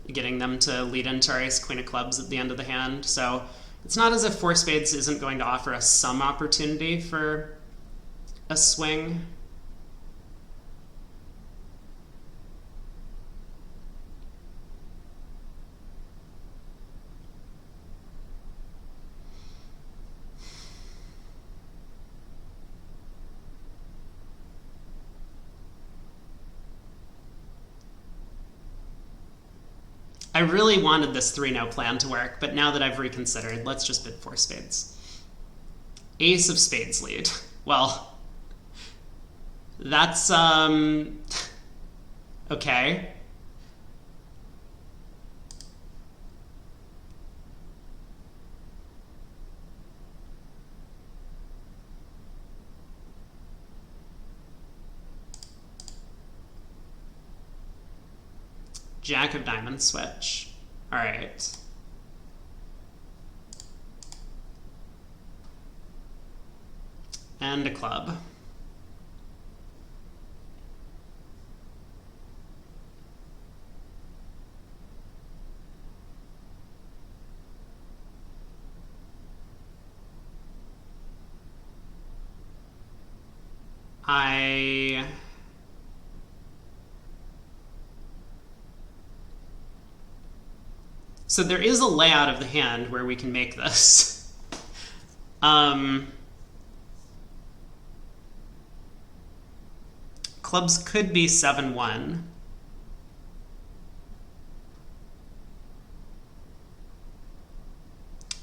getting them to lead into our ace queen of clubs at the end of the hand. So it's not as if 4 spades isn't going to offer us some opportunity for a swing. I really wanted this 3-no plan to work, but now that I've reconsidered, let's just bid 4 spades. Ace of spades lead. Well, that's, okay. Jack of diamonds switch. All right. And a club. So there is a layout of the hand where we can make this. Clubs could be 7-1.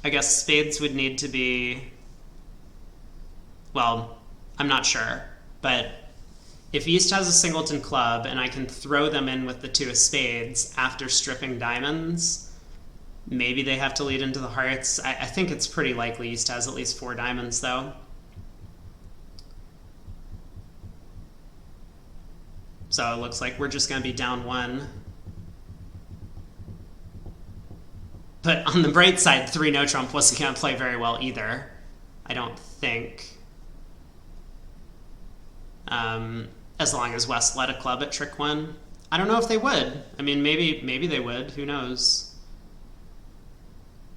I guess spades would need to be, well, I'm not sure, but if East has a singleton club and I can throw them in with the 2 of spades after stripping diamonds, maybe they have to lead into the hearts. I think it's pretty likely East has at least 4 diamonds, though. So it looks like we're just going to be down 1. But on the bright side, 3-no trump wasn't going to play very well either, I don't think. As long as West led a club at trick 1. I don't know if they would. I mean, maybe they would. Who knows?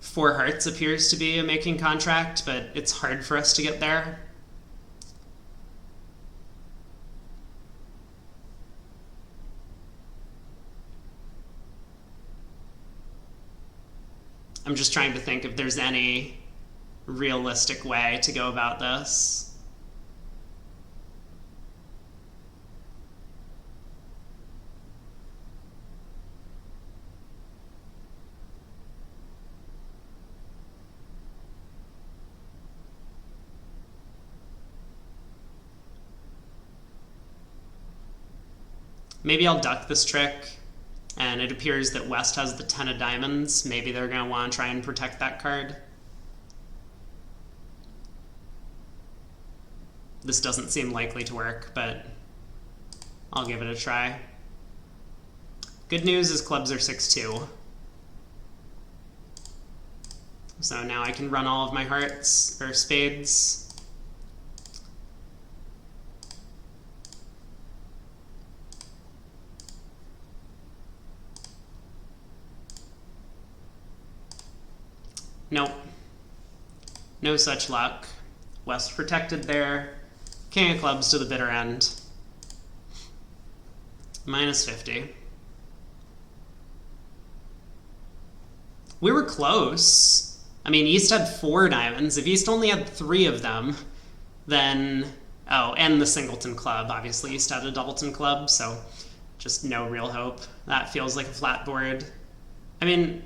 4 hearts appears to be a making contract, but it's hard for us to get there. I'm just trying to think if there's any realistic way to go about this. Maybe I'll duck this trick, and it appears that West has the 10 of diamonds. Maybe they're going to want to try and protect that card. This doesn't seem likely to work, but I'll give it a try. Good news is clubs are 6-2. So now I can run all of my hearts, or spades. Nope. No such luck. West protected there. King of clubs to the bitter end. Minus 50. We were close. I mean, East had 4 diamonds. If East only had 3 of them, then... Oh, and the singleton club. Obviously, East had a doubleton club, so just no real hope. That feels like a flat board. I mean...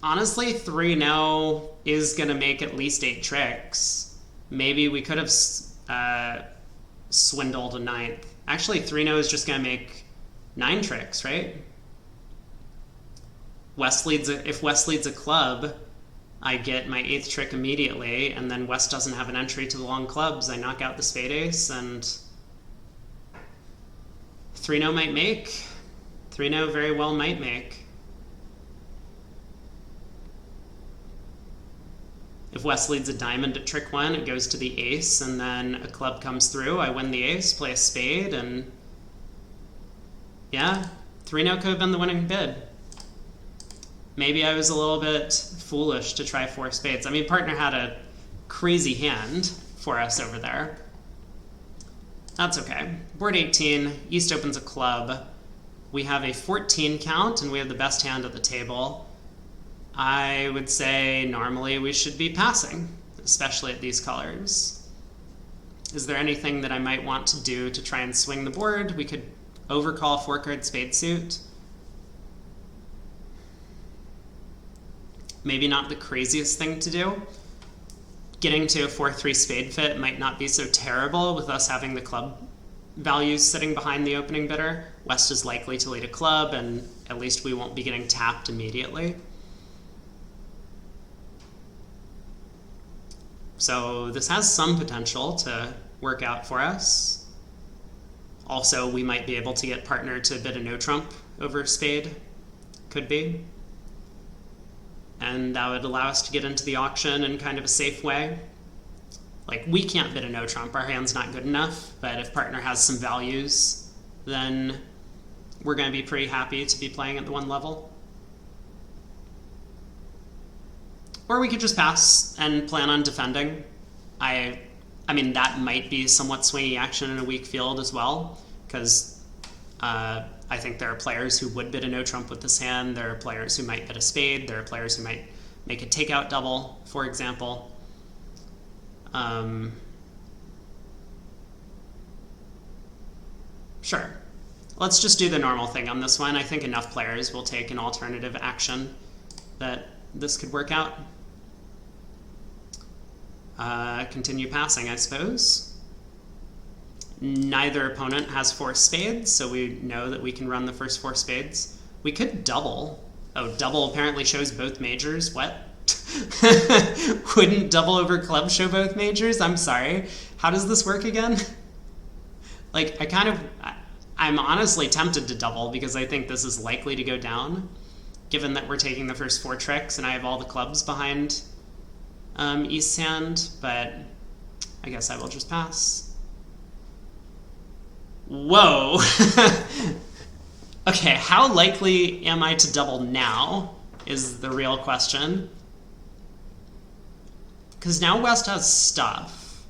Honestly, 3-no is going to make at least 8 tricks. Maybe we could have swindled a 9th. Actually, 3-no is just going to make 9 tricks, right? If West leads a club, I get my 8th trick immediately, and then West doesn't have an entry to the long clubs. I knock out the spade ace, and 3-0 might make. 3-0 very well might make. If West leads a diamond at trick 1, it goes to the ace, and then a club comes through. I win the ace, play a spade, and yeah, 3-0 could have been the winning bid. Maybe I was a little bit foolish to try 4 spades. I mean, partner had a crazy hand for us over there. That's okay. Board 18, East opens a club. We have a 14 count, and we have the best hand at the table. I would say normally we should be passing, especially at these colors. Is there anything that I might want to do to try and swing the board? We could overcall a 4-card spade suit. Maybe not the craziest thing to do. Getting to a 4-3 spade fit might not be so terrible with us having the club values sitting behind the opening bidder. West is likely to lead a club, and at least we won't be getting tapped immediately. So this has some potential to work out for us. Also, we might be able to get partner to bid a no trump over spade. Could be. And that would allow us to get into the auction in kind of a safe way. Like, we can't bid a no trump, our hand's not good enough, but if partner has some values, then we're going to be pretty happy to be playing at the 1 level. Or we could just pass and plan on defending. I mean, that might be somewhat swingy action in a weak field as well, because I think there are players who would bid a no trump with this hand. There are players who might bid a spade. There are players who might make a takeout double, for example. Sure. Let's just do the normal thing on this one. I think enough players will take an alternative action that this could work out. Continue passing, I suppose. Neither opponent has 4 spades, so we know that we can run the first 4 spades. We could double. Oh, double apparently shows both majors. What? Wouldn't double over club show both majors? I'm sorry. How does this work again? Like, I'm honestly tempted to double because I think this is likely to go down, given that we're taking the first 4 tricks and I have all the clubs behind East's hand, but I guess I will just pass. Whoa! Okay, how likely am I to double now is the real question. Because now West has stuff.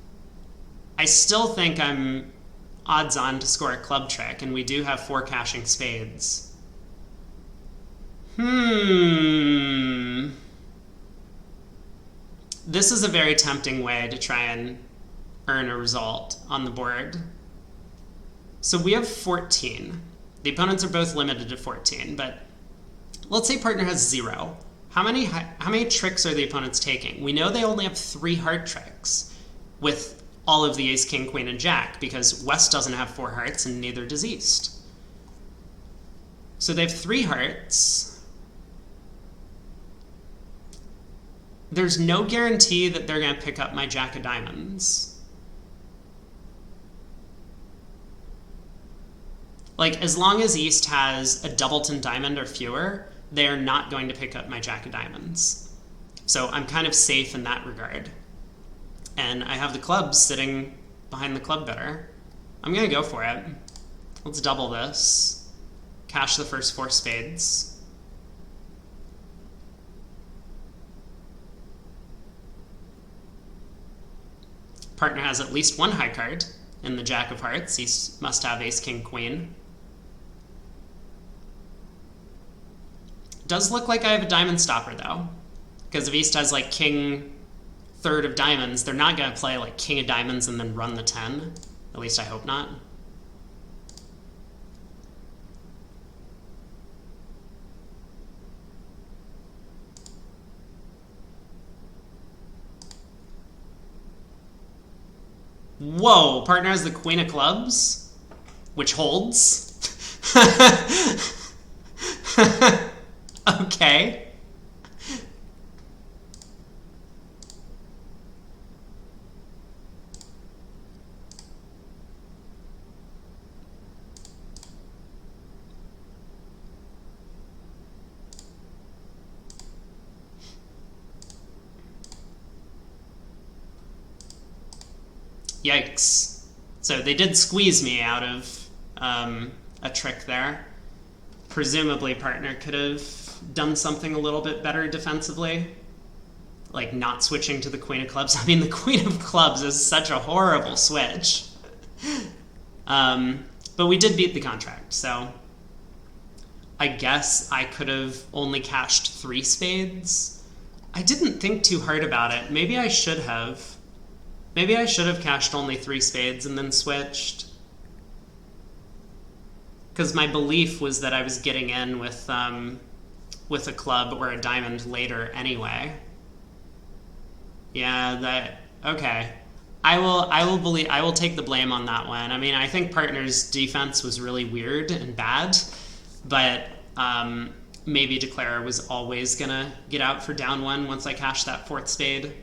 I still think I'm odds on to score a club trick, and we do have 4 cashing spades. This is a very tempting way to try and earn a result on the board. So we have 14. The opponents are both limited to 14, but let's say partner has 0. How many tricks are the opponents taking? We know they only have 3 heart tricks with all of the ace, king, queen, and jack, because West doesn't have 4 hearts and neither does East. So they have 3 hearts. There's no guarantee that they're going to pick up my jack of diamonds. Like, as long as East has a doubleton diamond or fewer, they are not going to pick up my jack of diamonds. So I'm kind of safe in that regard. And I have the clubs sitting behind the club bidder. I'm going to go for it. Let's double this. Cash the first 4 spades. Partner has at least 1 high card in the jack of hearts. He must have ace, king, queen. Does look like I have a diamond stopper, though. Because if East has, like, king third of diamonds, they're not going to play, like, king of diamonds and then run the 10. At least I hope not. Whoa, partner has the queen of clubs, which holds. Okay. Yikes. So they did squeeze me out of a trick there. Presumably partner could have done something a little bit better defensively, like not switching to the Queen of Clubs. I mean, the Queen of Clubs is such a horrible switch. But we did beat the contract, so I guess I could have only cashed 3 spades. I didn't think too hard about it. Maybe I should have. Maybe I should have cashed only 3 spades and then switched. Because my belief was that I was getting in with a club or a diamond later anyway. Yeah, okay. I will take the blame on that one. I mean, I think partner's defense was really weird and bad, but maybe Declarer was always gonna get out for down 1 once I cashed that 4th spade.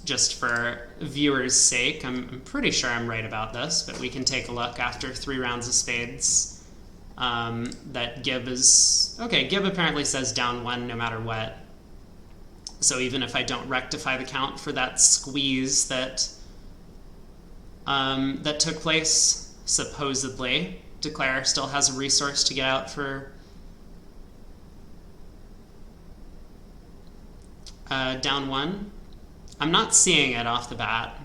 Just for viewers' sake, I'm pretty sure I'm right about this, but we can take a look after 3 rounds of spades. That Gib is... Okay, Gib apparently says down 1 no matter what. So even if I don't rectify the count for that squeeze that that took place, supposedly, Declarer still has a resource to get out for down 1. I'm not seeing it off the bat.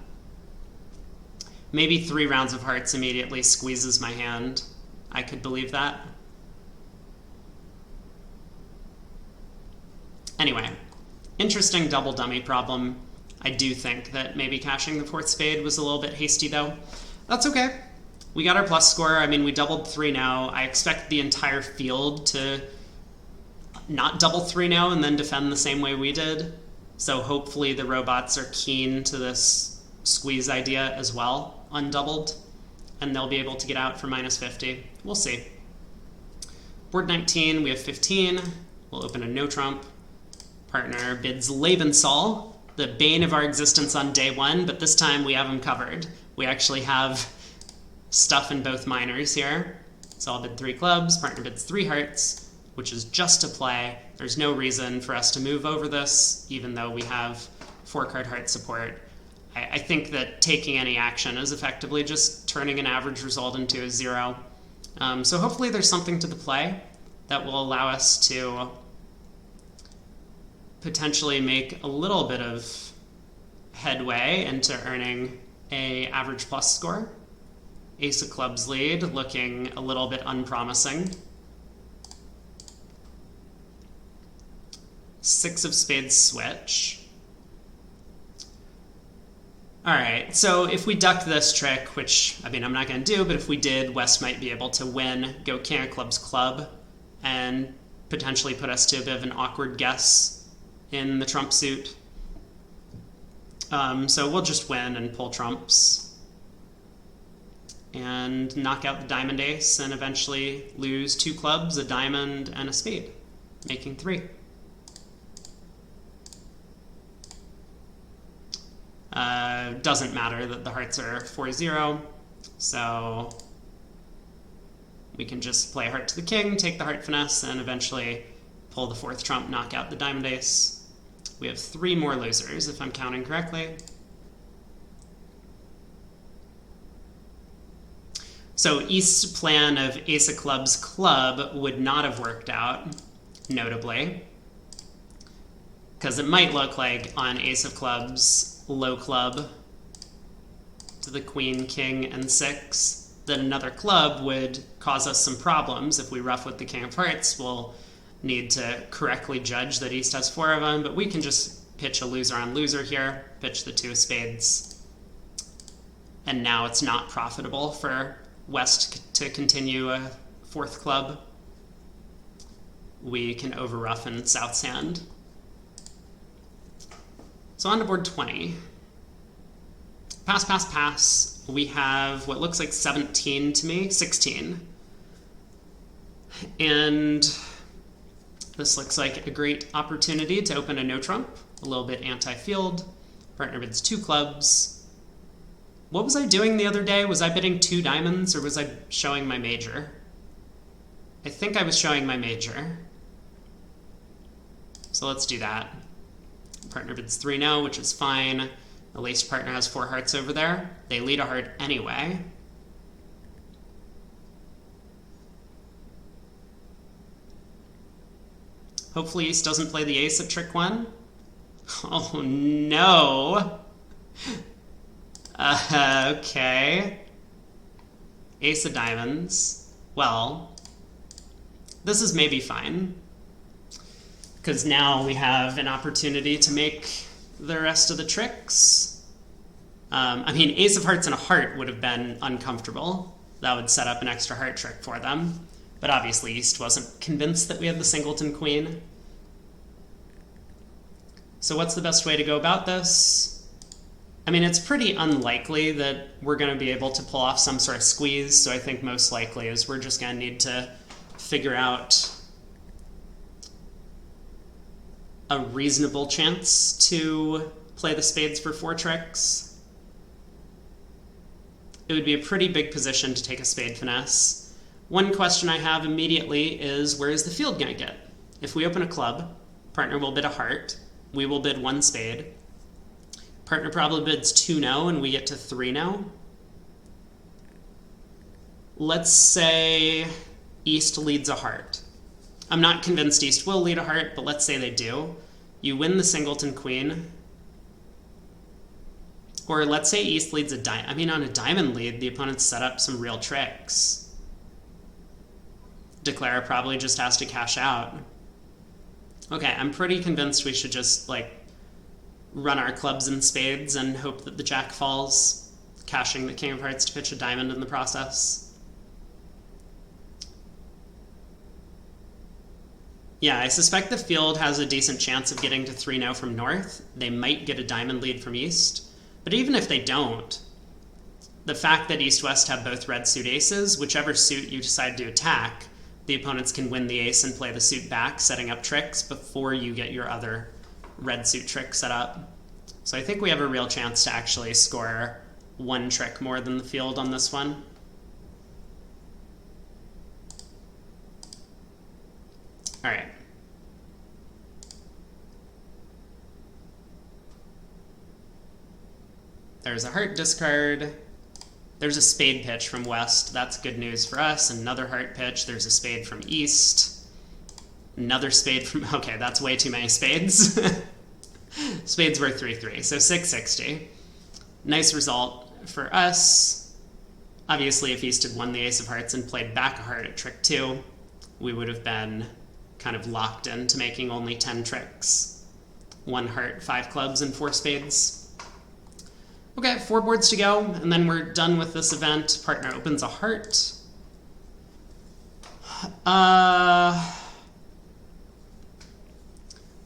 Maybe 3 rounds of hearts immediately squeezes my hand. I could believe that. Anyway, interesting double dummy problem. I do think that maybe cashing the 4th spade was a little bit hasty, though. That's okay. We got our plus score. I mean, we doubled 3-0. I expect the entire field to not double 3-0 and then defend the same way we did. So hopefully the robots are keen to this squeeze idea as well, undoubled, and they'll be able to get out for -50. We'll see. Board 19, we have 15. We'll open a no trump. Partner bids Lebensol, the bane of our existence on day 1, but this time we have him covered. We actually have stuff in both minors here. So I'll bid 3 clubs, partner bids 3 hearts, which is just a play. There's no reason for us to move over this, even though we have 4-card heart support. I think that taking any action is effectively just turning an average result into a 0. So hopefully there's something to the play that will allow us to potentially make a little bit of headway into earning a average plus score. Ace of clubs lead, looking a little bit unpromising. 6 of spades switch. All right, so if we duck this trick, which, I mean, I'm not going to do, but if we did, West might be able to win, go king of clubs club, and potentially put us to a bit of an awkward guess in the trump suit. So we'll just win and pull trumps and knock out the diamond ace and eventually lose 2 clubs, a diamond, and a spade, making 3. Doesn't matter that the hearts are 4-0, so we can just play heart to the king, take the heart finesse, and eventually pull the 4th trump, knock out the diamond ace. We have 3 more losers, if I'm counting correctly. So East's plan of ace of clubs club would not have worked out, notably, because it might look like on ace of clubs low club to the queen, king, and 6, that another club would cause us some problems. If we rough with the king of hearts, we'll need to correctly judge that East has 4 of them, but we can just pitch a loser on loser here, pitch the 2 of spades, and now it's not profitable for West to continue a 4th club. We can over-rough in South's hand. So on to board 20. Pass, pass, pass. We have what looks like 17 to me, 16. And this looks like a great opportunity to open a no trump, a little bit anti-field. Partner bids 2 clubs. What was I doing the other day? Was I bidding 2 diamonds or was I showing my major? I think I was showing my major. So let's do that. Partner bids 3 now, which is fine. At least partner has 4 hearts over there. They lead a heart anyway. Hopefully East doesn't play the ace at trick 1. Oh no! Okay. Ace of diamonds. Well, this is maybe fine, because now we have an opportunity to make the rest of the tricks. I mean, ace of hearts and a heart would have been uncomfortable. That would set up an extra heart trick for them. But obviously East wasn't convinced that we had the singleton queen. So what's the best way to go about this? I mean, it's pretty unlikely that we're going to be able to pull off some sort of squeeze, so I think most likely is we're just going to need to figure out a reasonable chance to play the spades for 4 tricks. It would be a pretty big position to take a spade finesse. One question I have immediately is, where is the field going to get? If we open a club, partner will bid a heart, we will bid 1 spade. Partner probably bids 2 no, and we get to 3 no. Let's say East leads a heart. I'm not convinced East will lead a heart, but let's say they do. You win the singleton queen. Or let's say East leads a diamond. I mean, on a diamond lead, the opponent's set up some real tricks. Declare probably just has to cash out. Okay, I'm pretty convinced we should just, like, run our clubs and spades and hope that the jack falls, cashing the king of hearts to pitch a diamond in the process. Yeah, I suspect the field has a decent chance of getting to 3-0 from north. They might get a diamond lead from east. But even if they don't, the fact that east-west have both red suit aces, whichever suit you decide to attack, the opponents can win the ace and play the suit back, setting up tricks before you get your other red suit trick set up. So I think we have a real chance to actually score 1 trick more than the field on this one. All right. There's a heart discard. There's a spade pitch from west. That's good news for us. Another heart pitch. There's a spade from east. Another spade from... Okay, that's way too many spades. Spades worth 3-3, so 660. Nice result for us. Obviously, if East had won the ace of hearts and played back a heart at trick 2, we would have been kind of locked into making only 10 tricks. 1 heart, 5 clubs, and 4 spades. Okay, 4 boards to go, and then we're done with this event. Partner opens a heart.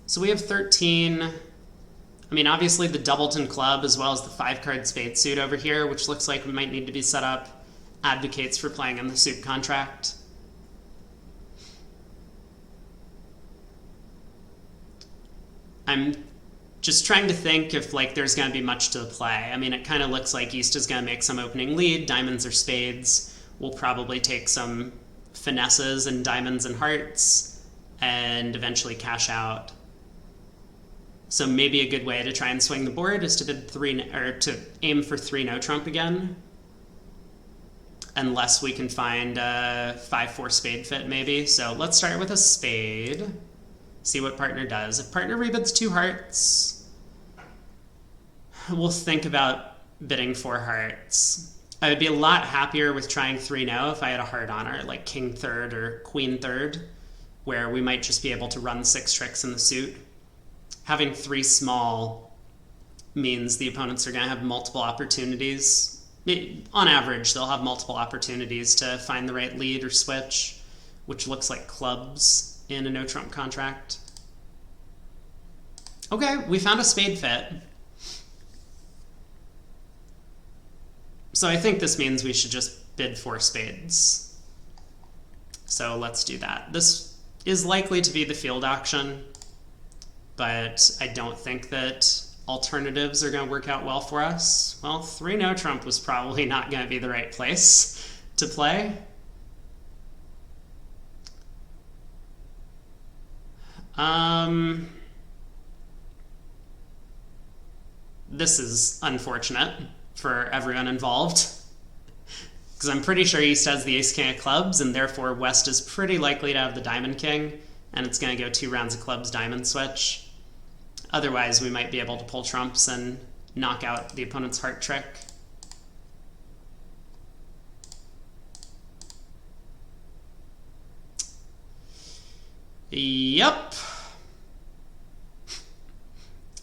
So we have 13. I mean, obviously the doubleton club, as well as the 5-card spade suit over here, which looks like we might need to be set up, advocates for playing in the suit contract. I'm just trying to think if, like, there's going to be much to the play. I mean, it kind of looks like East is going to make some opening lead. Diamonds or spades. We'll probably take some finesses and diamonds and hearts and eventually cash out. So maybe a good way to try and swing the board is to bid 3, or to aim for 3 no trump again. Unless we can find a 5-4 spade fit, maybe. So let's start with a spade. See what partner does. If partner rebids 2 hearts, we'll think about bidding 4 hearts. I would be a lot happier with trying 3 no if I had a heart on her, like king third or queen third, where we might just be able to run 6 tricks in the suit. Having 3 small means the opponents are going to have multiple opportunities. On average, they'll have multiple opportunities to find the right lead or switch, which looks like clubs in a no-trump contract. Okay, we found a spade fit. So I think this means we should just bid 4 spades. So let's do that. This is likely to be the field auction, but I don't think that alternatives are going to work out well for us. Well, 3 no trump was probably not going to be the right place to play. this is unfortunate for everyone involved. Because I'm pretty sure East has the ace-king of clubs, and therefore West is pretty likely to have the diamond king, and it's going to go 2 rounds of clubs diamond switch. Otherwise, we might be able to pull trumps and knock out the opponent's heart trick. Yep.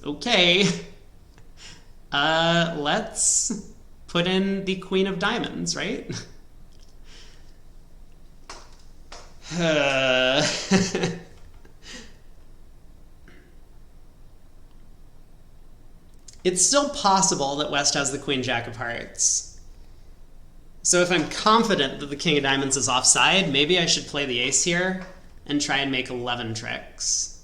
Okay. Let's put in the queen of diamonds, right? It's still possible that West has the queen jack of hearts. So if I'm confident that the king of diamonds is offside, maybe I should play the ace here and try and make 11 tricks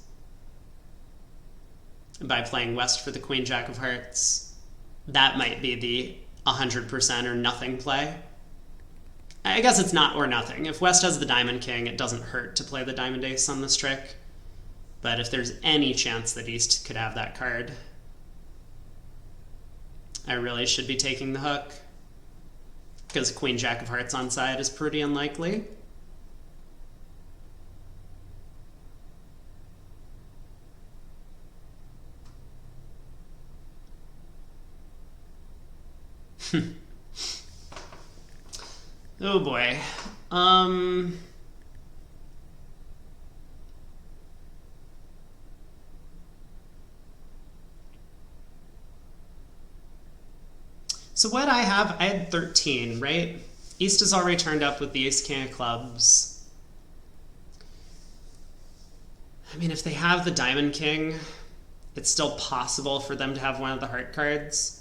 by playing West for the queen jack of hearts. That might be the 100% or nothing play. I guess it's not or nothing. If West has the diamond king, it doesn't hurt to play the diamond ace on this trick. But if there's any chance that East could have that card, I really should be taking the hook, because queen jack of hearts on side is pretty unlikely. Oh boy. So what I had 13, right? East is already turned up with the ace-king of clubs. I mean, if they have the diamond king, it's still possible for them to have one of the heart cards.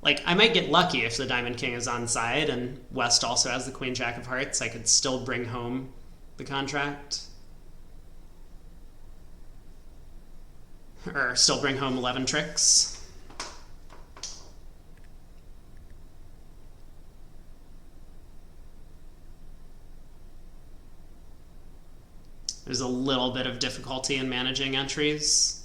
Like, I might get lucky if the diamond king is on side and West also has the queen jack of hearts. I could still bring home the contract. Or still bring home 11 tricks. There's a little bit of difficulty in managing entries.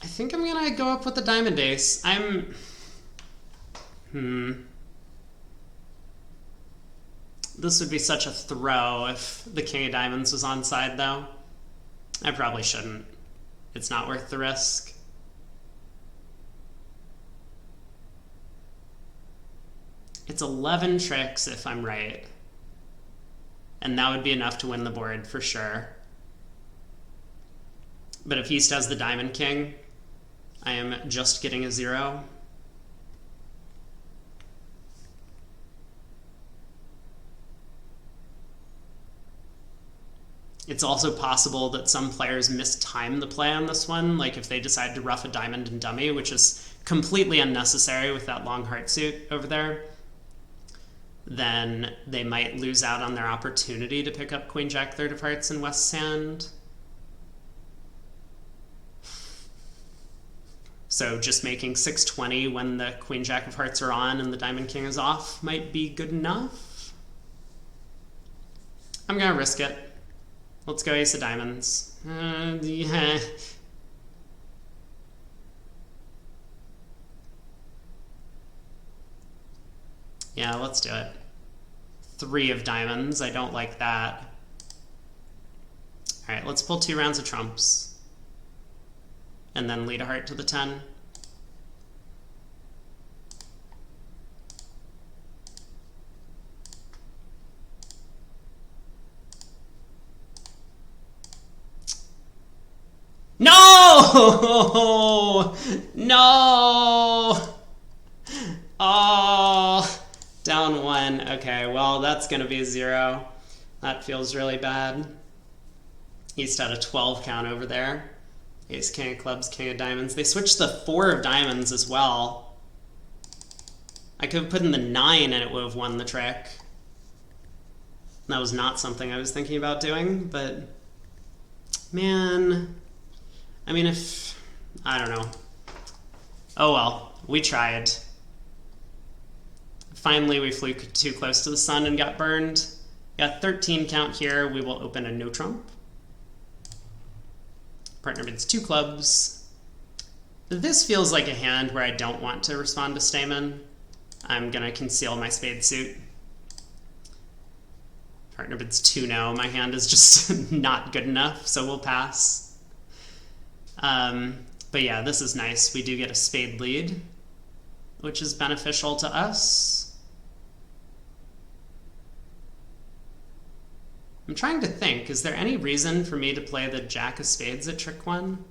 I think I'm gonna go up with the diamond ace. This would be such a throw if the king of diamonds was on side, though. I probably shouldn't. It's not worth the risk. It's 11 tricks if I'm right. And that would be enough to win the board for sure. But if East has the diamond king, I am just getting a 0. It's also possible that some players mistime the play on this one, like if they decide to rough a diamond and dummy, which is completely unnecessary with that long heart suit over there, then they might lose out on their opportunity to pick up queen jack third of hearts in West's hand. So just making 620 when the queen jack of hearts are on and the diamond king is off might be good enough. I'm gonna risk it. Let's go ace of diamonds. Yeah. Yeah, let's do it. 3 of diamonds. I don't like that. All right, let's pull 2 rounds of trumps. And then lead a heart to the 10. No! No! Oh, down 1. Okay, well, that's going to be a 0. That feels really bad. East had a 12 count over there. Ace, king of clubs, king of diamonds. They switched the 4 of diamonds as well. I could have put in the 9 and it would have won the trick. That was not something I was thinking about doing, but man, I mean, if I don't know. Oh well, we tried. Finally, we flew too close to the sun and got burned. Got 13 count here. We will open a no trump. Partner bids 2 clubs. This feels like a hand where I don't want to respond to Stamen. I'm going to conceal my spade suit. Partner bids 2 no. My hand is just not good enough, so we'll pass. But yeah, this is nice. We do get a spade lead, which is beneficial to us. I'm trying to think, is there any reason for me to play the jack of spades at trick 1?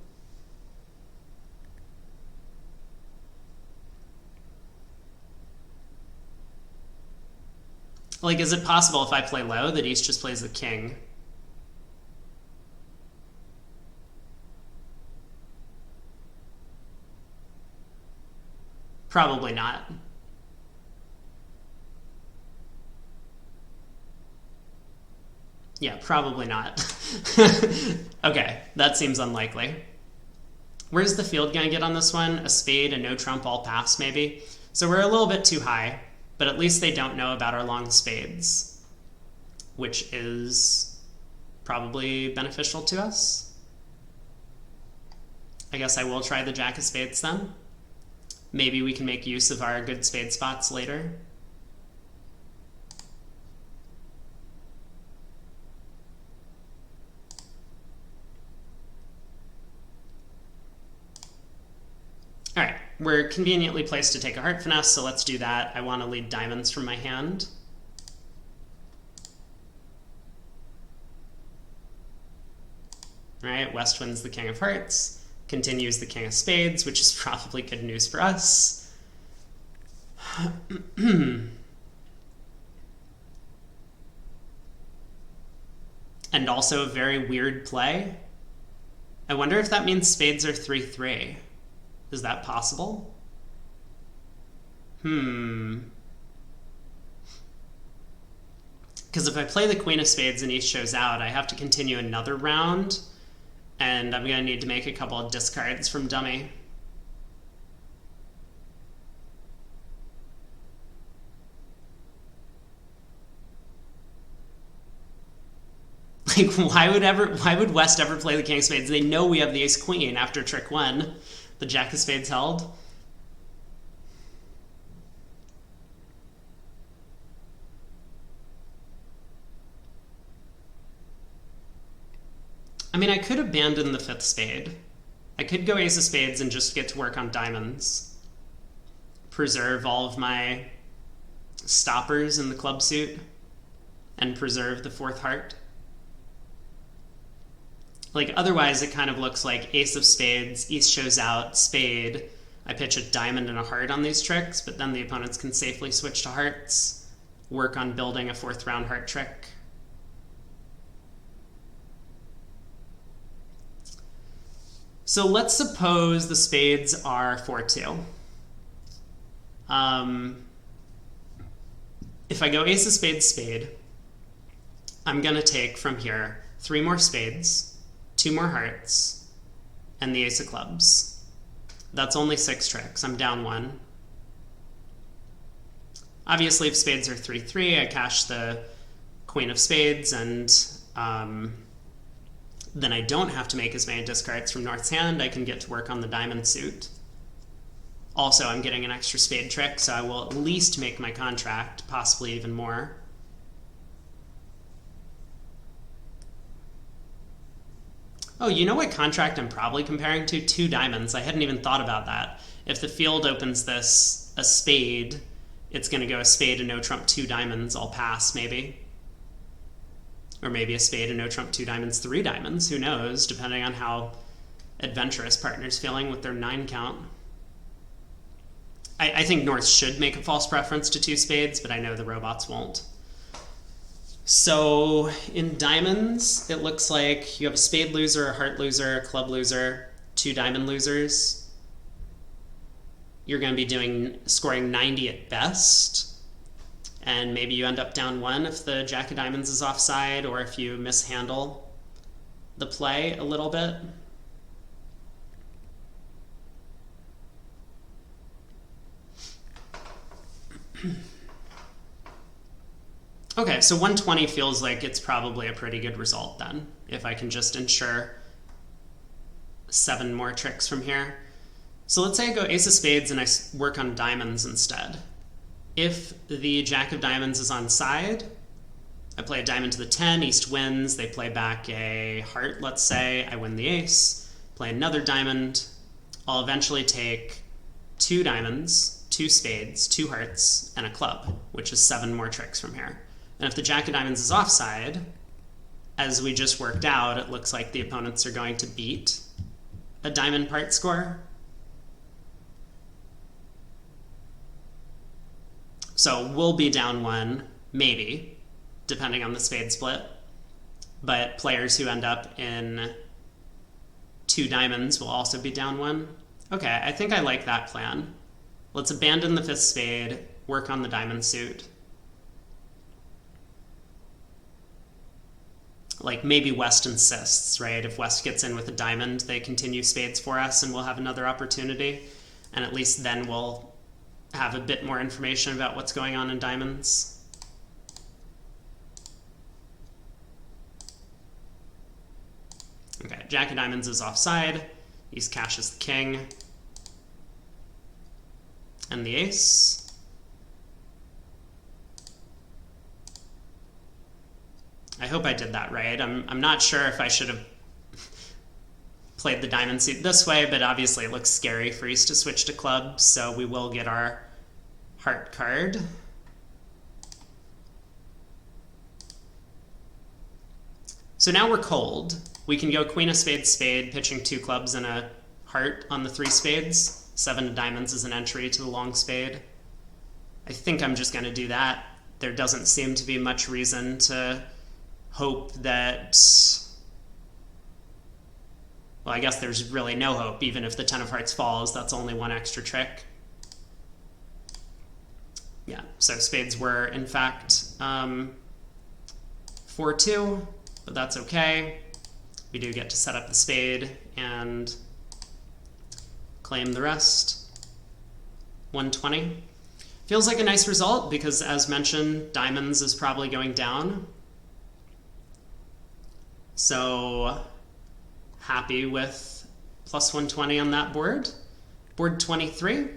Like, is it possible if I play low that East just plays the king? Probably not. Yeah, probably not. Okay, that seems unlikely. Where's the field gonna get on this one? A spade, a no trump, all pass, maybe? So we're a little bit too high, but at least they don't know about our long spades, which is probably beneficial to us. I guess I will try the jack of spades then. Maybe we can make use of our good spade spots later. All right, we're conveniently placed to take a heart finesse, so let's do that. I want to lead diamonds from my hand. All right, West wins the king of hearts. Continues the king of spades, which is probably good news for us. And also a very weird play. I wonder if that means spades are 3-3. Is that possible? Because if I play the queen of spades and East shows out, I have to continue another round, and I'm going to need to make a couple of discards from dummy. Like, why would West ever play the king of spades? They know we have the ace queen after trick 1. The jack of spades held. I mean, I could abandon the 5th spade. I could go ace of spades and just get to work on diamonds. Preserve all of my stoppers in the club suit. And preserve the 4th heart. Like, otherwise it kind of looks like ace of spades, East shows out, spade. I pitch a diamond and a heart on these tricks, but then the opponents can safely switch to hearts, work on building a 4th round heart trick. So let's suppose the spades are 4-2. If I go ace of spades, spade, I'm going to take from here 3 more spades, 2 more hearts, and the ace of clubs. That's only 6 tricks. I'm down 1. Obviously, if spades are 3-3, I cash the queen of spades, and then I don't have to make as many discards from North's hand. I can get to work on the diamond suit. Also, I'm getting an extra spade trick, so I will at least make my contract, possibly even more. Oh, you know what contract I'm probably comparing to? 2 diamonds. I hadn't even thought about that. If the field opens this a spade, it's going to go a spade and no trump 2 diamonds. I'll pass, maybe. Or maybe a spade and no trump 2 diamonds, 3 diamonds. Who knows, depending on how adventurous partner's feeling with their 9 count. I think North should make a false preference to 2 spades, but I know the robots won't. So in diamonds, it looks like you have a spade loser, a heart loser, a club loser, 2 diamond losers. You're going to be scoring 90 at best, and maybe you end up down 1 if the jack of diamonds is offside, or if you mishandle the play a little bit. Okay, so 120 feels like it's probably a pretty good result then, if I can just ensure 7 more tricks from here. So let's say I go ace of spades and I work on diamonds instead. If the jack of diamonds is on side, I play a diamond to the 10, East wins, they play back a heart, let's say, I win the ace, play another diamond, I'll eventually take 2 diamonds, 2 spades, 2 hearts, and a club, which is 7 more tricks from here. And if the jack of diamonds is offside, as we just worked out, it looks like the opponents are going to beat a diamond part score. So we'll be down 1, maybe, depending on the spade split. But players who end up in 2 diamonds will also be down 1. Okay, I think I like that plan. Let's abandon the 5th spade, work on the diamond suit. Like maybe West insists, right? If West gets in with a diamond, they continue spades for us and we'll have another opportunity. And at least then we'll have a bit more information about what's going on in diamonds. Okay, jack of diamonds is offside. East cashes the king. And the ace. I hope I did that right. I'm not sure if I should have played the diamond suit this way, but obviously it looks scary for East to switch to clubs, so we will get our heart card. So now we're cold. We can go queen of spades, spade, pitching 2 clubs and a heart on the 3 spades. 7 of diamonds is an entry to the long spade. I think I'm just going to do that. There doesn't seem to be much reason to hope that, well, I guess there's really no hope. Even if the 10 of hearts falls, that's only 1 extra trick. Yeah, so spades were, in fact, 4-2, but that's okay. We do get to set up the spade and claim the rest. 120. Feels like a nice result because, as mentioned, diamonds is probably going down. So happy with plus 120 on that board. Board 23,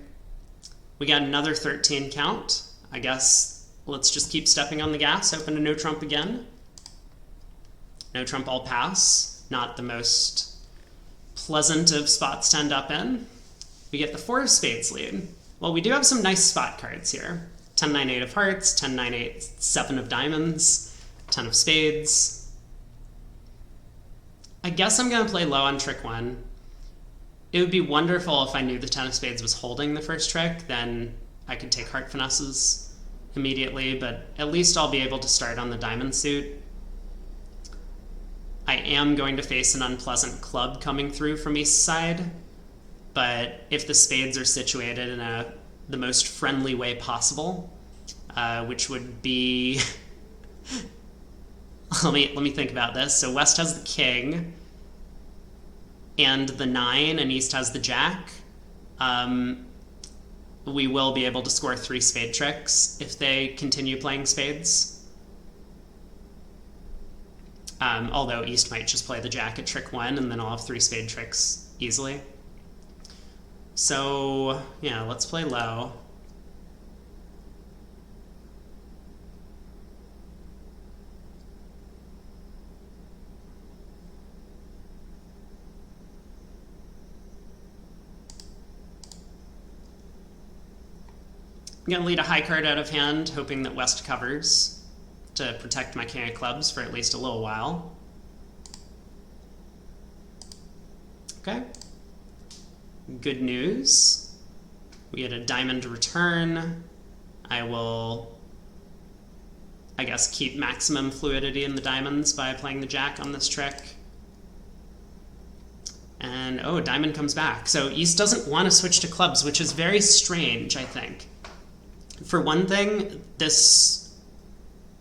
we got another 13 count. I guess let's just keep stepping on the gas, open a no trump again. No trump, all pass. Not the most pleasant of spots to end up in. We get the 4 of spades lead. Well, we do have some nice spot cards here. 10, 9, 8 of hearts, 10, 9, 8, 7 of diamonds, 10 of spades. I guess I'm going to play low on trick 1. It would be wonderful if I knew the 10 of spades was holding the first trick, then I could take heart finesses immediately, but at least I'll be able to start on the diamond suit. I am going to face an unpleasant club coming through from east side, but if the spades are situated in the most friendly way possible, which would be... Let me think about this. So West has the king and the 9, and East has the jack. We will be able to score 3 spade tricks if they continue playing spades. Although East might just play the jack at trick 1, and then I'll have 3 spade tricks easily. So yeah, let's play low. I'm going to lead a high card out of hand, hoping that West covers to protect my king of clubs for at least a little while. Okay. Good news. We get a diamond return. I will, I guess, keep maximum fluidity in the diamonds by playing the jack on this trick. And, oh, diamond comes back. So East doesn't want to switch to clubs, which is very strange, I think. For one thing, this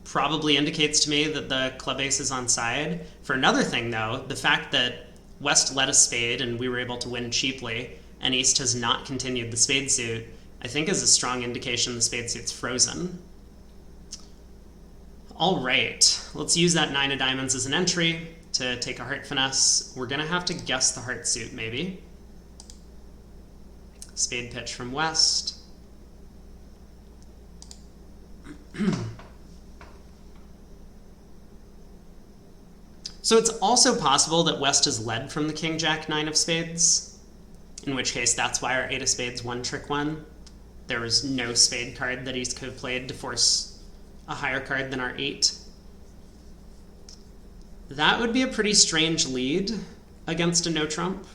probably indicates to me that the club ace is on side. For another thing, though, the fact that West led a spade and we were able to win cheaply, and East has not continued the spade suit, I think is a strong indication the spade suit's frozen. All right, let's use that 9 of diamonds as an entry to take a heart finesse. We're gonna have to guess the heart suit, maybe. Spade pitch from West. So it's also possible that West is led from the King Jack 9 of spades, in which case that's why our 8 of spades one trick won. There was no spade card that he could have played to force a higher card than our 8. That would be a pretty strange lead against a no trump.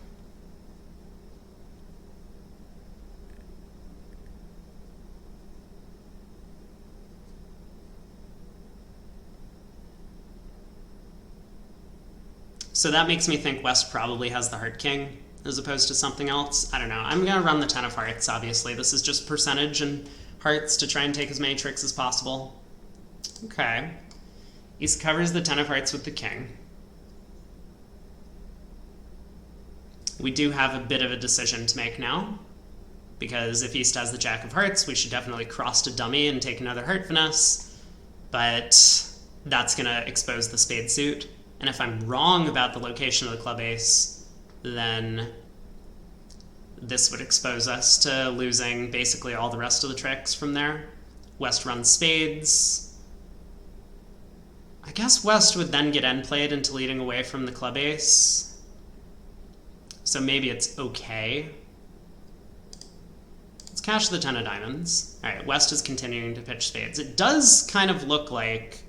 So that makes me think West probably has the heart king as opposed to something else. I don't know. I'm going to run the 10 of hearts, obviously. This is just percentage and hearts to try and take as many tricks as possible. Okay. East covers the 10 of hearts with the king. We do have a bit of a decision to make now, because if East has the Jack of hearts, we should definitely cross to dummy and take another heart finesse, but that's going to expose the spade suit. And if I'm wrong about the location of the club ace, then this would expose us to losing basically all the rest of the tricks from there. West runs spades. I guess West would then get end played into leading away from the club ace. So maybe it's okay. Let's cash the 10 of diamonds. All right, West is continuing to pitch spades. It does kind of look like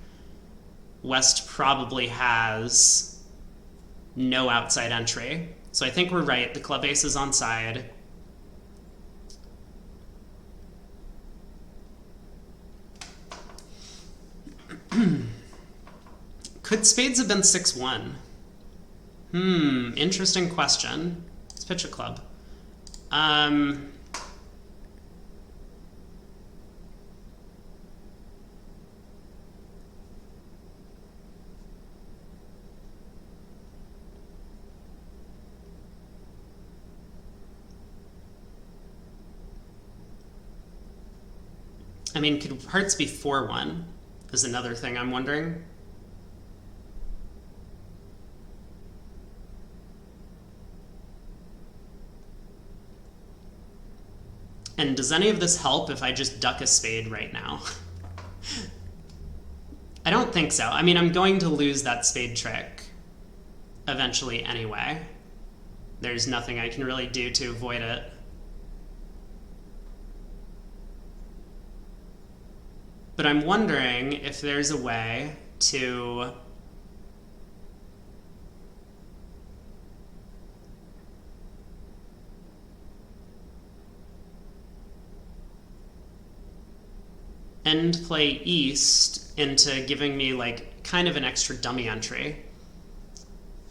West probably has no outside entry. So I think we're right. The club ace is onside. Could spades have been 6-1? Interesting question. Let's pitch a club. I mean, could hearts be 4-1 is another thing I'm wondering. And does any of this help if I just duck a spade right now? I don't think so. I mean, I'm going to lose that spade trick eventually anyway. There's nothing I can really do to avoid it. But I'm wondering if there's a way to end play East into giving me like kind of an extra dummy entry.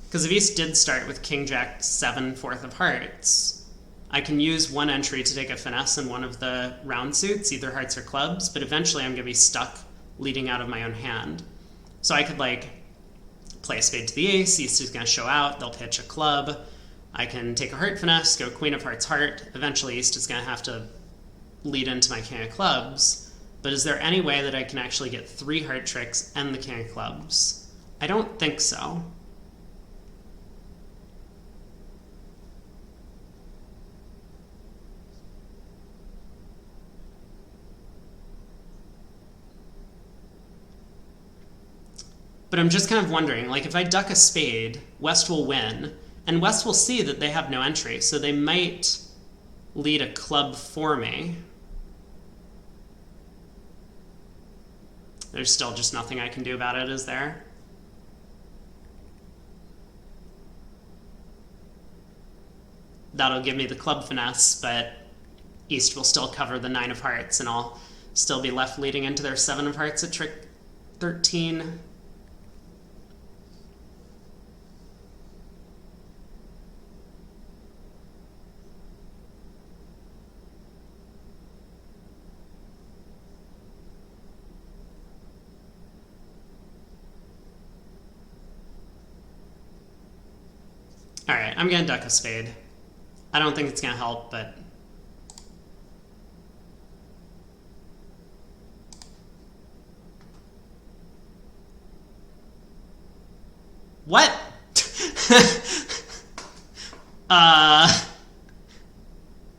Because if East did start with King Jack 7 4th of hearts, I can use one entry to take a finesse in one of the round suits, either hearts or clubs, but eventually I'm going to be stuck leading out of my own hand. So I could like play a spade to the ace, East is going to show out, they'll pitch a club, I can take a heart finesse, go queen of hearts heart, eventually East is going to have to lead into my king of clubs. But is there any way that I can actually get 3 heart tricks and the king of clubs? I don't think so. But I'm just kind of wondering, like if I duck a spade, West will win, and West will see that they have no entry, so they might lead a club for me. There's still just nothing I can do about it, is there? That'll give me the club finesse, but East will still cover the 9 of hearts, and I'll still be left leading into their 7 of hearts at trick 13. All right, I'm going to duck a spade. I don't think it's going to help, but What?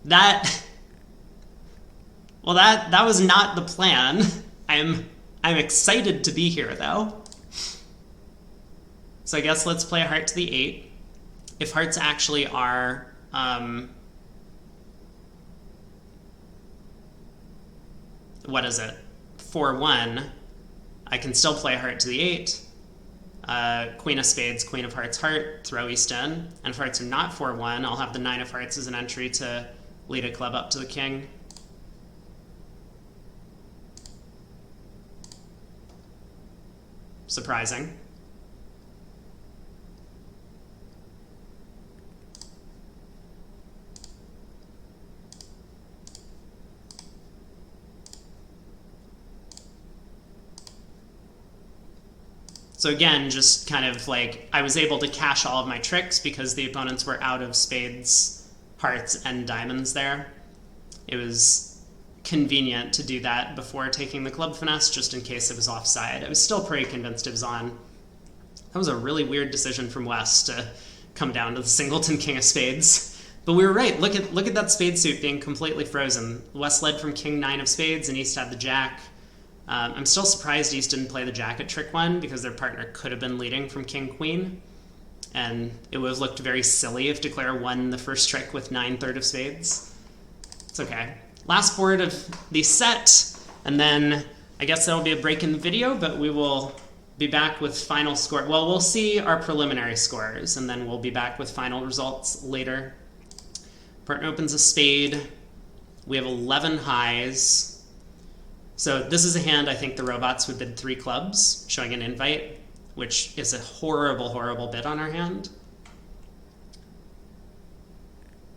That... Well, that was not the plan. I'm excited to be here, though. So I guess let's play a heart to the 8. If hearts actually are... what is it? 4-1. I can still play a heart to the 8. Queen of spades, queen of hearts, heart, throw East in. And if hearts are not 4-1, I'll have the 9 of hearts as an entry to lead a club up to the king. Surprising. So again, just kind of like, I was able to cash all of my tricks because the opponents were out of spades, hearts, and diamonds there. It was convenient to do that before taking the club finesse, just in case it was offside. I was still pretty convinced it was on. That was a really weird decision from West to come down to the singleton king of spades. But we were right. Look at that spade suit being completely frozen. West led from king 9 of spades, and East had the jack. I'm still surprised East didn't play the jack at trick 1 because their partner could have been leading from king queen, and it would have looked very silly if Declare won the first trick with 9/3 of spades. It's okay. Last board of the set, and then I guess that'll be a break in the video, but we will be back with final score. Well, we'll see our preliminary scores, and then we'll be back with final results later. Partner opens a spade. We have 11 highs. So this is a hand I think the robots would bid 3 clubs, showing an invite, which is a horrible, horrible bid on our hand.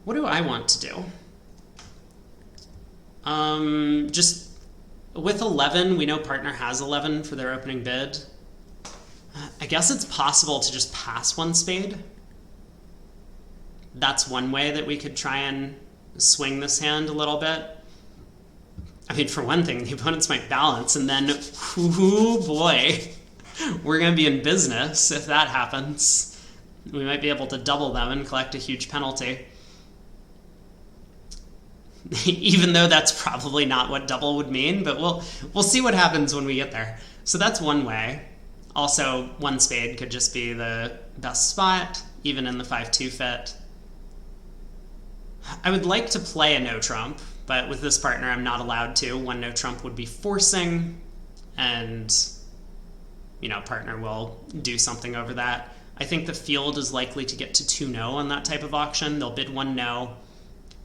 What do I want to do? Just with 11, we know partner has 11 for their opening bid. I guess it's possible to just pass 1 spade. That's one way that we could try and swing this hand a little bit. I mean, for one thing, the opponents might balance, and then, ooh boy, we're going to be in business if that happens. We might be able to double them and collect a huge penalty. Even though that's probably not what double would mean, but we'll see what happens when we get there. So that's one way. Also, 1 spade could just be the best spot, even in the 5-2 fit. I would like to play a no trump, but with this partner I'm not allowed to. 1 no trump would be forcing, and partner will do something over that. I think the field is likely to get to 2 no on that type of auction. They'll bid 1 no,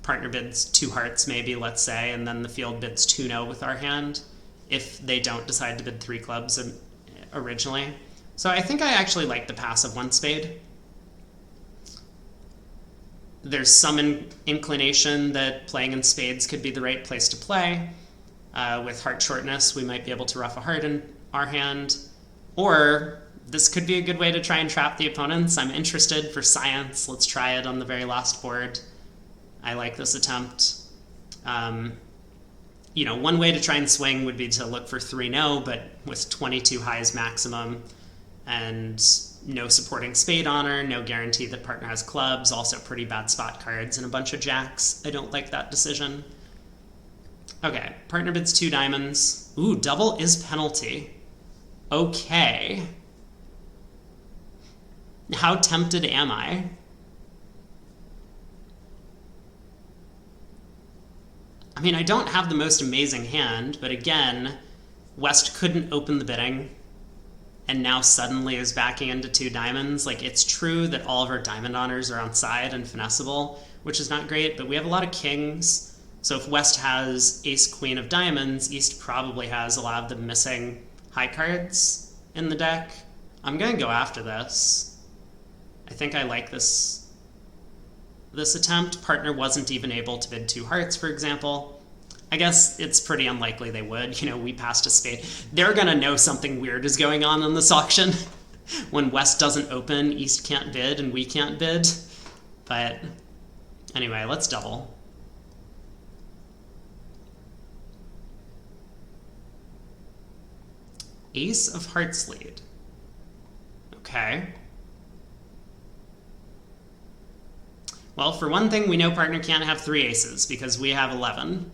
partner bids 2 hearts maybe, let's say, and then the field bids 2 no with our hand if they don't decide to bid 3 clubs originally. So I think I actually like the pass of 1 spade. There's some inclination that playing in spades could be the right place to play. With heart shortness, we might be able to ruff a heart in our hand. Or this could be a good way to try and trap the opponents. I'm interested for science. Let's try it on the very last board. I like this attempt. One way to try and swing would be to look for 3 no, but with 22 highs maximum and no supporting spade honor, no guarantee that partner has clubs, also pretty bad spot cards and a bunch of jacks. I don't like that decision. Okay, partner bids 2 diamonds. Ooh, double is penalty. Okay. How tempted am I? I mean, I don't have the most amazing hand, but again, West couldn't open the bidding, and now suddenly is backing into 2 diamonds. Like, it's true that all of our diamond honors are on side and finessable, which is not great, but we have a lot of kings. So if West has ace queen of diamonds, East probably has a lot of the missing high cards in the deck. I'm going to go after this. I think I like this attempt. Partner wasn't even able to bid 2 hearts, for example. I guess it's pretty unlikely they would. We passed a spade. They're going to know something weird is going on in this auction. When West doesn't open, East can't bid, and we can't bid. But anyway, let's double. Ace of hearts lead. Okay. Well, for one thing, we know partner can't have 3 aces because we have 11.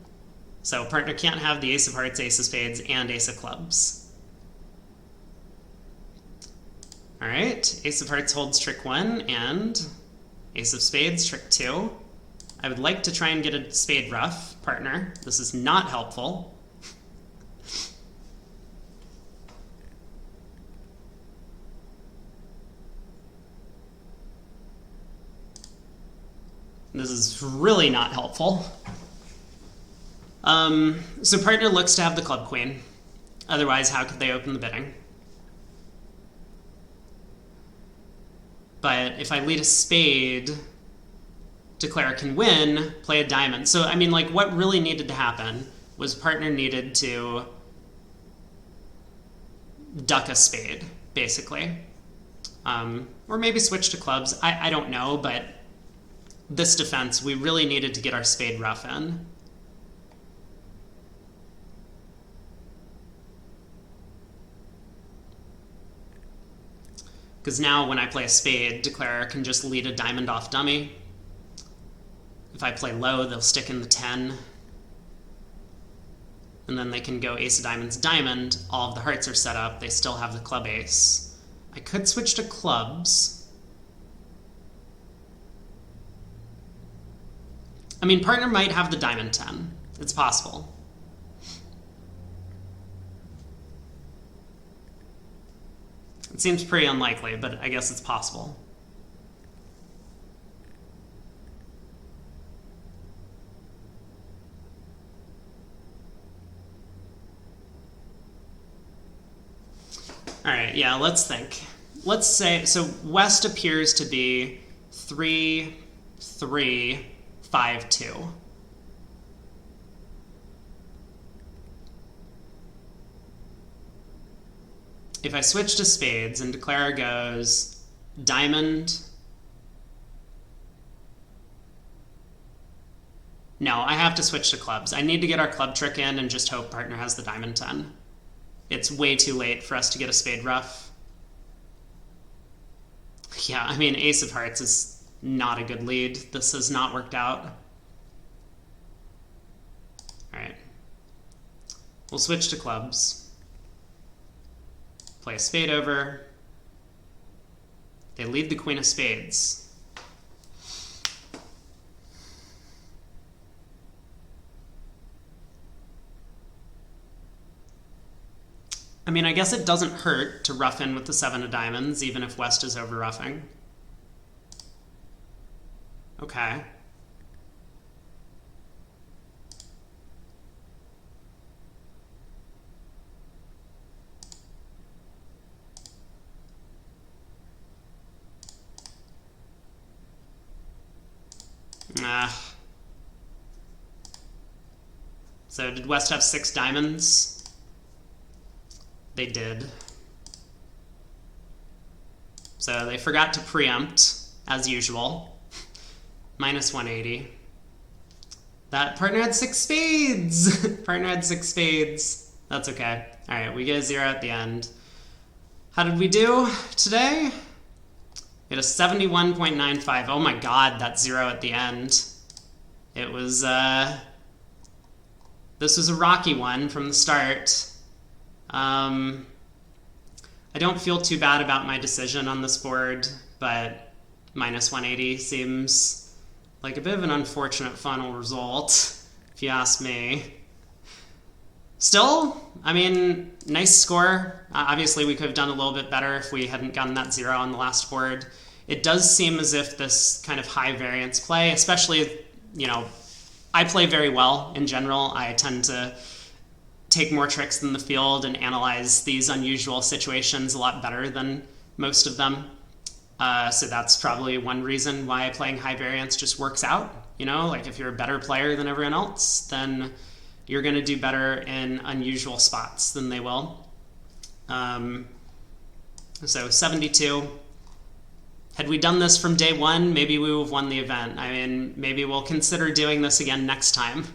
So partner can't have the ace of hearts, ace of spades, and ace of clubs. All right, ace of hearts holds trick 1 and ace of spades, trick 2. I would like to try and get a spade ruff, partner. This is not helpful. This is really not helpful. So partner looks to have the club queen. Otherwise, how could they open the bidding? But if I lead a spade, declare can win, play a diamond. So, I mean, like, what really needed to happen was partner needed to duck a spade, basically. Or maybe switch to clubs. I don't know, but this defense, we really needed to get our spade ruff in. Because now when I play a spade, declarer can just lead a diamond off dummy. If I play low, they'll stick in the 10. And then they can go ace of diamonds, diamond. All of the hearts are set up. They still have the club ace. I could switch to clubs. I mean, partner might have the diamond 10. It's possible. It seems pretty unlikely, but I guess it's possible. All right, yeah, let's think. Let's say, so West appears to be 3, 3, 5, 2. If I switch to spades and declare goes diamond. No, I have to switch to clubs. I need to get our club trick in and just hope partner has the diamond 10. It's way too late for us to get a spade ruff. Yeah, I mean, ace of hearts is not a good lead. This has not worked out. All right. We'll switch to clubs. Play a spade over. They lead the queen of spades. I mean, I guess it doesn't hurt to rough in with the 7 of diamonds, even if West is over roughing. Okay. So did West have 6 diamonds? They did. So they forgot to preempt, as usual. Minus 180. That partner had 6 spades! Partner had 6 spades. That's okay. All right, we get a 0 at the end. How did we do today? We had a 71.95. Oh my god, that 0 at the end. It was, this was a rocky one from the start. I don't feel too bad about my decision on this board, but minus 180 seems like a bit of an unfortunate final result, if you ask me. Still, I mean, nice score. Obviously, we could have done a little bit better if we hadn't gotten that 0 on the last board. It does seem as if this kind of high variance play, especially, you know, I play very well in general. I tend to take more tricks than the field and analyze these unusual situations a lot better than most of them. So that's probably one reason why playing high variance just works out. You know, like if you're a better player than everyone else, then you're going to do better in unusual spots than they will. So 72. Had we done this from day one, maybe we would have won the event. I mean, maybe we'll consider doing this again next time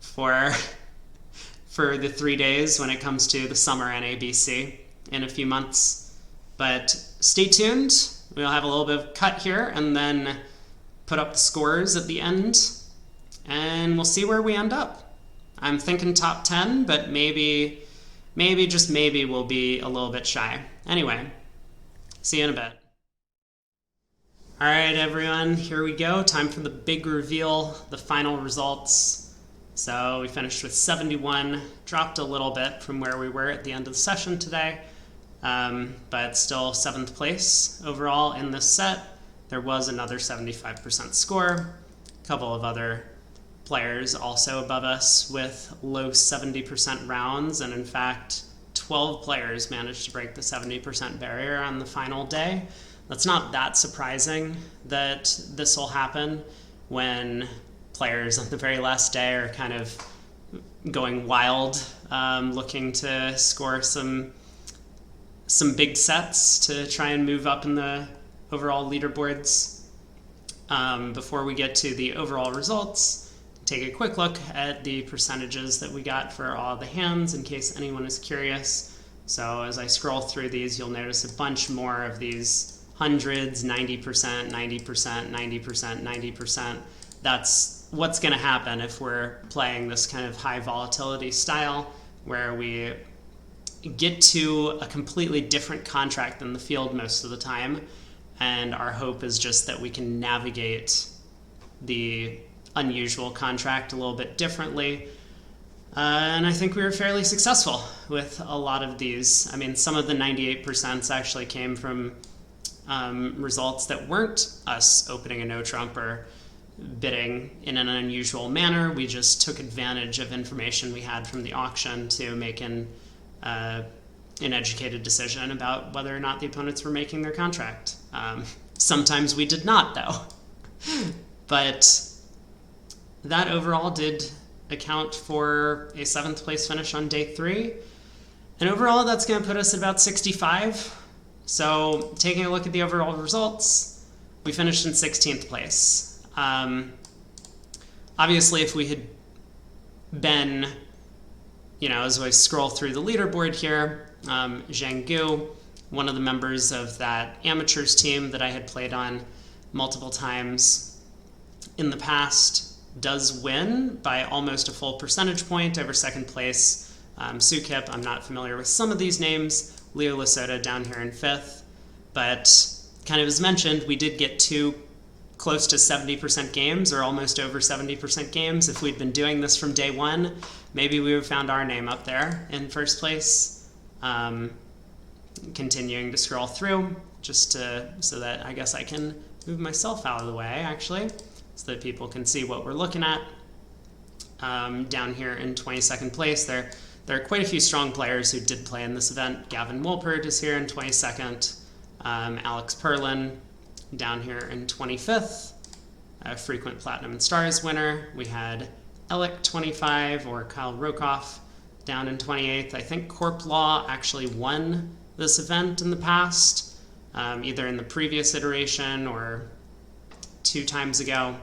for the 3 days when it comes to the summer NABC in a few months. But stay tuned. We'll have a little bit of cut here and then put up the scores at the end, and we'll see where we end up. I'm thinking top 10, but maybe, just maybe, we'll be a little bit shy. Anyway, see you in a bit. All right, everyone, here we go. Time for the big reveal, the final results. So we finished with 71, dropped a little bit from where we were at the end of the session today, but still 7th place overall in this set. There was another 75% score, a couple of other players also above us with low 70% rounds, and in fact 12 players managed to break the 70% barrier on the final day. That's not that surprising that this will happen when players on the very last day are kind of going wild, looking to score some big sets to try and move up in the overall leaderboards. Before we get to the overall results, take a quick look at the percentages that we got for all the hands in case anyone is curious. So as I scroll through these, you'll notice a bunch more of these hundreds, 90%, 90%, 90%, 90%. That's what's going to happen if we're playing this kind of high volatility style where we get to a completely different contract than the field most of the time. And our hope is just that we can navigate the unusual contract a little bit differently. And I think we were fairly successful with a lot of these. I mean, some of the 98% actually came from results that weren't us opening a no trump or bidding in an unusual manner. We just took advantage of information we had from the auction to make an educated decision about whether or not the opponents were making their contract. Sometimes we did not, though. But that overall did account for a 7th place finish on day 3. And overall, that's going to put us at about 65. So taking a look at the overall results, we finished in 16th place. Obviously, if we had been, as I scroll through the leaderboard here, Zhang Gu, one of the members of that amateurs team that I had played on multiple times in the past, does win by almost a full percentage point over 2nd place. Sukip, I'm not familiar with some of these names. Leo Lasota down here in 5th. But kind of as mentioned, we did get 2 close to 70% games, or almost over 70% games. If we'd been doing this from day 1, maybe we would have found our name up there in 1st place. Continuing to scroll through, just so that I guess I can move myself out of the way, actually, so that people can see what we're looking at. Down here in 22nd place, there are quite a few strong players who did play in this event. Gavin Wolpert is here in 22nd. Alex Perlin down here in 25th. A frequent Platinum and Stars winner. We had Alec 25, or Kyle Rokoff, down in 28th. I think Corp Law actually won this event in the past, either in the previous iteration or 2 times ago.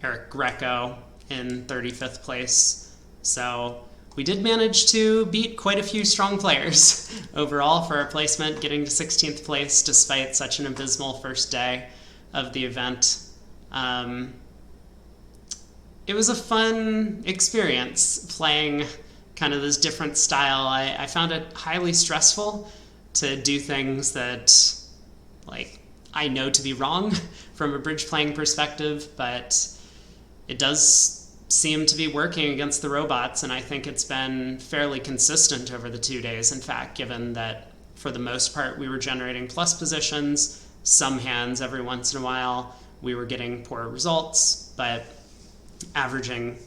Eric Greco in 35th place. So we did manage to beat quite a few strong players overall for our placement, getting to 16th place despite such an abysmal first day of the event. It was a fun experience playing kind of this different style. I found it highly stressful to do things that, I know to be wrong from a bridge playing perspective, but it does seem to be working against the robots, and I think it's been fairly consistent over the 2 days, in fact, given that for the most part we were generating plus positions, some hands every once in a while we were getting poor results, but averaging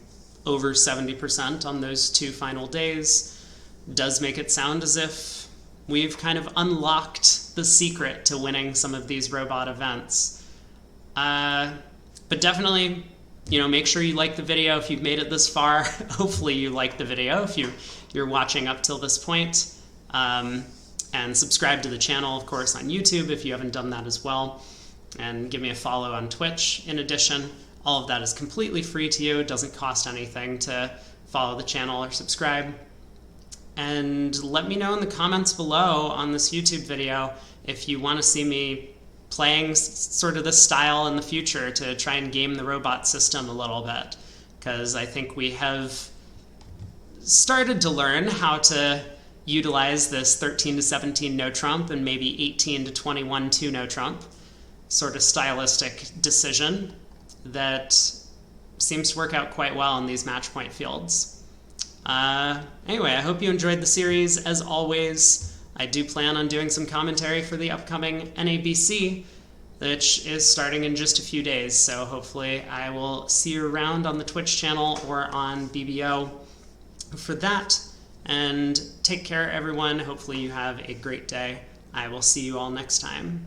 over 70% on those 2 final days does make it sound as if we've kind of unlocked the secret to winning some of these robot events. But definitely, make sure you like the video if you've made it this far. Hopefully you like the video if you're watching up till this point. And subscribe to the channel, of course, on YouTube if you haven't done that as well. And give me a follow on Twitch in addition. All of that is completely free to you. It doesn't cost anything to follow the channel or subscribe. And let me know in the comments below on this YouTube video if you want to see me playing sort of this style in the future to try and game the robot system a little bit, because I think we have started to learn how to utilize this 13 to 17 no trump and maybe 18 to 21 2 no trump sort of stylistic decision that seems to work out quite well in these match point fields. Anyway, I hope you enjoyed the series. As always, I do plan on doing some commentary for the upcoming NABC, which is starting in just a few days, so hopefully I will see you around on the Twitch channel or on BBO for that. And take care, everyone. Hopefully you have a great day. I will see you all next time.